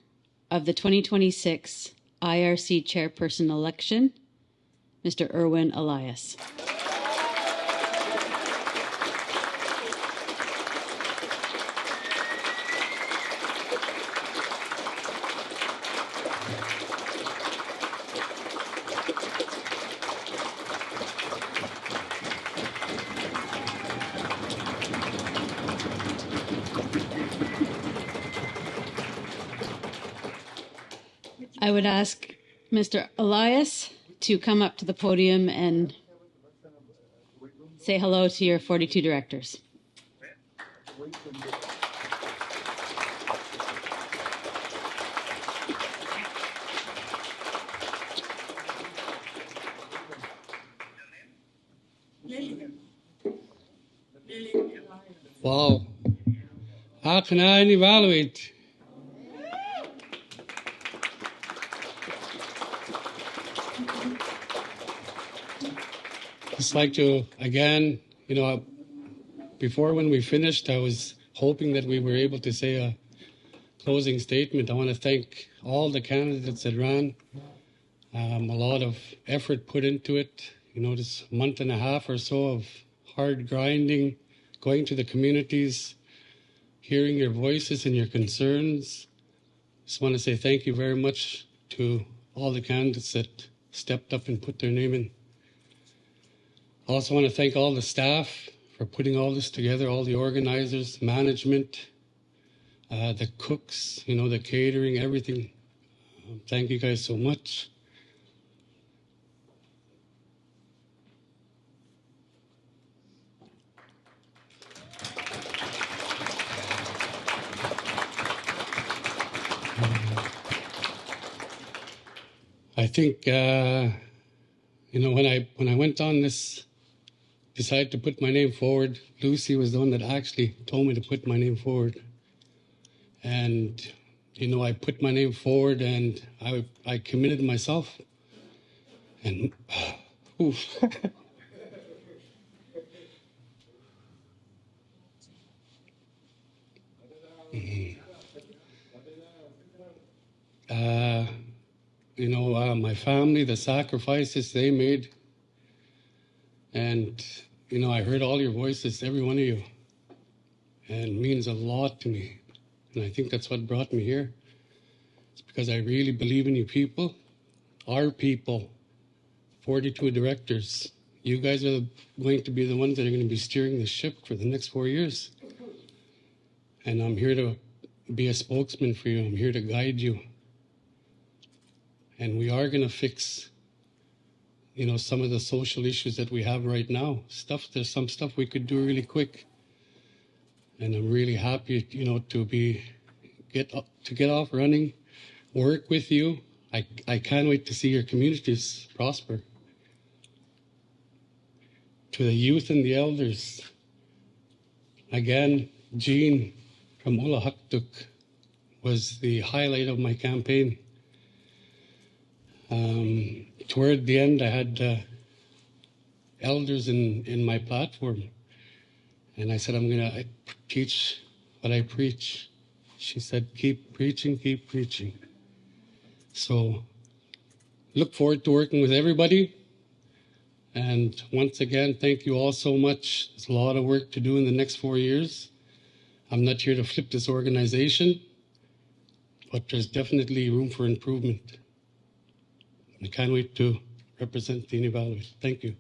of the 2026 IRC Chairperson election, Mr. Erwin Elias. I would ask Mr. Elias to come up to the podium and say hello to your 42 directors. Wow. How can I evaluate? Just like to, again, before when we finished, I was hoping that we were able to say a closing statement. I want to thank all the candidates that ran. A lot of effort put into it. This month and a half or so of hard grinding, going to the communities, hearing your voices and your concerns. Just want to say thank you very much to all the candidates that stepped up and put their name in. I also want to thank all the staff for putting all this together, all the organizers, management, the cooks, the catering, everything. Thank you guys so much. I think, when I went on this, decided to put my name forward, Lucy was the one that actually told me to put my name forward. And, I put my name forward and I committed myself. And, oof. My family, the sacrifices they made. And, I heard all your voices, every one of you. And it means a lot to me. And I think that's what brought me here. It's because I really believe in you people, our people, 42 directors. You guys are going to be the ones that are going to be steering the ship for the next 4 years. And I'm here to be a spokesman for you. I'm here to guide you. And we are going to fix, some of the social issues that we have right now. There's some stuff we could do really quick. And I'm really happy, to get off running, work with you. I can't wait to see your communities prosper. To the youth and the elders, again, Jean from Ulukhaktok was the highlight of my campaign. Toward the end, I had elders in my platform, and I said, I'm going to teach what I preach. She said, keep preaching, keep preaching. So look forward to working with everybody. And once again, thank you all so much. There's a lot of work to do in the next 4 years. I'm not here to flip this organization, but there's definitely room for improvement. I can't wait to represent the Inuvialuit. Thank you.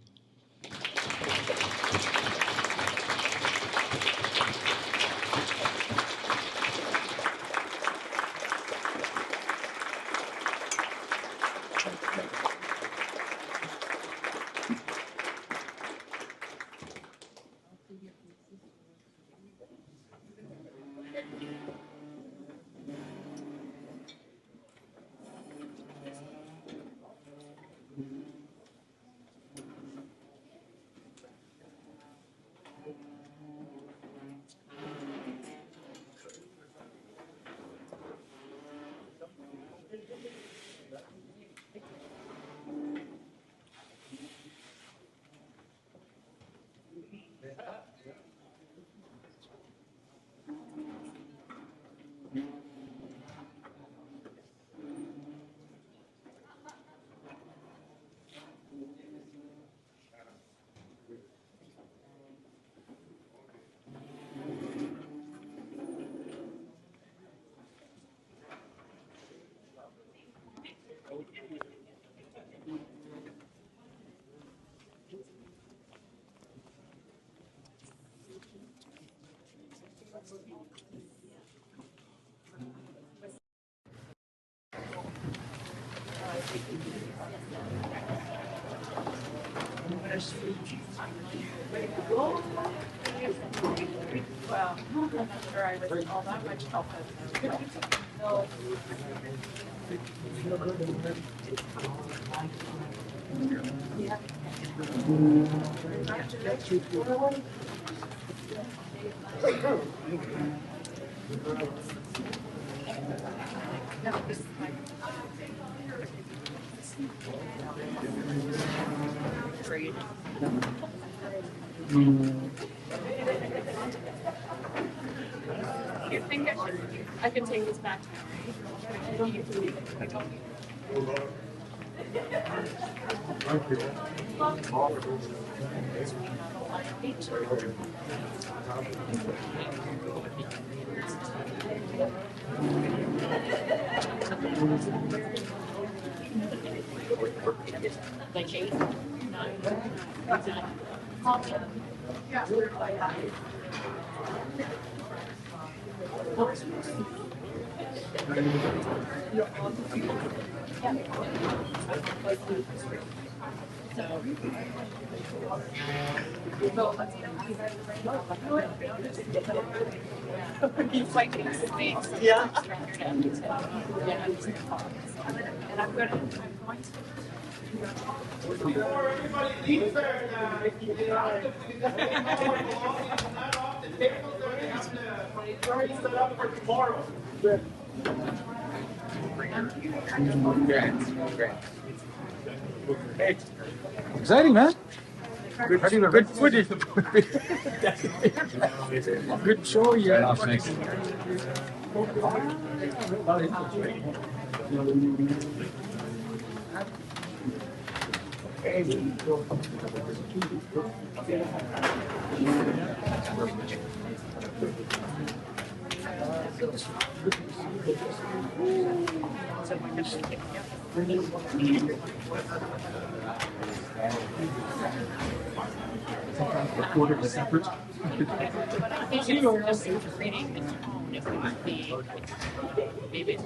Well, I'm not sure I was all that much help. You think I can take this back now, like 8, 9, 10. Yeah. He's like things. Yeah. And I'm going to. Before everybody leaves there, you have to the tables there, they have to already set up for tomorrow. Exciting, man. Good footage. Good show, yeah. Recorded separate. Reading if we might be maybe.